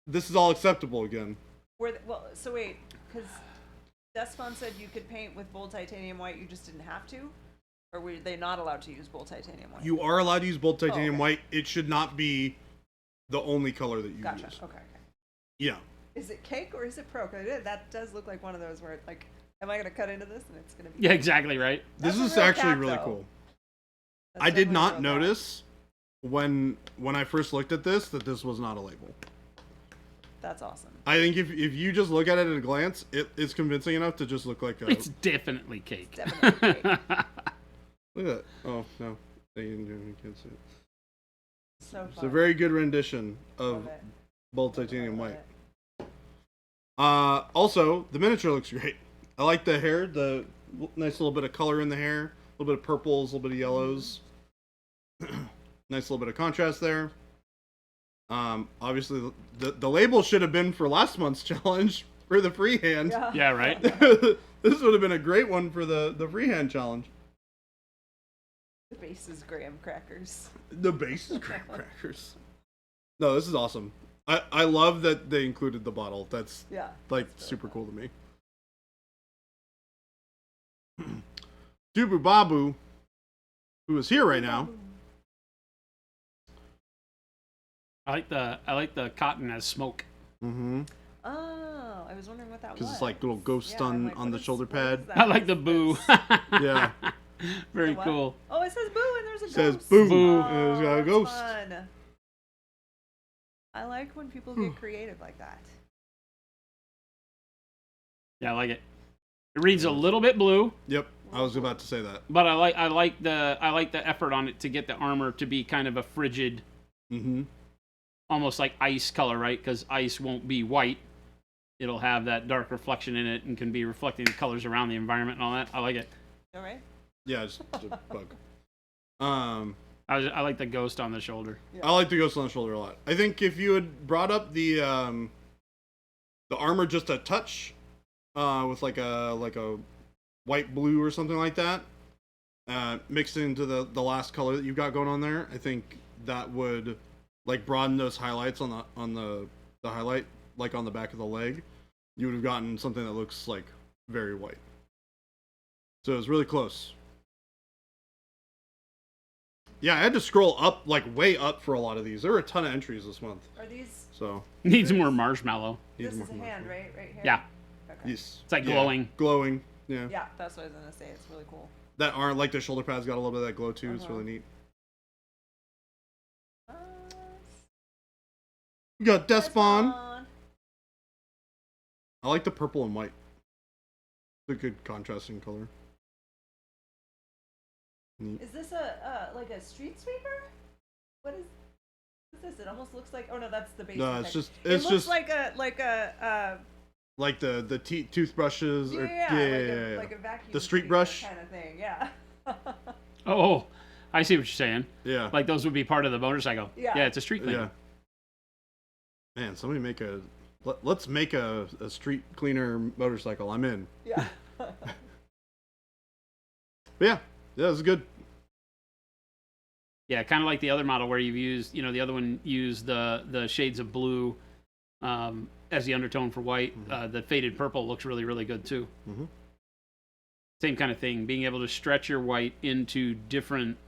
This is all acceptable again. So wait, because Despon said you could paint with bold titanium white, you just didn't have to? Or were they not allowed to use bold titanium white? You are allowed to use bold titanium okay. white. It should not be the only color that you Gotcha. use. Okay. Yeah. Is it cake or is it pro? 'Cause that does look like one of those where it's like, am I gonna cut into this and it's gonna be? Yeah, exactly right. This That's is a real actually cap, really though. cool. That's I did definitely a not real cap. notice when I first looked at this that this was not a label. That's awesome. I think if you just look at it at a glance, it's convincing enough to just look like a. It's definitely cake. Definitely cake. Look at that. Oh no, you can't see it. So fun. It's a very good rendition of Love it. bold titanium Love white. it. Also, the miniature looks great. I like the hair, the nice little bit of color in the hair, a little bit of purples, a little bit of yellows. Nice little bit of contrast there. Obviously, the label should have been for last month's challenge for the freehand. Yeah. Yeah, right? This would have been a great one for the freehand challenge. The base is graham crackers. The base is graham crackers. No, this is awesome. I love that they included the bottle. That's Yeah. like that's super really cool to me. Dubu Babu, who is here right now. I like the cotton as smoke. Mm-hmm. Oh, I was wondering what that was. Because it's like little ghost Yeah, I'm on like, on what the is- shoulder what pad. is that? I like the What is boo. this? Yeah. Very The what? cool. Oh, it says boo and there's a It says ghost. boo. Boo. And it's got a that's ghost. Fun. I like when people get creative like that. Yeah, I like it. It reads a little bit blue. Yep. I was about to say that. But I like the effort on it to get the armor to be kind of a frigid, Mm-hmm. almost like ice color, right? Because ice won't be white. It'll have that dark reflection in it and can be reflecting the colors around the environment and all that. I like it. All right. Yeah, just a bug. I like the ghost on the shoulder. I like the ghost on the shoulder a lot. I think if you had brought up the armor just a touch, with like a white blue or something like that, mixed into the last color that you've got going on there, I think that would like broaden those highlights on the highlight, like on the back of the leg. You would have gotten something that looks like very white. So it was really close. Yeah, I had to scroll up, like way up for a lot of these. There were a ton of entries this month. Are these? So Needs more marshmallow. This needs is a more hand, marshmallow. right here. Yeah, Okay. Yes. it's like Yeah. glowing. Glowing. Yeah. Yeah, that's what I was gonna say. It's really cool. That aren't like the shoulder pads got a little bit of that glow too. It's Uh-huh. really neat. Uh, We got Despawn. Despawn. I like the purple and white. It's a good contrasting color. Neat. Is this like a street sweeper? What is this? It almost looks like. Oh no, that's the base. No, it's effect. just It it's looks just like a like the toothbrushes or like a vacuum. The street cleaner brush? kind of thing. Yeah. Oh, I see what you're saying. yeah. Like those would be part of the motorcycle. Yeah. Yeah, it's a street cleaner. Yeah. Man, somebody make let's make a street cleaner motorcycle. I'm in. Yeah. But yeah, it was good. Yeah, kind of like the other model where you've used, the other one used the shades of blue as the undertone for white. Mm-hmm. The faded purple looks really, really good too. Mm-hmm. Same kind of thing, being able to stretch your white into different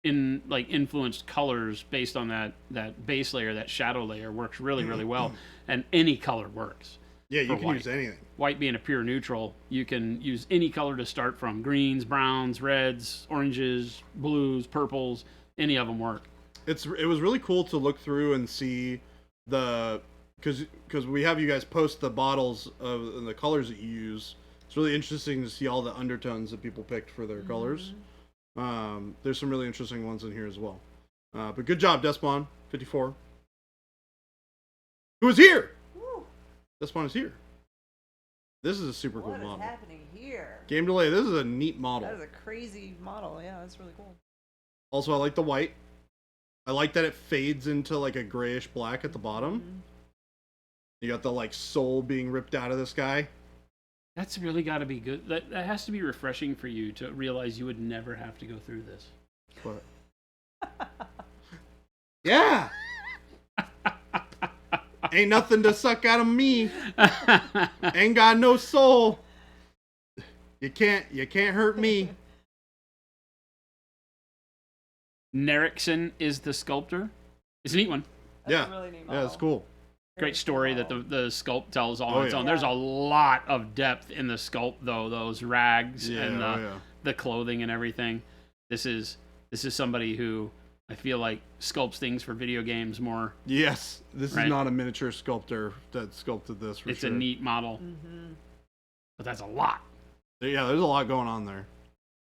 influenced colors based on that base layer, that shadow layer works really, really well. And any color works. Yeah, you For can white. use anything. White being a pure neutral, you can use any color to start from. Greens, browns, reds, oranges, blues, purples, any of them work. It was really cool to look through and see because we have you guys post the bottles and the colors that you use. It's really interesting to see all the undertones that people picked for their colors. There's some really interesting ones in here as well. But good job, Despawn 54. Who is here? Woo. Despawn is here. This is a super cool What is model. happening here? Game delay. This is a neat model. That is a crazy model. Yeah, that's really cool. Also, I like the white. I like that it fades into like a grayish black at the bottom. Mhm. You got the like soul being ripped out of this guy. That's really got to be good. That has to be refreshing for you to realize you would never have to go through this. But yeah, ain't nothing to suck out of me. Ain't got no soul. You can't hurt me. Nerixon is the sculptor. It's a neat one. That's Yeah. a really neat Yeah, model. it's cool. Great story that the sculpt tells all on its yeah. own. There's a lot of depth in the sculpt, though. Those rags Yeah, and the clothing and everything. This is somebody who I feel like sculpts things for video games more. Yes, this Right. is not a miniature sculptor that sculpted this for It's sure. a neat model, Mm-hmm. but that's a lot. Yeah, there's a lot going on there.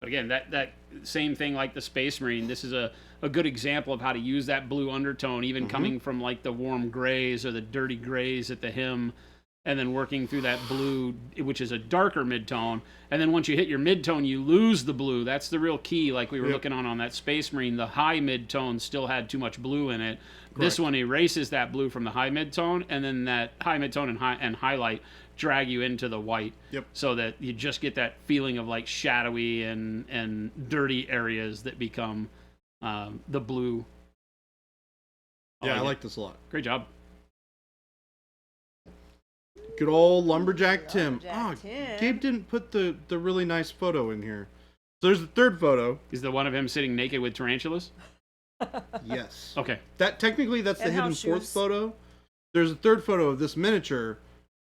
But again, that same thing like the Space Marine. This is a good example of how to use that blue undertone, even coming from like the warm grays or the dirty grays at the hem, and then working through that blue, which is a darker midtone. And then once you hit your midtone, you lose the blue. That's the real key. Like we were Yep. looking on that Space Marine, the high midtone still had too much blue in it. This Correct. one erases that blue from the high midtone, and then that high midtone and highlight drag you into the white. Yep. So that you just get that feeling of like shadowy and dirty areas that become the blue. Yeah, I like this a lot. Great job. Good old Lumberjack Tim. Lumberjack Tim. Gabe didn't put the really nice photo in here. So there's the third photo. Is the one of him sitting naked with tarantulas? Yes. Okay. That's the And hidden house fourth shoes. photo. There's a third photo of this miniature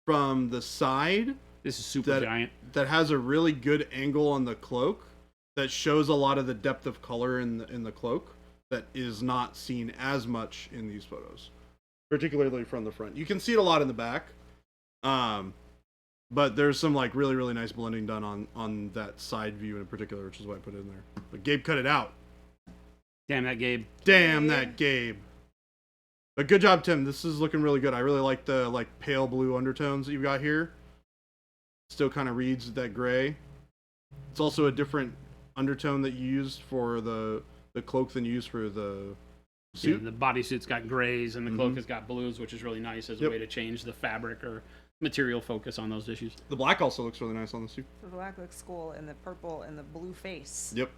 from the side This is super giant. that has a really good angle on the cloak that shows a lot of the depth of color in the cloak that is not seen as much in these photos, particularly from the front. You can see it a lot in the back, But there's some like really, really nice blending done on that side view in particular, which is why I put it in there. But Gabe cut it out. Damn that Gabe. Damn that Gabe. But good job, Tim. This is looking really good. I really like the like pale blue undertones that you've got here. Still kind of reads that gray. It's also a different undertone that you used for the cloak than you used for the suit. Yeah, the bodysuit's got grays and the cloak has got blues, which is really nice as a way to change the fabric or material focus on those issues. The black also looks really nice on the suit. The black looks cool, and the purple and the blue face. Yep.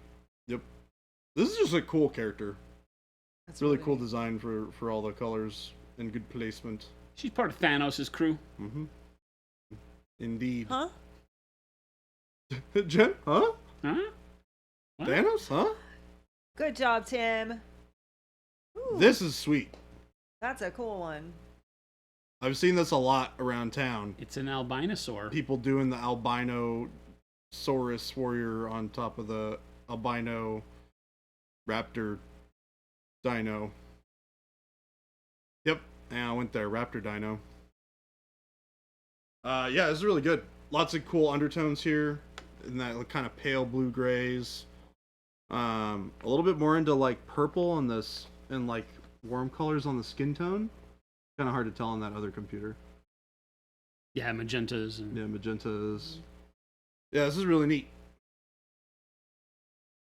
This is just a cool character. That's Really cool design for all the colors and good placement. She's part of Thanos' crew. Mm-hmm. Indeed. Huh? Jen? Huh? Huh? What? Thanos? Huh? Good job, Tim. Ooh, This is sweet. that's a cool one. I've seen this a lot around town. It's an albinosaur. People doing the albino Saurus warrior on top of the albino raptor dino. Yep, yeah, I went there. Raptor dino. Yeah, this is really good. Lots of cool undertones here, in that kind of pale blue grays. A little bit more into like purple on this, and like warm colors on the skin tone. Kind of hard to tell on that other computer. Yeah, magentas. And Yeah, magentas. Yeah, this is really neat.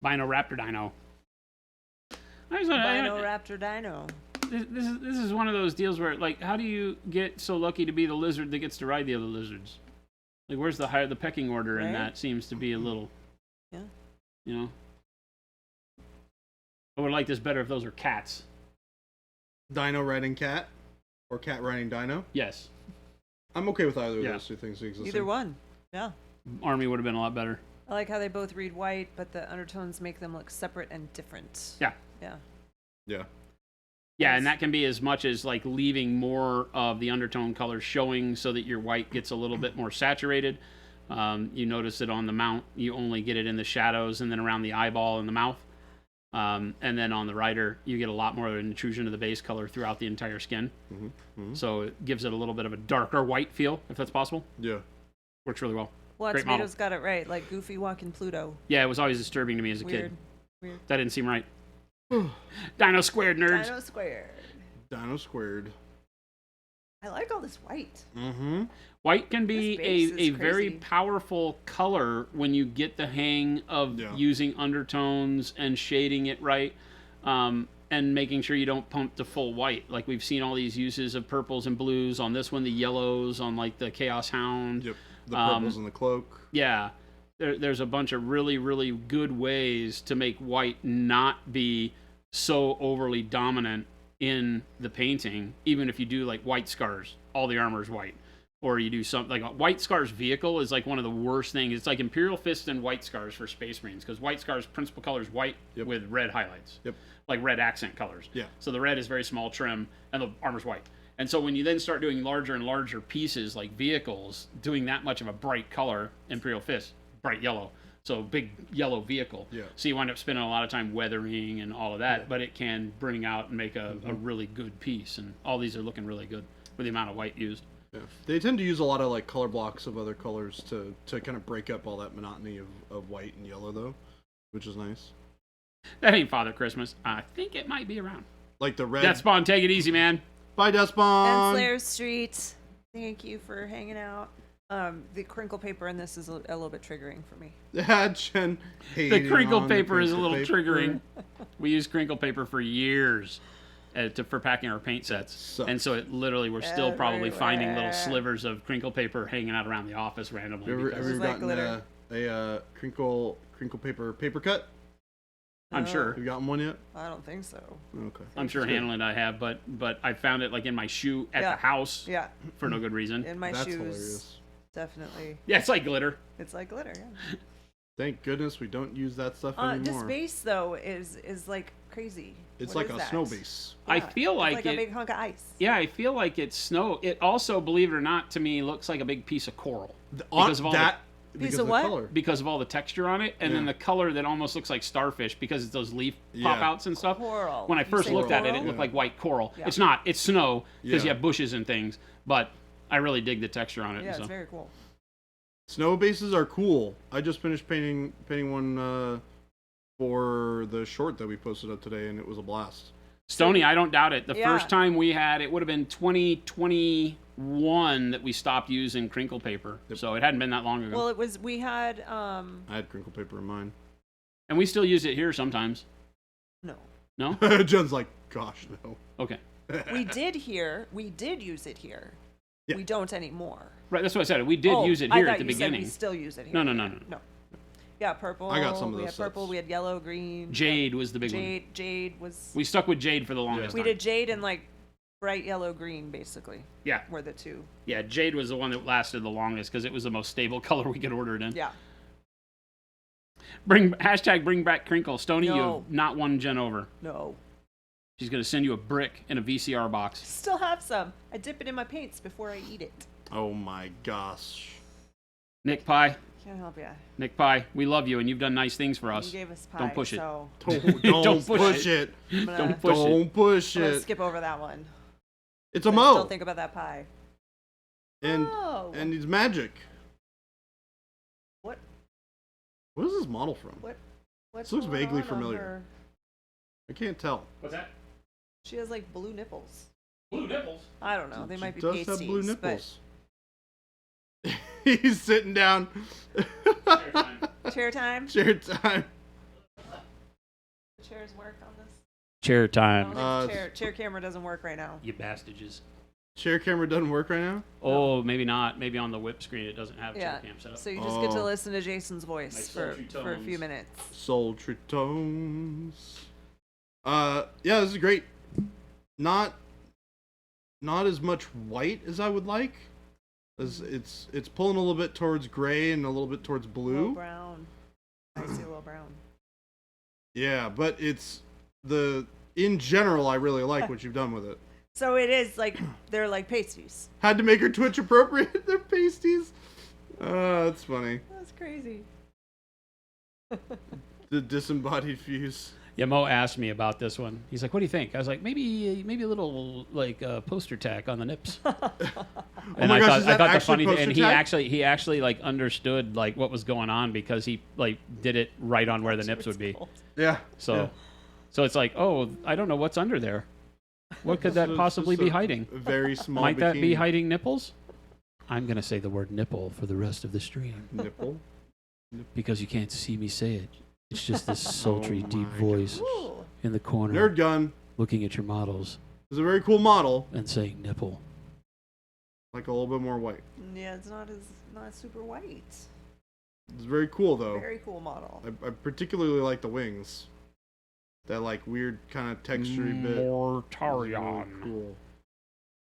Raptor Dino. Raptor Dino. This is one of those deals where, like, how do you get so lucky to be the lizard that gets to ride the other lizards? Like, where's the pecking order in Right? that? Seems to be a little, Yeah. you know. I would like this better if those were cats. Dino riding cat, or cat riding dino. Yes, I'm okay with either of Yeah. those two things existing. Either one. Yeah. Army would have been a lot better. I like how they both read white, but the undertones make them look separate and different. Yeah. Yeah. Yeah. Yeah, and that can be as much as like leaving more of the undertone colors showing so that your white gets a little bit more saturated. You notice it on the mount, you only get it in the shadows and then around the eyeball and the mouth. And then on the rider, you get a lot more of an intrusion of the base color throughout the entire skin. So it gives it a little bit of a darker white feel, if that's possible. Yeah. Works really well. Well, Great model. Tomatoes got it right, like Goofy walking Pluto. Yeah, it was always disturbing to me as a Weird. kid. That didn't seem right. Dino squared, nerds. Dino squared. Dino squared. I like all this white. Mm-hmm. White can be This base a is very crazy. powerful color when you get the hang of using undertones and shading it right, and making sure you don't pump to full white. Like we've seen all these uses of purples and blues on this one, the yellows on like the Chaos Hound. Yep. The purples in the cloak. Yeah. There's a bunch of really, really good ways to make white not be so overly dominant in the painting, even if you do like White Scar's, all the armor is white. Or you do something like White Scar's vehicle is like one of the worst things. It's like Imperial Fist and White Scar's for Space Marines, because White Scar's principal color is white with red highlights. Yep. Like red accent colors. Yeah. So the red is very small trim and the armor's white. And so when you then start doing larger and larger pieces like vehicles, doing that much of a bright color, Imperial Fist, bright yellow. So big yellow vehicle. Yeah. So you wind up spending a lot of time weathering and all of that, but it can bring out and make a really good piece. And all these are looking really good with the amount of white used. Yeah. They tend to use a lot of like color blocks of other colors to kind of break up all that monotony of white and yellow though, which is nice. That ain't Father Christmas. I think it might be around. Like the red. Death Spawn, take it easy, man. Bye, And Despon. Slayer Street. Thank you for hanging out. The crinkle paper in this is a little bit triggering for me. Yeah, Jen. The crinkle on paper is a crinkle little paper. triggering. We used crinkle paper for years for packing our paint sets. Sucks. And so it literally, we're still probably finding little Everywhere. slivers of crinkle paper hanging out around the office randomly. Have you because- ever It's like gotten glitter. a crinkle paper cut? I'm sure. Have you gotten one yet? I don't think so. Okay. I'm sure That's good. Hannah and I have, but I found it like in my shoe at Yeah. the house Yeah, for no good reason. in my That's shoes. hilarious. Definitely. Yeah, it's like glitter. It's like glitter, yeah. Thank goodness we don't use that stuff This anymore. base though is like crazy. It's What like is a that? snow base. I Yeah, feel it's like like it. a big hunk of ice. Yeah, I feel like it's snow. It also, believe it or not, to me, looks like a big piece of coral because of all that Piece because of the what? color. because of all the texture on it, and then Yeah. the color that almost looks like starfish because it's those leaf Yeah. pop outs and stuff. Coral. When I You first say looked at it, it coral? looked like white coral. Yeah. It's not. It's snow because Yeah. you have bushes and things. But I really dig the texture on it. Yeah, so. it's very cool. Snow bases are cool. I just finished painting one for the short that we posted up today, and it was a blast. Stony, I don't doubt it. The Yeah. first time we had it would have been 2021 that we stopped using crinkle paper. Yep. So it hadn't been that long ago. Well, we had I had crinkle paper in mine. And we still use it here sometimes. no. No? John's like, gosh, no. Okay. We did use it here. Yeah. We don't anymore. Right, that's what I said. We did Oh, use it I here thought at the you said beginning. we still use it here. No. No. Yeah, purple. I got some of We those had purple. sets. We had yellow, green. Jade was the big one. Jade was. We stuck with Jade for the longest We time. did jade and like bright yellow, green, basically. Yeah. Were the two. Yeah, Jade was the one that lasted the longest because it was the most stable color we could order it in. Yeah. Bring back crinkle. Stony, you No. have not one gen over. No. She's gonna send you a brick in a VCR box. Still have some. I dip it in my paints before I eat it. Oh my gosh. Nick Pie, Can't help ya. Nick Pie, we love you and you've done nice things for us. You gave us pie. Don't push it. So Don't push push it. I'm gonna, Don't push it. Don't push I'm gonna it. skip over that one. It's a I mo. still think about that pie. And Oh. and he's magic. What? What is this model from? What's This looks going vaguely on familiar. her- I can't tell. What's that? She has like blue nipples. Blue nipples. I don't know. They She might be does pasties. have blue but nipples. He's sitting down. chair time. Chair time. The chairs work on this. Chair I time. don't think chair camera doesn't work right now. You bastages. Chair camera doesn't work right now? Oh, maybe not. Maybe on the whip screen it doesn't have Yeah. chair cam set up. So you just get to Oh. listen to Jason's voice Nice for sultry a few tones. minutes. Sultry tones. Yeah, this is great. Not as much white as I would like. As it's pulling a little bit towards gray and a little bit towards A blue. little brown. I see a little brown. Yeah, but in general I really like what you've done with it. So it is like they're like pasties. Had to make her Twitch appropriate. They're pasties. That's funny. That's crazy. The disembodied fuse. Yeah, Mo asked me about this one. He's like, "What do you think?" I was like, "Maybe a little like poster tack on the nips." And Oh my gosh, is that the actually funny thing, and poster he actually like understood like what was going on because he like did it right on where the nips would be. Yeah. So, yeah. so it's like, oh, I don't know what's under there. What could that It's possibly just be a hiding? Very small. Might that be bikini. hiding nipples? I'm gonna say the word nipple for the rest of the stream Nipple? because you can't see me say it. It's just this sultry, Oh deep my voice Ooh. in the corner, Nerd gun. looking at your models It's a very cool model. and saying nipple. Like a little bit more white. Yeah, it's not super white. It's very cool though. Very cool model. I particularly like the wings. That like weird kind of textury bit. It's really Mortarion. cool.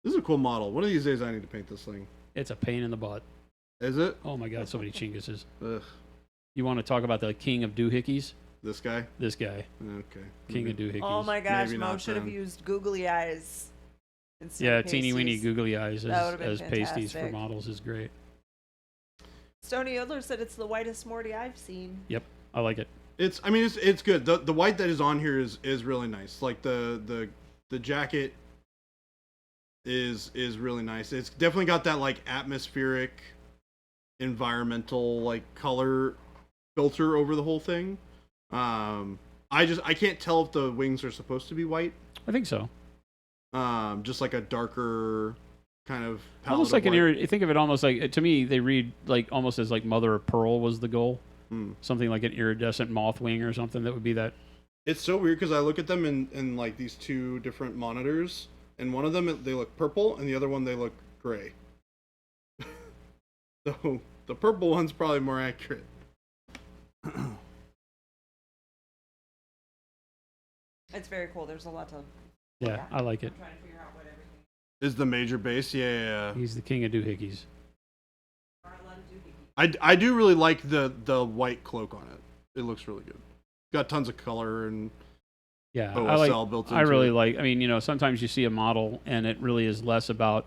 This is a cool model. One of these days I need to paint this thing. It's a pain in the butt. Is it? Oh my god, so many chinguses. Ugh. You want to talk about the king of doohickeys? This guy? This guy, Okay. king of doohickeys. Oh my gosh, Maybe Mo not should have then. used googly eyes. instead Yeah, of teeny weeny pasties. googly eyes That would've been as pasties for fantastic. models is great. Stony Odler said it's the whitest Morty I've seen. Yep, I like it. It's good. The white that is on here is really nice. Like the jacket is really nice. It's definitely got that like atmospheric environmental like color filter over the whole thing. I can't tell if the wings are supposed to be white. I think so. Just like a darker kind of palette Almost of like an white. think of it almost like, to me they read like almost as like mother of pearl was the goal. Hmm. Something like an iridescent moth wing or something that would be that. It's so weird because I look at them in like these two different monitors, and one of them they look purple, and the other one they look gray. So the purple one's probably more accurate. It's very cool. There's a lot to. Yeah, I like it. I'm trying to figure out what everything. Is the major base? Yeah. He's the king of doohickeys. There are a lot of doohickeys. I do really like the white cloak on it. It looks really good. Got tons of color and Yeah, OSL built into I really it. like. I mean, sometimes you see a model and it really is less about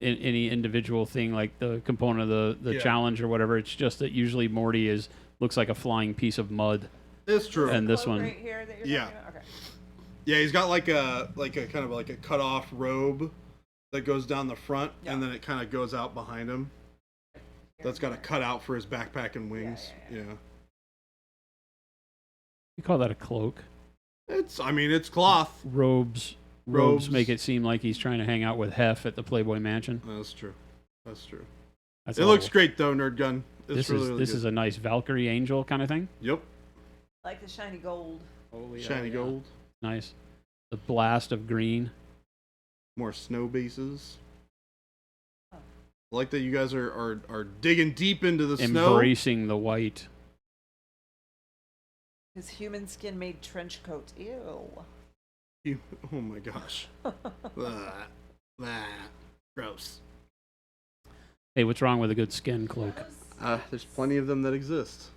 any individual thing, like the component of the Yeah. challenge or whatever. It's just that usually Morty looks like a flying piece of mud. It's true. And this Cloak one- right here that you're Yeah. talking about? Okay. Yeah, he's got like a kind of like a cut off robe that goes down the front, Yeah. and then it kind of goes out behind him. that's got a cutout for his backpack and wings. Yeah. You call that a cloak? It's cloth. Robes make it seem like he's trying to hang out with Hef at the Playboy Mansion. That's true. That's true. That's It looks great though, Nerd Gun. It's this really is a nice Valkyrie angel kind of thing. Yep. Like the shiny gold. Holy Shiny gold. Nice. The blast of green. More snow bases. I like that you guys are digging deep into the snow. Embracing the white. His human skin made trench coat. Ew. Oh my gosh. Gross. Hey, what's wrong with a good skin cloak? There's plenty of them that exist.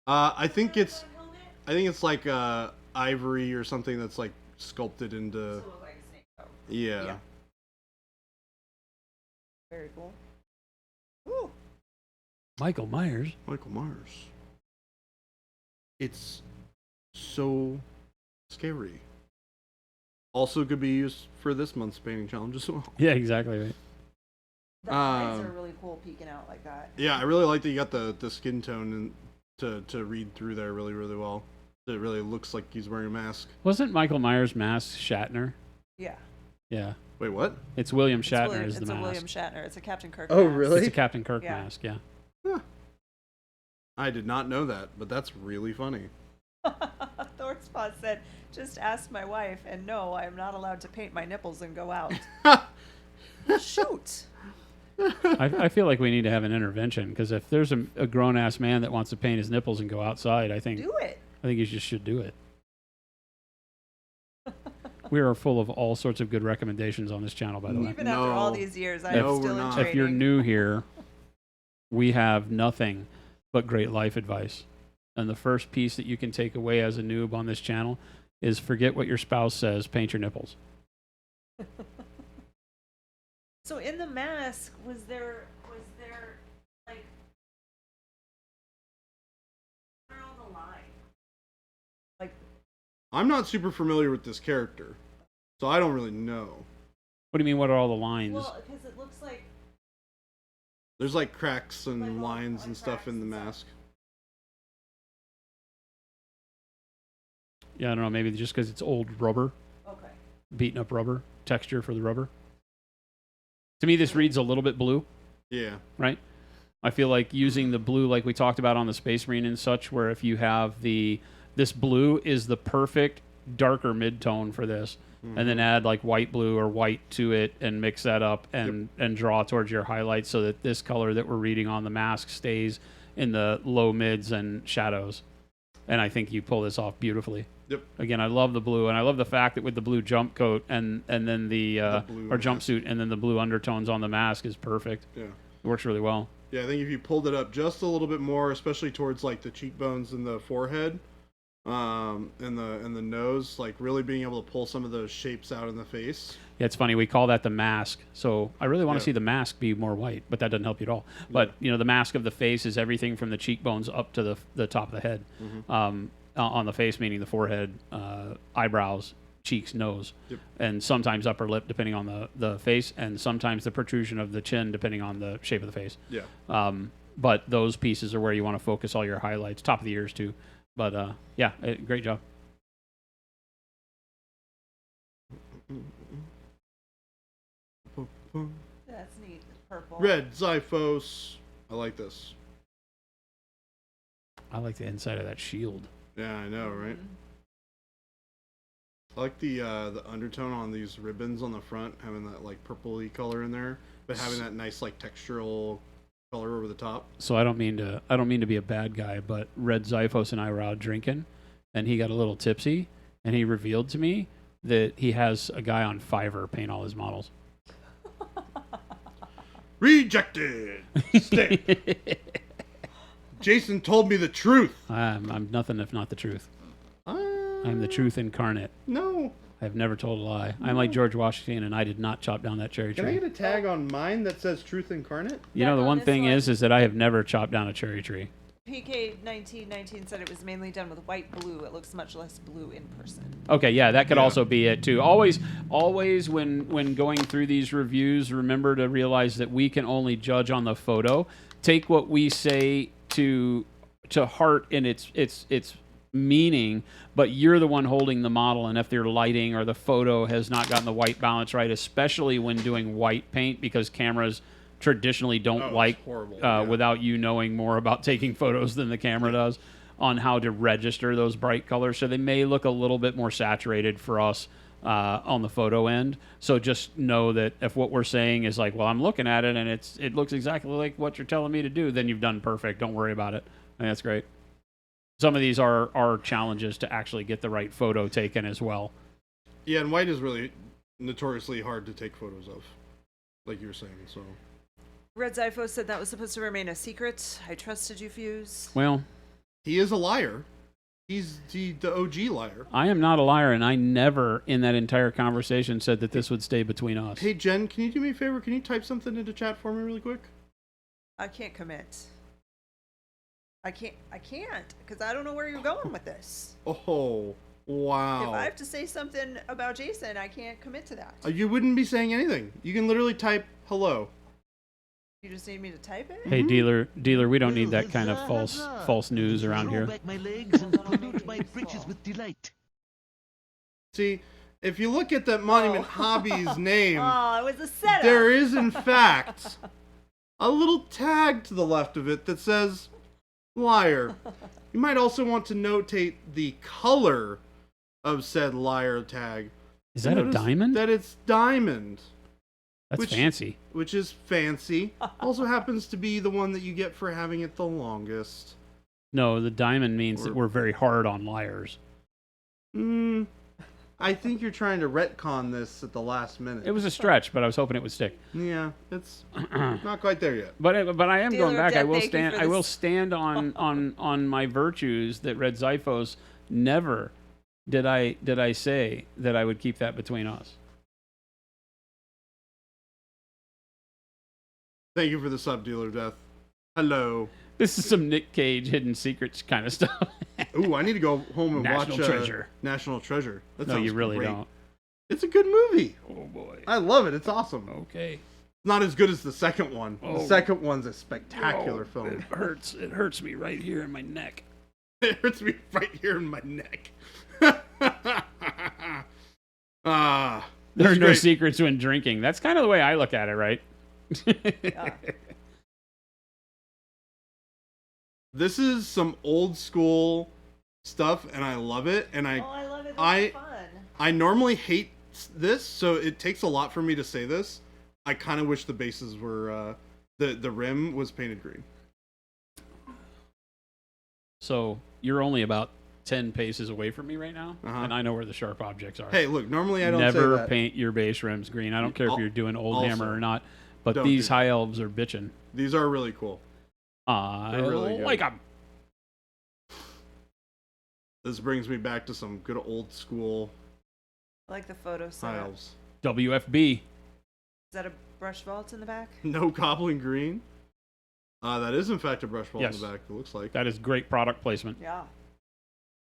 I think it's like ivory or something that's like sculpted into. Yeah. Very cool. Ooh. Michael Myers. Michael Myers. It's so scary. Also could be used for this month's painting challenge as well. Yeah, exactly right. The eyes are really cool peeking out like that. Yeah, I really like that you got the skin tone and to read through there really, really well. It really looks like he's wearing a mask. Wasn't Michael Myers' mask Shatner? Yeah. Yeah. Wait, what? It's William Shatner It's the mask. a William Shatner. It's a Captain Kirk Oh, mask. really? It's a Captain Kirk Yeah. mask, yeah. Huh. I did not know that, but that's really funny. Thorspot said, just ask my wife, and no, I am not allowed to paint my nipples and go out. Well, shoot. I feel like we need to have an intervention because if there's a grown ass man that wants to paint his nipples and go outside, I think Do it. you just should do it. We are full of all sorts of good recommendations on this channel, by the way. Even after all these years, I'm No, still we're in not. training. If you're new here, we have nothing but great life advice. And the first piece that you can take away as a noob on this channel is forget what your spouse says, paint your nipples. So in the mask, was there like, where are all the lines? Like, I'm not super familiar with this character, so I don't really know. What do you mean, what are all the lines? well, because it looks like There's like cracks and Like all- lines like and stuff cracks in the and stuff. mask. Yeah, I don't know, maybe just because it's old rubber, okay. beaten up rubber, texture for the rubber. To me, this reads a little bit blue, Yeah. right? I feel like using the blue like we talked about on the Space Marine and such, where if you have this blue is the perfect darker mid-tone for this, and then add like white blue or white to it and mix that up and draw towards your highlights so that this color that we're reading on the mask stays in the low mids and shadows. And I think you pull this off beautifully. Yep. Again, I love the blue, and I love the fact that with the blue jump coat and then the blue or mask. jumpsuit and then the blue undertones on the mask is perfect. Yeah. It works really well. Yeah, I think if you pulled it up just a little bit more, especially towards like the cheekbones and the forehead, and the nose, like really being able to pull some of those shapes out in the face. Yeah, it's funny. We call that the mask. So I really want to Yeah. see the mask be more white, but that doesn't help you at all. But you know, the mask of the face is everything from the cheekbones up to the top of the head. On the face, meaning the forehead, eyebrows, cheeks, nose, and sometimes upper lip, depending on the face, and sometimes the protrusion of the chin, depending on the shape of the face. Yeah. But those pieces are where you want to focus all your highlights. Top of the ears too. But yeah, great job. That's neat. It's purple. Red Zyphos. I like this. I like the inside of that shield. Yeah, I know, right? I like the undertone on these ribbons on the front, having that like purpley color in there, but having that nice like textural color over the top. So I don't mean to be a bad guy, but Red Zyphos and I were out drinking, and he got a little tipsy, and he revealed to me that he has a guy on Fiverr paint all his models. Rejected. Stay. Jason told me the truth. I'm nothing if not the truth. I'm the truth incarnate. No. I have never told a lie. I'm like George Washington, and I did not chop down that cherry Can I tree. get a tag on mine that says truth incarnate? You know, the on one this thing one. is that I have never chopped down a cherry tree. PK1919 said it was mainly done with white blue. It looks much less blue in person. Okay, yeah, that could Yeah. also be it too. Always when going through these reviews, remember to realize that we can only judge on the photo. Take what we say to heart in its meaning, but you're the one holding the model, and if their lighting or the photo has not gotten the white balance right, especially when doing white paint, because cameras traditionally don't Oh, it's like horrible, yeah. without you knowing more about taking photos than the camera does on how to register those bright colors. So they may look a little bit more saturated for us on the photo end. So just know that if what we're saying is like, well, I'm looking at it and it looks exactly like what you're telling me to do, then you've done perfect. Don't worry about it. I think that's great. Some of these are challenges to actually get the right photo taken as well. Yeah, and white is really notoriously hard to take photos of, like you were saying. So Red Zypho said that was supposed to remain a secret. I trusted you, Fuse. Well, he is a liar. He's the OG liar. I am not a liar, and I never in that entire conversation said that this would stay between us. Hey, Jen, can you do me a favor? Can you type something into chat for me really quick? I can't commit. I can't, because I don't know where you're going with this. Oh, wow. If I have to say something about Jason, I can't commit to that. You wouldn't be saying anything. You can literally type hello. You just need me to type it? Hey, dealer, we don't need Well, that kind of huzzah, false news around Throw here. back my legs and pollute my britches with delight. See, if you look at that Monument Hobbies name, Oh, it was a setup. there is, in fact, a little tag to the left of it that says liar. You might also want to notate the color of said liar tag. Is that a Notice diamond? That it's diamond, That's fancy. which is fancy. Also happens to be the one that you get for having it the longest. No, the diamond means that Or- we're very hard on liars. I think you're trying to retcon this at the last minute. It was a stretch, but I was hoping it would stick. Yeah, it's not quite there yet. But I am Dealer going of back. I Death, will thank you stand. for I will this. stand on my virtues that Red Zyphos never did I say that I would keep that between us. Thank you for the sub, Dealer of Death. Hello. This is some Nick Cage hidden secrets kind of stuff. Ooh, I need to go home and National watch Treasure. National Treasure. That No, sounds you really great. don't. It's a good movie. Oh boy. I love it. It's awesome. Okay. Not as good as the second one. Oh. The second one's a spectacular Oh, film. It hurts. It hurts me right here in my neck. It hurts me right here in my neck. Ah, There this are is no great. secrets when drinking. That's kind of the way I look at it, right? Yeah. This is some old school stuff, and I love it. And Oh, I love it. I- That's fun. I normally hate this, so it takes a lot for me to say this. I kind of wish the bases were the rim was painted green. So you're only about 10 paces away from me right now, Uh-huh. and I know where the sharp objects are. Hey, look, normally I don't say Never that. paint your base rims green. I don't care if Al- you're doing old also, hammer or not, but don't these do that. high elves are bitching. These are really cool. I They're really good. like them. This brings me back to some good old school I like the photo setup. tiles. WFB. Is that a brush vault in the back? No goblin green. That is in fact a brush vault Yes. in the back. It looks like. That is great product placement. Yeah.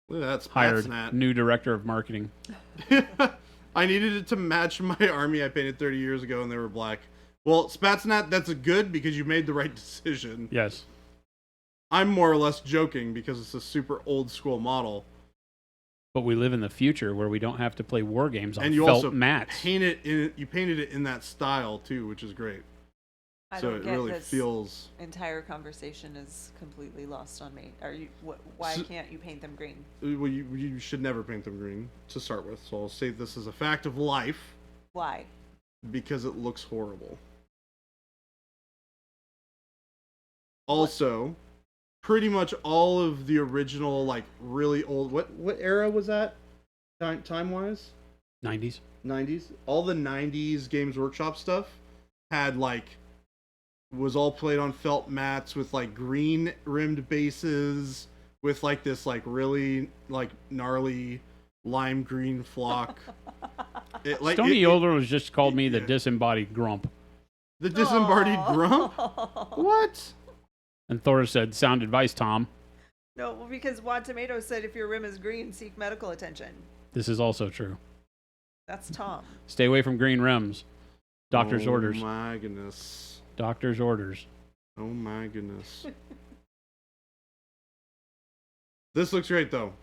Look at that. Hired Spatsnat. new director of marketing. I needed it to match my army I painted 30 years ago, and they were black. Well, Spatsnat, that's a good because you made the right decision. Yes. I'm more or less joking because it's a super old school model. But we live in the future where we don't have to play war games on And you felt also mats. you painted it in that style too, which is great. I So don't it get really this feels. entire conversation is completely lost on me. Are you? Why So- can't you paint them green? Well, you should never paint them green to start with. So I'll say this is a fact of life Why? because it looks horrible. Also, pretty much all of the original, like really old. What era was that? Time wise, 90s. 90s. All the 90s Games Workshop stuff had like was all played on felt mats with like green rimmed bases with like this like really like gnarly lime green flock. Stony Older was just called me the yeah. disembodied grump. The disembodied Aw. grump. What? And Thor said, sound advice, Tom. No, well, because Juan Tomato said if your rim is green, seek medical attention. This is also true. That's Tom. Stay away from green rims. Doctor's orders. Oh my goodness. Doctor's orders. Oh my goodness. This looks great though.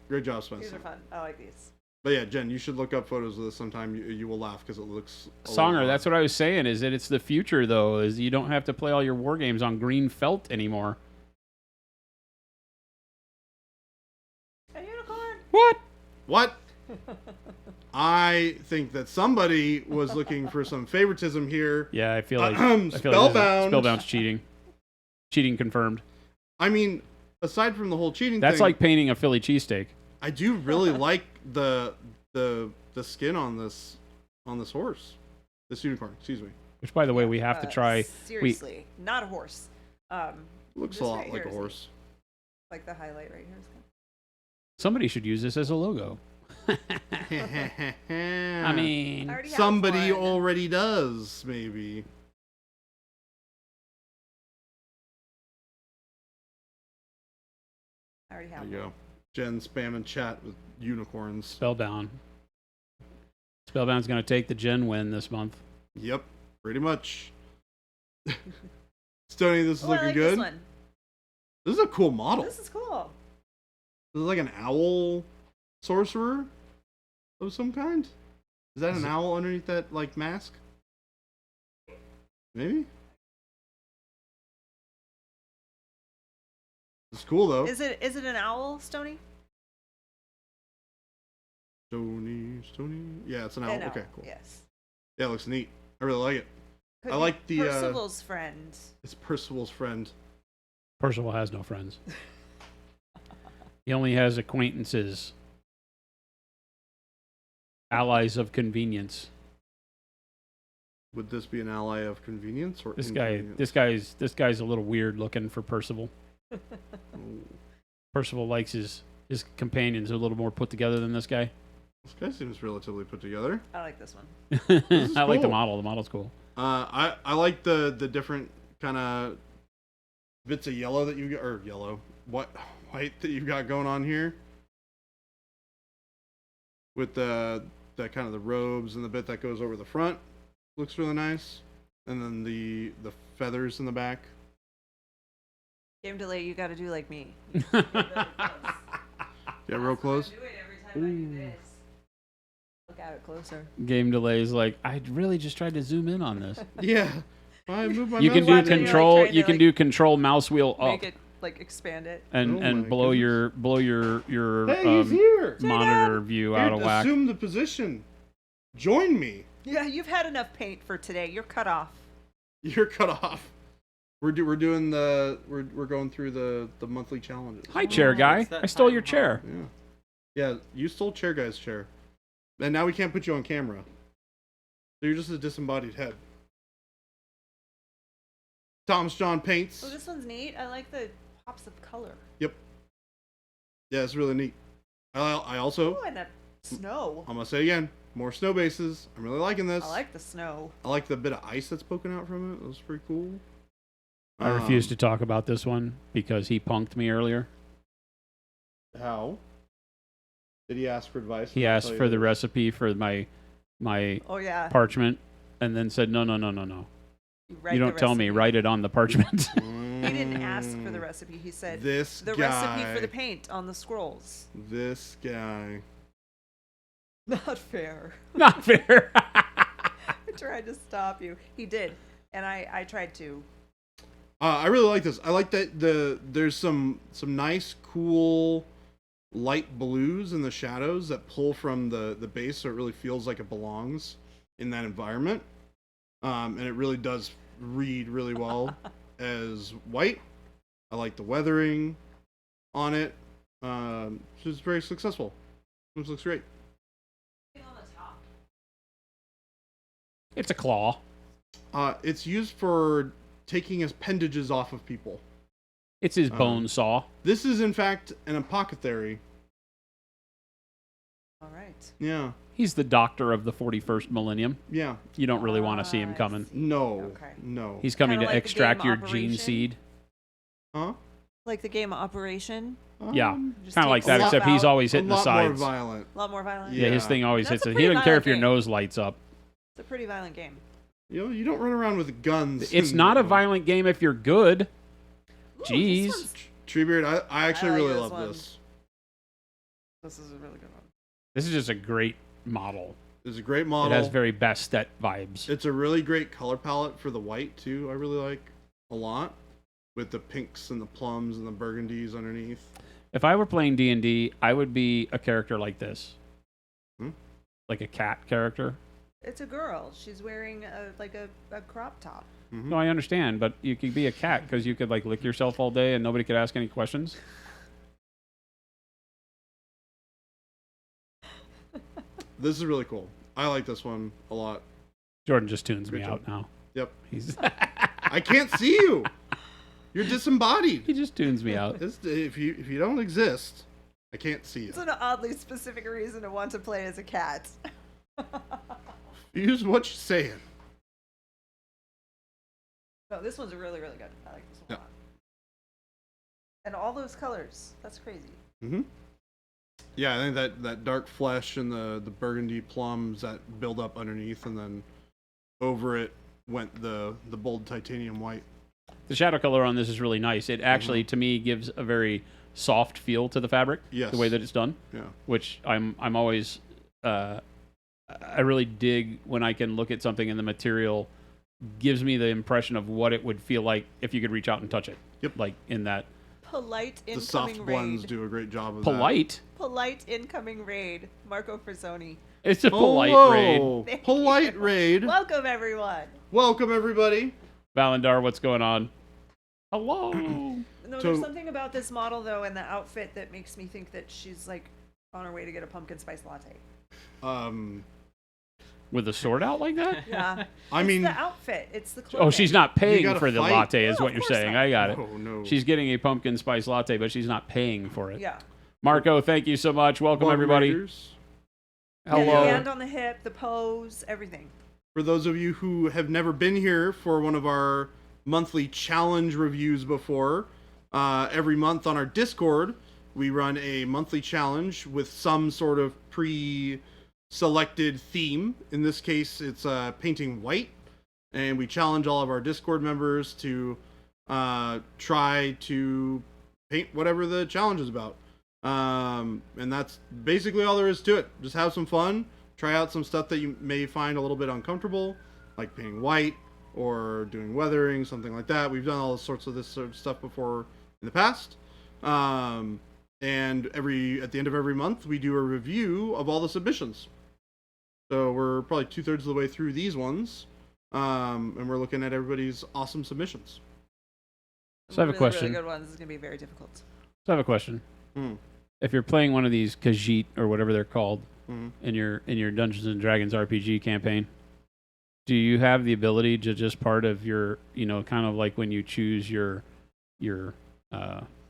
Great job, Spencer. These are fun. I like these. But yeah, Jen, you should look up photos of this sometime. You will laugh because it looks. Songer, that's what I was saying. Is that it's the future though? Is you don't have to play all your war games on green felt anymore. A unicorn. What? I think that somebody was looking for some favoritism here. Yeah, I feel like Spellbound. Spellbound's cheating. Cheating confirmed. I mean, aside from the whole cheating That's thing, like painting a Philly cheesesteak. I do really like the skin on this horse, this unicorn. Excuse me. Which, by the way, we have to try. Seriously, not a horse. Looks this a lot right like here a is horse. like the highlight right here. Is good. Somebody should use this as a logo. I mean, I already have somebody one. already does, maybe. I already There have you one. go. Jen spamming chat with unicorns. Spellbound. Spellbound's going to take the Gen win this month. Yep, pretty much. Stoney, this is Oh, looking I like good. this one. This is a cool model. This is cool. This is like an owl sorcerer of some kind. Is that an owl underneath that like mask? Maybe. It's cool though. Is it an owl, Stony? Stony. Yeah, it's an owl. An owl, Okay, cool. Yes. Yeah, it looks neat. I really like it. Could I be like the Percival's friend. It's Percival's friend. Percival has no friends. He only has acquaintances. Allies of convenience. Would this be an ally of convenience or This inconvenience? guy's a little weird looking for Percival. Oh. Percival likes his companions a little more put together than this guy. This guy seems relatively put together. I like this one. is I like the cool. model. The model's cool. I like the different kind of bits of yellow that you got, or white that you've got going on here. With the kind of the robes and the bit that goes over the front. Looks really nice. And then the feathers in the back. Game delay, you got to do like me. Yeah, real close. Do it every time I do this. Look at it closer. Game delays like I really just tried to zoom in on this. Yeah. I moved my You can mouse do over. You're, like, control. trying to, You can like, do control mouse wheel up Make it like expand it. and Oh and my blow goodness. your Hey, he's here. monitor view out Here, of whack. assume the position. Join me. Yeah, you've had enough paint for today. You're cut off. You're cut off. We're going through the monthly challenges. Hi, chair guy. it's that I stole time, your huh? chair. Yeah. Yeah, you stole chair guy's chair. And now we can't put you on camera. So you're just a disembodied head. Thomas John paints. Oh, this one's neat. I like the pops of color. Yep. Yeah, it's really neat. I also, Oh, and that snow. I'm gonna say again, more snow bases. I'm really liking this. I like the snow. I like the bit of ice that's poking out from it. That was pretty cool. I refuse to talk about this one because he punked me earlier. How? Did he ask for advice? He asked for the recipe for my Oh yeah. parchment, and then said, "No. write You the don't tell me. recipe. Write it on the parchment." He didn't ask for the recipe. He said This the guy. recipe for the paint on the scrolls. This guy. Not fair. Not fair. I tried to stop you. He did, and I tried to. I really like this. I like that there's some nice, cool, light blues in the shadows that pull from the base, so it really feels like it belongs in that environment. And it really does read really well as white. I like the weathering on it. It's very successful. This looks great. It's a claw. It's used for taking appendages off of people. It's his bone saw. This is, in fact, an apothecary. All right. Yeah. He's the doctor of the 41st millennium. Yeah. You don't really want to see him I coming. see. No. Okay. No. He's coming Kinda to like the extract game your Operation. gene seed. Huh? Like the game Operation. Yeah, Just kind of like takes that, stuff except he's out. always A hitting the lot more sides. violent. A lot more violent. Yeah, his Yeah. thing always That's hits a it. He pretty doesn't care if your violent game. nose lights up. It's a pretty violent game. You know, you don't run around with guns. It's and- not a violent game if you're good. Ooh, Jeez. This, one's- Treebeard, I actually I like really this love one. this. this is a really good one. This is just a great model. It's a great model. It has very Bastet vibes. It's a really great color palette for the white too. I really like a lot, with the pinks and the plums and the burgundies underneath. If I were playing D&D, I would be a character like this. Hmm? Like a cat character. It's a girl. She's wearing a crop top. Mm-hmm. No, I understand, but you could be a cat because you could like lick yourself all day and nobody could ask any questions. This is really cool. I like this one a lot. Jordan just tunes me Good out now. Yep. He's I can't see you. You're disembodied. he just tunes me out. If you don't exist, I can't see you. It's an oddly specific reason to want to play as a cat. Use what you're saying. No, this one's really, really good. I like this one Yeah. a lot. And all those colors. That's crazy. Mm-hmm. Yeah, I think that dark flesh and the burgundy plums that build up underneath, and then over it went the bold titanium white. The shadow color on this is really nice. It actually, to me, gives a very soft feel to the fabric. Yes. The way that it's done. Yeah. Which I'm always I really dig when I can look at something and the material gives me the impression of what it would feel like if you could reach out and touch it. Yep. Like in that Polite The incoming soft raid. blends do a great job of polite. Polite incoming raid. Marco Frazzoni. It's a that. polite raid. Hello. Thank Polite you. raid. Welcome everyone. Welcome everybody. Valendar, what's going on? Hello. No, So- there's something about this model though and the outfit that makes me think that she's like on her way to get a pumpkin spice latte. With a sword out like that? Yeah. I It's mean, the outfit. It's the clothing. Oh, she's not paying gotta for the fight. latte, is No, what of you're course saying. not. I got it. oh no. She's getting a pumpkin spice latte, but she's not paying for it. Yeah. Marco, thank you so much. Welcome, Welcome, everybody. Raiders. Yeah, the Hello. hand on the hip, the pose, everything. For those of you who have never been here for one of our monthly challenge reviews before, every month on our Discord, we run a monthly challenge with some sort of pre-selected theme. In this case, it's painting white, and we challenge all of our Discord members to try to paint whatever the challenge is about. And that's basically all there is to it. Just have some fun. Try out some stuff that you may find a little bit uncomfortable, like painting white or doing weathering, something like that. We've done all sorts of this sort of stuff before in the past. And at the end of every month, we do a review of all the submissions. So we're probably 2/3 of the way through these ones, and we're looking at everybody's awesome submissions. So I have a Really, question. Really good ones. This is gonna be very difficult. So I have a question. Hmm. If you're playing one of these Khajiit or whatever they're called Mhm. in your Dungeons and Dragons RPG campaign, do you have the ability to just part of your, kind of like when you choose your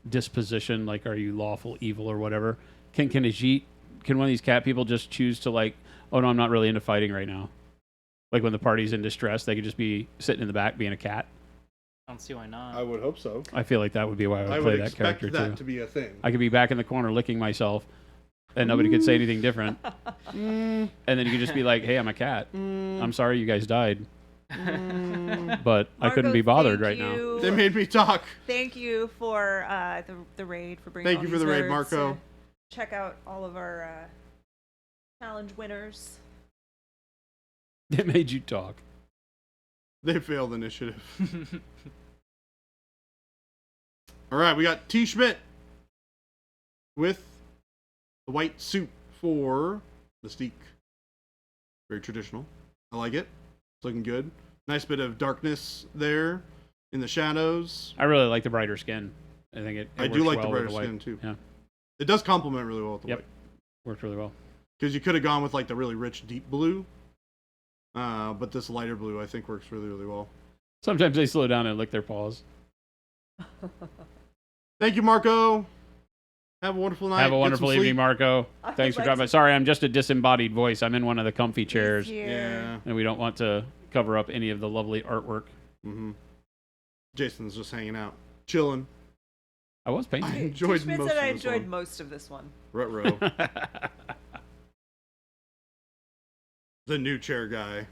disposition, like are you lawful evil or whatever? Can one of these cat people just choose to like, oh no, I'm not really into fighting right now? Like when the party's in distress, they could just be sitting in the back being a cat. I don't see why not. I would hope so. I feel like that would be why I would I play would that expect character that too. to be a thing. I could be back in the corner licking myself, and nobody could say anything different. Mm, And then you could just be like, "Hey, I'm a cat. I'm sorry you guys died, but I couldn't Marco, be bothered right thank now." you. they made me talk. Thank you for the raid, for bringing Thank all you for these the raid, nerds Marco. to check out all of our challenge winners. It made you talk. They failed initiative. All right, we got T. Schmidt with the white suit for Mystique. Very traditional. I like it. It's looking good. Nice bit of darkness there in the shadows. I really like the brighter skin. I think it I do works like well the with brighter white. skin too. Yeah, It does complement really well with the Yep. white. worked really well. Because you could have gone with like the really rich deep blue. But this lighter blue I think works really, really well. Sometimes they slow down and lick their paws. Thank you, Marco. Have a wonderful night. Have a Get wonderful some evening, sleep. Marco. I'd Thanks for like dropping by. to- Sorry, I'm just a disembodied voice. I'm in one of the comfy chairs, He's here. Yeah. and we don't want to cover up any of the lovely artwork. Mm-hmm. Jason's just hanging out, chilling. I was I painting. enjoyed Schmidt most said I of this enjoyed one. most of this one. Ruh-roh. The new chair guy.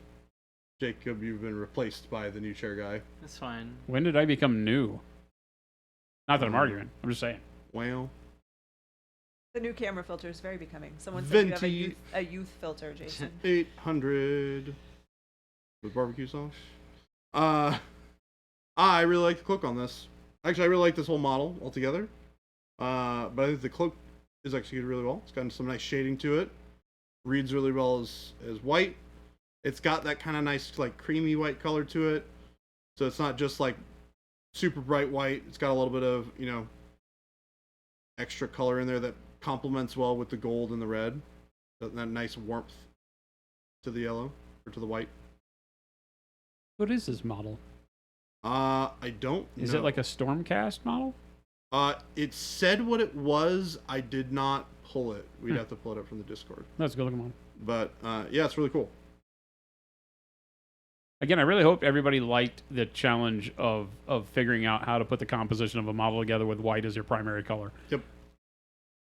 Jacob, you've been replaced by the new chair guy. That's fine. When did I become new? Not that I'm arguing. I'm just saying. Well, The new camera filter is very becoming. Someone said you have Venti. a youth filter, Jason. 800 with barbecue sauce. I really like the cloak on this. Actually, I really like this whole model altogether. But I think the cloak is executed really well. It's got some nice shading to it. Reads really well as white. It's got that kind of nice, like, creamy white color to it. So it's not just, like, super bright white. It's got a little bit of, you know, extra color in there that complements well with the gold and the red. That nice warmth to the yellow, or to the white. What is this model? I don't know. Is it like a Stormcast model? It said what it was. I did not pull it. We'd have to pull it up from the Discord. Let's go look at model. But, yeah, it's really cool. Again, I really hope everybody liked the challenge of figuring out how to put the composition of a model together with white as your primary color. Yep.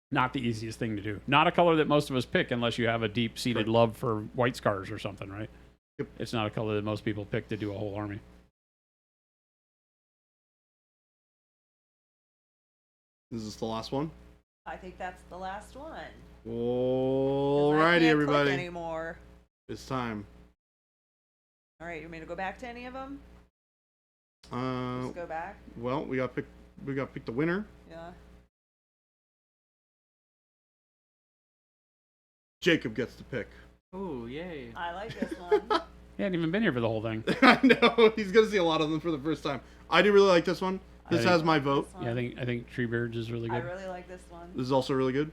Not the easiest thing to do. Not a color that most of us pick unless you have a deep-seated love for white scars or something, right? Yep. It's not a color that most people pick to do a whole army. Is this the last one? I think that's the last one. 'Cause I Alrighty, can't click everybody. anymore. It's time. All right, you want me to go back to any of them? Uh, Just go back. well, we got to pick the winner. Yeah. Jacob gets to pick. Ooh, yay. I like this one. He hadn't even been here for the whole thing. I know he's gonna see a lot of them for the first time. I do really like this one. This I has think- my vote. This one. Yeah, I think Treebeards is really I good. really like this one. This is also really good.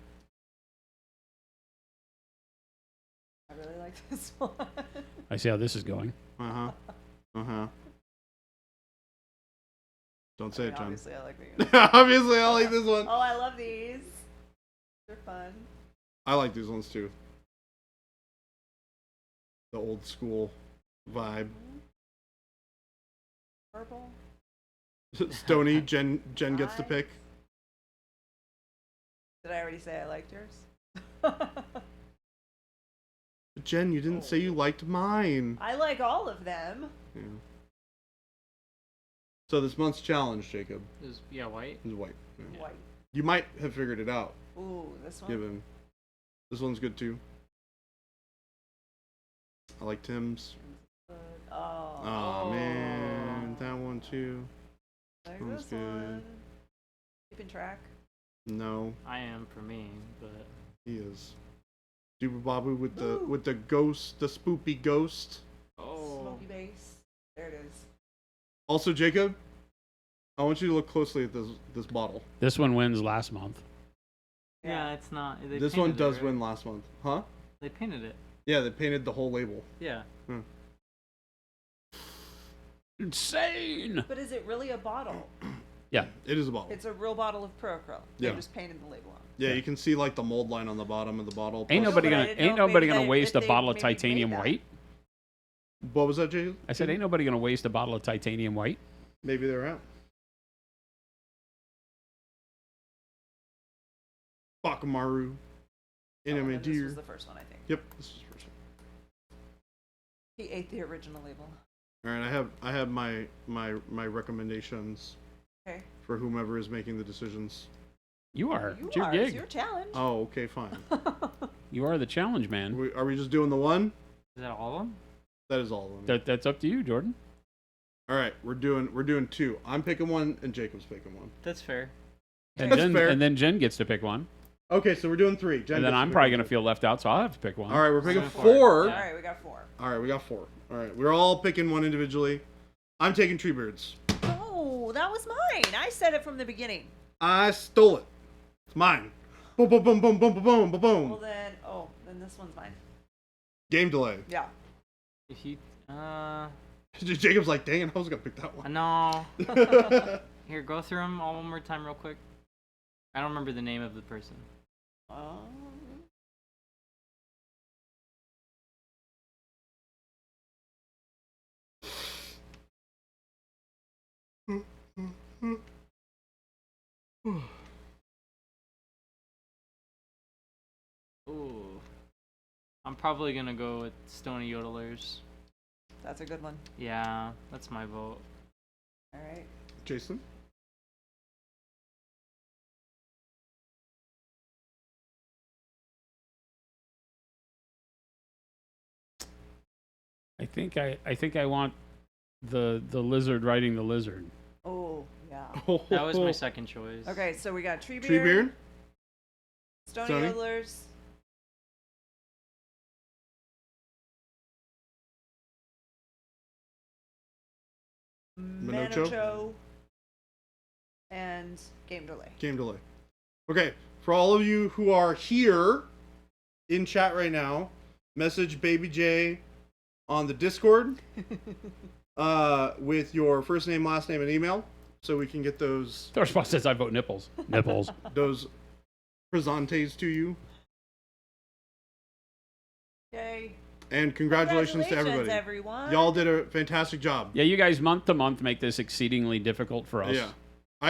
I really like this one. I see how this is going. Uh huh. Don't say I it, mean, John. obviously, I like these. Obviously, I like this one. Oh, I love these. They're fun. I like these ones too. The old school vibe. Purple. Stony, Jen gets to Nice. pick. Did I already say I liked yours? Jen, you didn't say you liked mine. I like all of them. Yeah. So this month's challenge, Jacob, Yeah, white. is white. Yeah. White. You might have figured it out, Ooh, this one. given this one's good too. I like Tim's. Good. Oh. Oh man, that one too. Like one's this good. one. Keeping track. No, I am for me, but he is. Duba Babu with Ooh. the ghost, the spoopy ghost. Smoky base. There it is. Also, Jacob, I want you to look closely at this bottle. This one wins last month. yeah, it's not. They This one painted it, does right? win last month, huh? They painted it. Yeah, they painted the whole label. Yeah. Insane! But is it really a bottle? Yeah. It is a bottle. It's a real bottle of Acryl. They Yeah. just painted the label on. Yeah, you can see like the mold line on the bottom of the bottle. Ain't plus- nobody but I gonna didn't know ain't if nobody maybe gonna they- waste a if they bottle of maybe made titanium that. white. What was that, Jacob? I said ain't nobody gonna waste a bottle of titanium white. Maybe they're out. Bakamaru. Oh, and Anime then this deer. was the first one, I think. Yep, this is the first one. He ate the original label. All right, I have my recommendations Okay. for whomever is making the decisions. You are. You It's your are. gig. It's your challenge. Oh, okay, fine. You are the challenge man. Are we just doing the one? Is that all of them? That is all of them. That's up to you, Jordan. All right, we're doing two. I'm picking one, and Jacob's picking one. That's fair. And That's Jen, fair. and then Jen gets to pick one. Okay, so we're doing three. Jen And then gets to I'm pick probably one. gonna feel left out, so I'll have to pick one. All right, we're picking Go for it. four. All right, we got 4. All right, we got 4. All right, we're all picking one individually. I'm taking Treebeards. Oh, that was mine. I said it from the beginning. I stole it. It's mine. Boom, boom, boom, boom, boom, boom, boom, boom, Well boom. then this one's mine. Game delay. Yeah. If you, Jacob's like, dang it, I was gonna pick that I one. know. Here, go through them all one more time, real quick. I don't remember the name of the person. Oh. I'm probably gonna go with Stony Yodelers. That's a good one. Yeah, that's my vote. All right. Jason? I think I want the lizard riding the lizard. Oh, yeah. That was my second choice. Okay, so we got Treebeard, Treebeard? Stony Stony? Yodelers, Minocho? Manocho, and Game Delay. Game delay. Okay, for all of you who are here in chat right now, message Baby J on the Discord with your first name, last name, and email, so we can get those The response says I vote nipples. Nipples. those presentes to you. Okay. And congratulations to everybody. Everyone. Y'all did a fantastic job. Yeah, you guys month to month make this exceedingly difficult for us. Yeah.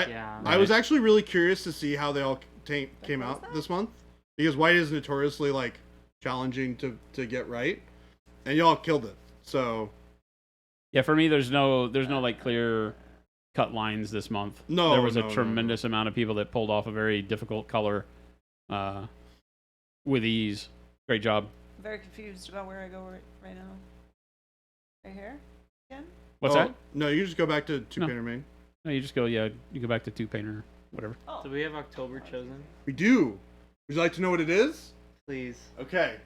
Yeah. I was actually really curious to see how they all came what was out that? this month, because white is notoriously like challenging to get right, and y'all killed it. So Yeah, for me, there's no like clear cut lines this month. No, there was no, a tremendous amount of people that pulled off a very difficult color, with ease. Great job. I'm very confused about where I go right now. Right here? Again? What's that? No, you just go back to two No. painter main. No, you just go. Yeah, you go back to two painter, whatever. Oh. Do we have October chosen? We do. Would you like to know what it is? Please. Okay,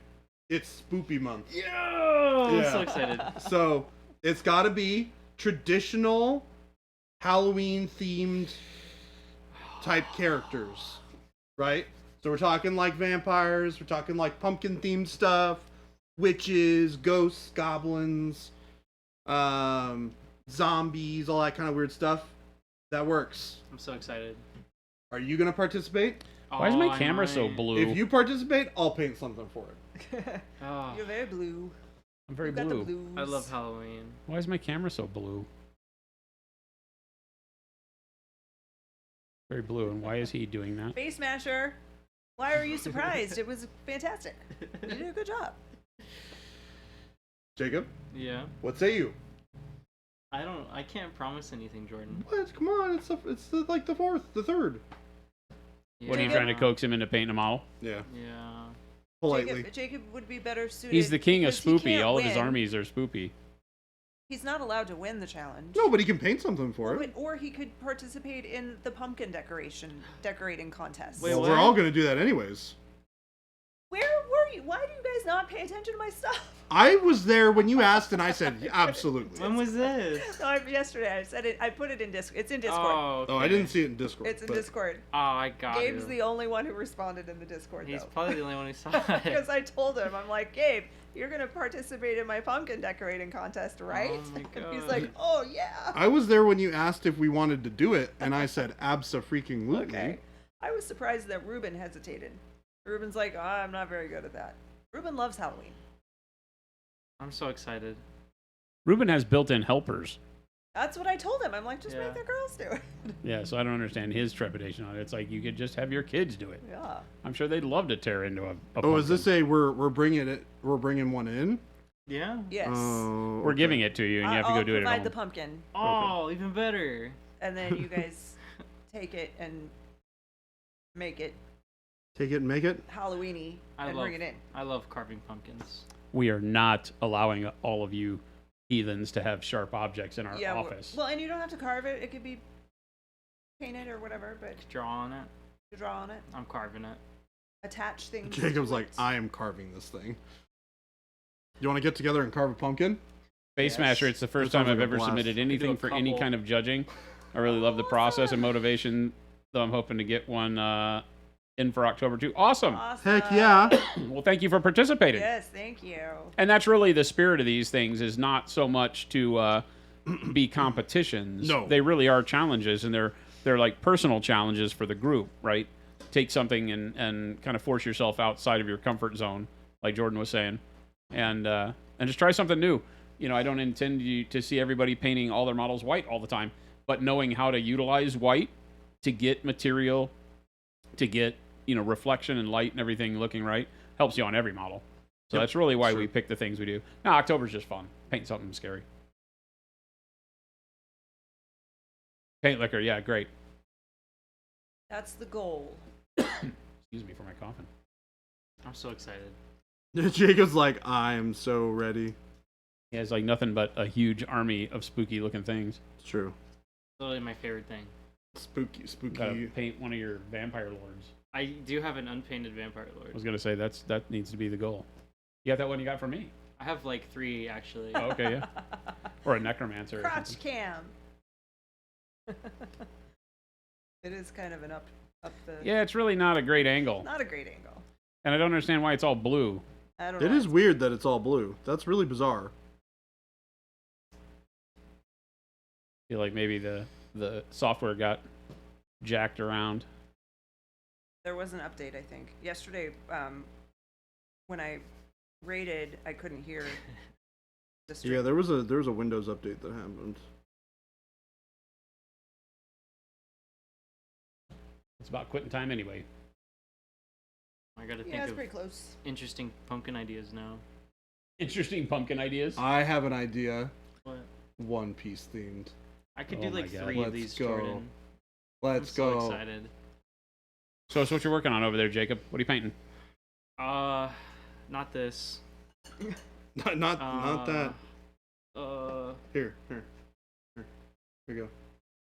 it's Spoopy month. Yeah! I'm Yeah. so excited. So it's got to be traditional Halloween themed type characters, right? So we're talking like vampires, we're talking like pumpkin themed stuff, witches, ghosts, goblins, zombies, all that kind of weird stuff. That works. I'm so excited. Are you gonna participate? Why is Oh, my I camera so might. blue? If you participate, I'll paint something for it. Oh, You're very blue. I'm very You've got blue. the blues. I love Halloween. Why is my camera so blue? Very blue. And why is he doing that? Face Smasher. Why are you surprised? It was fantastic. You did a good job. Jacob, Yeah. what say you? I can't promise anything, Jordan. What? Come on, like the third. What are you Yeah. trying to coax him into painting a model? Yeah, Yeah. politely. Jacob would be better suited. He's the king of because he spoopy. can't All of his win. armies are spoopy. He's not allowed to win the challenge. No, but he can paint something for it. Or he could participate in the pumpkin decorating contest. Wait, Well, what? we're all gonna do that anyways. Where were you? Why do you guys not pay attention to my stuff? I was there when you asked, and I said absolutely. When was this? No, yesterday I said it. I put it in Discord. It's in Discord. Oh, Oh, I okay. didn't see it in Discord. It's in but Discord. Oh, I got Gabe's you. the only one who responded in the Discord. He's though. probably the only one who saw it. Because I told him, I'm like, Gabe, you're gonna participate in my pumpkin decorating contest, right? Oh my And he's God. like, oh yeah. I was there when you asked if we wanted to do it, and I said abso-freaking-lutely. Okay. I was surprised that Ruben hesitated. Ruben's like, oh, I'm not very good at that. Ruben loves Halloween. I'm so excited. Ruben has built-in helpers. That's what I told him. I'm like, just Yeah. make the girls do it. Yeah, so I don't understand his trepidation on it. It's like you could just have your kids do it. Yeah. I'm sure they'd love to tear into a Oh, is this pumpkin. we're bringing one in? Yeah. Yes. Oh, We're okay. giving it to you, and you have to I'll go do it at provide home. the pumpkin, Oh, even better. and then you guys take it and make it Take it and make it. Halloweeny and bring it in. I love carving pumpkins. We are not allowing all of you heathens to have sharp objects in our Yeah. office. Well, and you don't have to carve it. It could be painted or whatever, but Draw on it. you draw on it, I'm carving it. attach things. Jacob's to like, it. I am carving this thing. You want to get together and carve a pumpkin? Face Yes. Smasher, it's the first That sounds time I've like a ever blast. submitted We could do anything a for any couple. kind of judging. I really love the process and motivation, though I'm hoping to get one in for October too. Awesome. Awesome. Heck yeah. Well, thank you for participating. Yes, thank you. And that's really the spirit of these things, is not so much to be competitions. No. They really are challenges, and they're like personal challenges for the group, right? Take something and kind of force yourself outside of your comfort zone, like Jordan was saying, and just try something new. You know, I don't intend you to see everybody painting all their models white all the time, but knowing how to utilize white to get material, to get, you know, reflection and light and everything looking right, helps you on every model. So Yep, that's really why sure. we pick the things we do. No, October's just fun. Paint something scary. Paint liquor, yeah, great. That's the goal. Excuse me for my coughing. I'm so excited. Jacob's like, I'm so ready. He has like nothing but a huge army of spooky looking things. It's true. Literally my favorite thing. Spooky. Gotta paint one of your vampire lords. I do have an unpainted vampire I lord. was gonna say that needs to be the goal. You got that one you got from me? I have like 3 actually. Oh, okay, yeah. Or a necromancer. Or Crotch something. cam. It is kind of an up the. Yeah, it's really not a great angle, Not a great angle. and I don't understand why it's all blue. I don't know. It is weird that it's all blue. That's really bizarre. I feel like maybe the software got jacked around. There was an update, I think. Yesterday, when I rated, I couldn't hear the stream. Yeah, there was a Windows update that happened. It's about quitting time anyway. I gotta Yeah, think it's of pretty close. interesting pumpkin ideas now. Interesting pumpkin ideas. I have an idea. What? One Piece themed. I could Oh do my like God. 3 Let's of these, go. Jordan. Let's I'm go. so excited. So what you're working on over there, Jacob? What are you painting? Not this. Not that. Here. Here you go.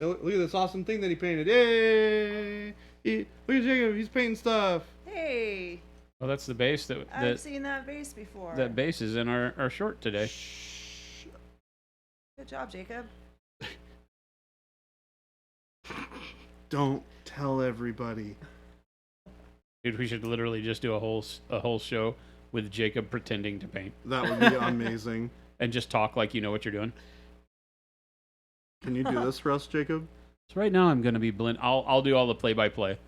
Hey, look at this awesome thing that he painted. Yay! Look at Jacob. He's painting stuff. Hey, Well, that's the base that I've seen that vase before. that base is in our short today. Shh. Good job, Jacob. Don't tell everybody. Dude, we should literally just do a whole show with Jacob pretending to paint That would be amazing. and just talk like you know what you're doing. Can you do this for us, Jacob? So right now I'm going to be blend. I'll do all the play-by-play.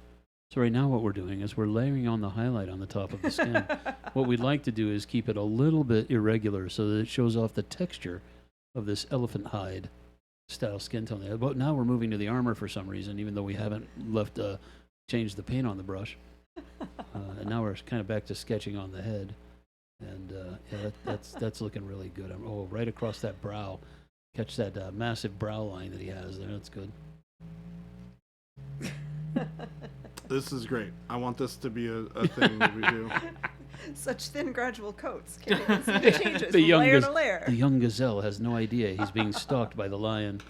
So right now what we're doing is we're layering on the highlight on the top of the skin. What we'd like to do is keep it a little bit irregular so that it shows off the texture of this elephant hide style skin tone there. But now we're moving to the armor for some reason, even though we haven't changed the paint on the brush. And now we're kind of back to sketching on the head. And yeah, that's looking really good. Right across that brow. Catch that massive brow line that he has there. That's good. This is great. I want this to be a thing that we do. Such thin, gradual coats. Can't even see the changes The from young layer gaz- to layer. The young gazelle has no idea he's being stalked by the lion.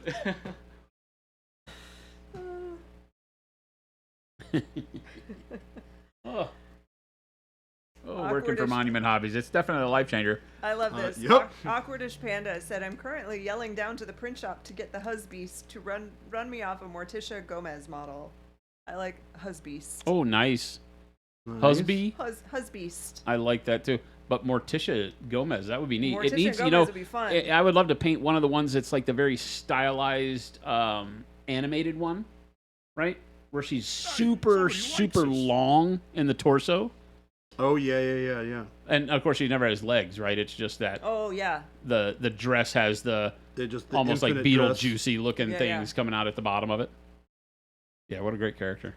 Oh, working for Awkwardish. Monument Hobbies. It's definitely a life changer. I love this. Yep. Awkwardish Panda said, I'm currently yelling down to the print shop to get the Husbeast to run me off a Morticia Gomez model. I like Husbeast. Oh, nice. Nice. Husby. Husbeast. I like that too. But Morticia Gomez, that would be neat. Morticia It needs, Gomez would be fun. I would love to paint one of the ones that's like the very stylized animated one, right? Where she's super long in the torso. Oh yeah. And of course she never has legs, right? It's just that Oh, yeah. the dress has the The almost like infinite dress. Beetlejuicy looking Yeah, things coming out at the bottom of it. Yeah, what a great character.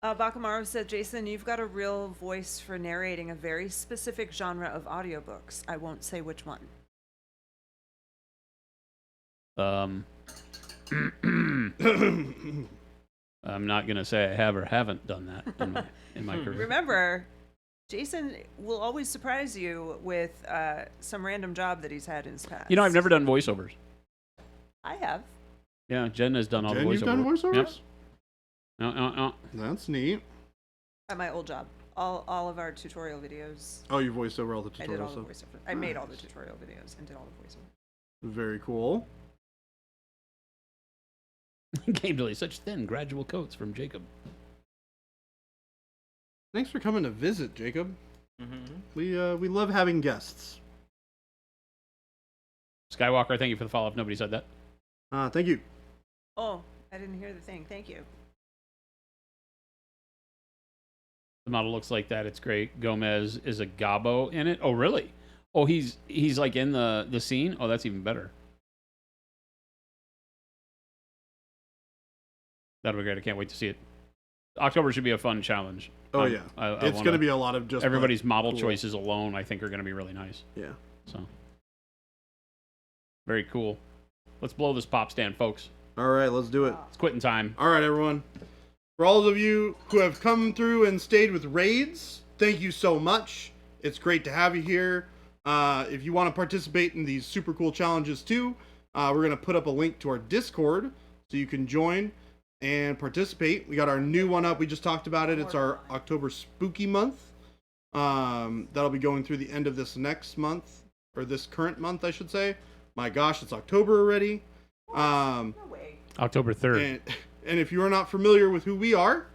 Bakamaru said, Jason, you've got a real voice for narrating a very specific genre of audiobooks. I won't say which one. I'm not gonna say I have or haven't done that in my career. Remember, Jason will always surprise you with some random job that he's had in his past. You know, I've never done voiceovers. I have. Yeah, Jen has done all Jen, the voiceovers. you've done voiceovers? Yep. No. That's neat. At my old job. All of our tutorial videos. Oh, you voiced over all the I did all tutorials. the So voiceover. I made all the Nice. tutorial videos and did all the voiceover. very cool. Game delay, such thin, gradual coats from Jacob. Thanks for coming to visit, Jacob. Mm-hmm. We love having guests. Skywalker, thank you for the follow-up. Nobody said that. Thank you. Oh, I didn't hear the thing. Thank you. The model looks like that. It's great. Gomez is a Gabo in it. Oh, really? Oh, he's like in the scene. Oh, that's even better. That'll be great. I can't wait to see it. October should be a fun challenge. Oh yeah, I it's wanna- going to be a lot of just everybody's model cool. choices alone. I think are going to be really nice. Yeah. So very cool. Let's blow this pop stand, folks. All right, let's do it. It's quitting time. All right, everyone. For all of you who have come through and stayed with raids, thank you so much. It's great to have you here. If you want to participate in these super cool challenges too, we're going to put up a link to our Discord so you can join and participate. We got our new one up. We just talked about it. It's our October Spooky Month. That'll be going through the end of this next month, or this current month, I should say. My gosh, it's October already. No way. October 3rd. And if you are not familiar with who we are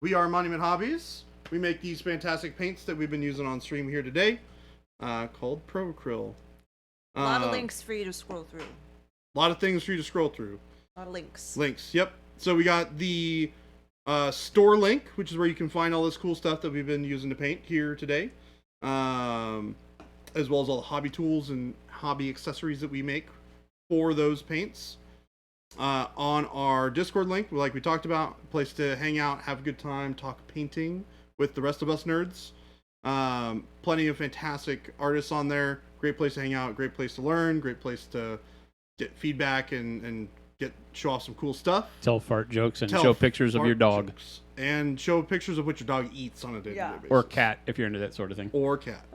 Monument Hobbies. We make these fantastic paints that we've been using on stream here today, called Pro Acryl. A lot of links for you to scroll through. A lot of things for you to scroll through. A lot of links. Links, yep. So we got the store link, which is where you can find all this cool stuff that we've been using to paint here today, as well as all the hobby tools and hobby accessories that we make for those paints. On our Discord link, like we talked about, a place to hang out, have a good time, talk painting with the rest of us nerds. Plenty of fantastic artists on there. Great place to hang out, great place to learn, great place to get feedback and show off some cool stuff. Tell fart jokes and show pictures of your dog. Jokes. And show pictures of what your dog eats on a day-to-day basis. Or cat, if you're into that sort of thing. Or cat.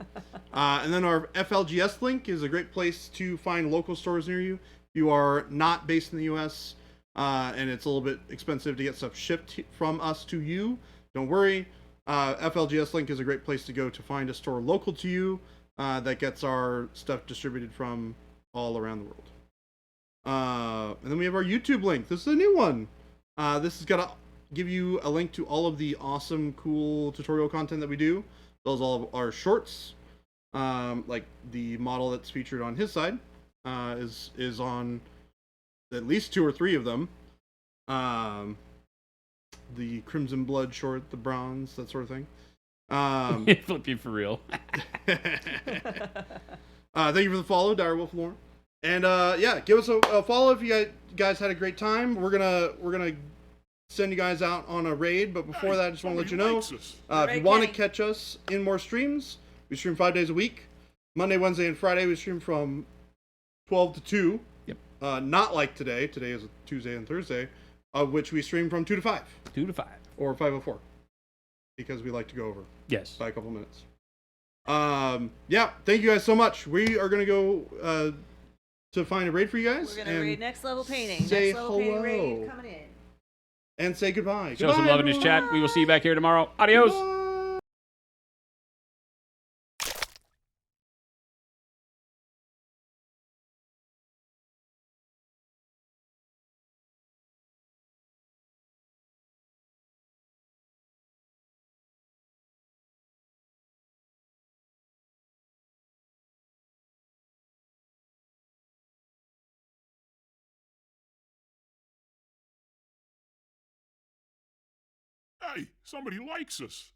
And then our FLGS link is a great place to find local stores near you. If you are not based in the U.S., and it's a little bit expensive to get stuff shipped from us to you, don't worry. FLGS link is a great place to go to find a store local to you that gets our stuff distributed from all around the world. And then we have our YouTube link. This is a new one. This is going to give you a link to all of the awesome, cool tutorial content that we do. Those all of our shorts, like the model that's featured on his side, is on at least 2 or 3 of them. The Crimson Blood short, the bronze, that sort of thing. Flip you for real. Thank you for the follow, Dire Wolf Lauren. And yeah, give us a follow if you guys had a great time. We're gonna send you guys out on a raid, but before that, I just want to let you know, if you want to catch us in more streams, we stream 5 days a week. Monday, Wednesday, and Friday we stream from 12 to 2. Yep. Not like today. Today is a Tuesday and Thursday, of which we stream from 2 to 5. 2 to 5. Or 5:04. Because we like to go over. Yes. By a couple minutes. Yeah, thank you guys so much. We are going to go to find a raid for you guys. We're going to raid next level painting. Say Next level painting raid hello. coming in. And say goodbye. Show some love in his chat. We will see you back here tomorrow. Adios. Goodbye. Hey, somebody likes us.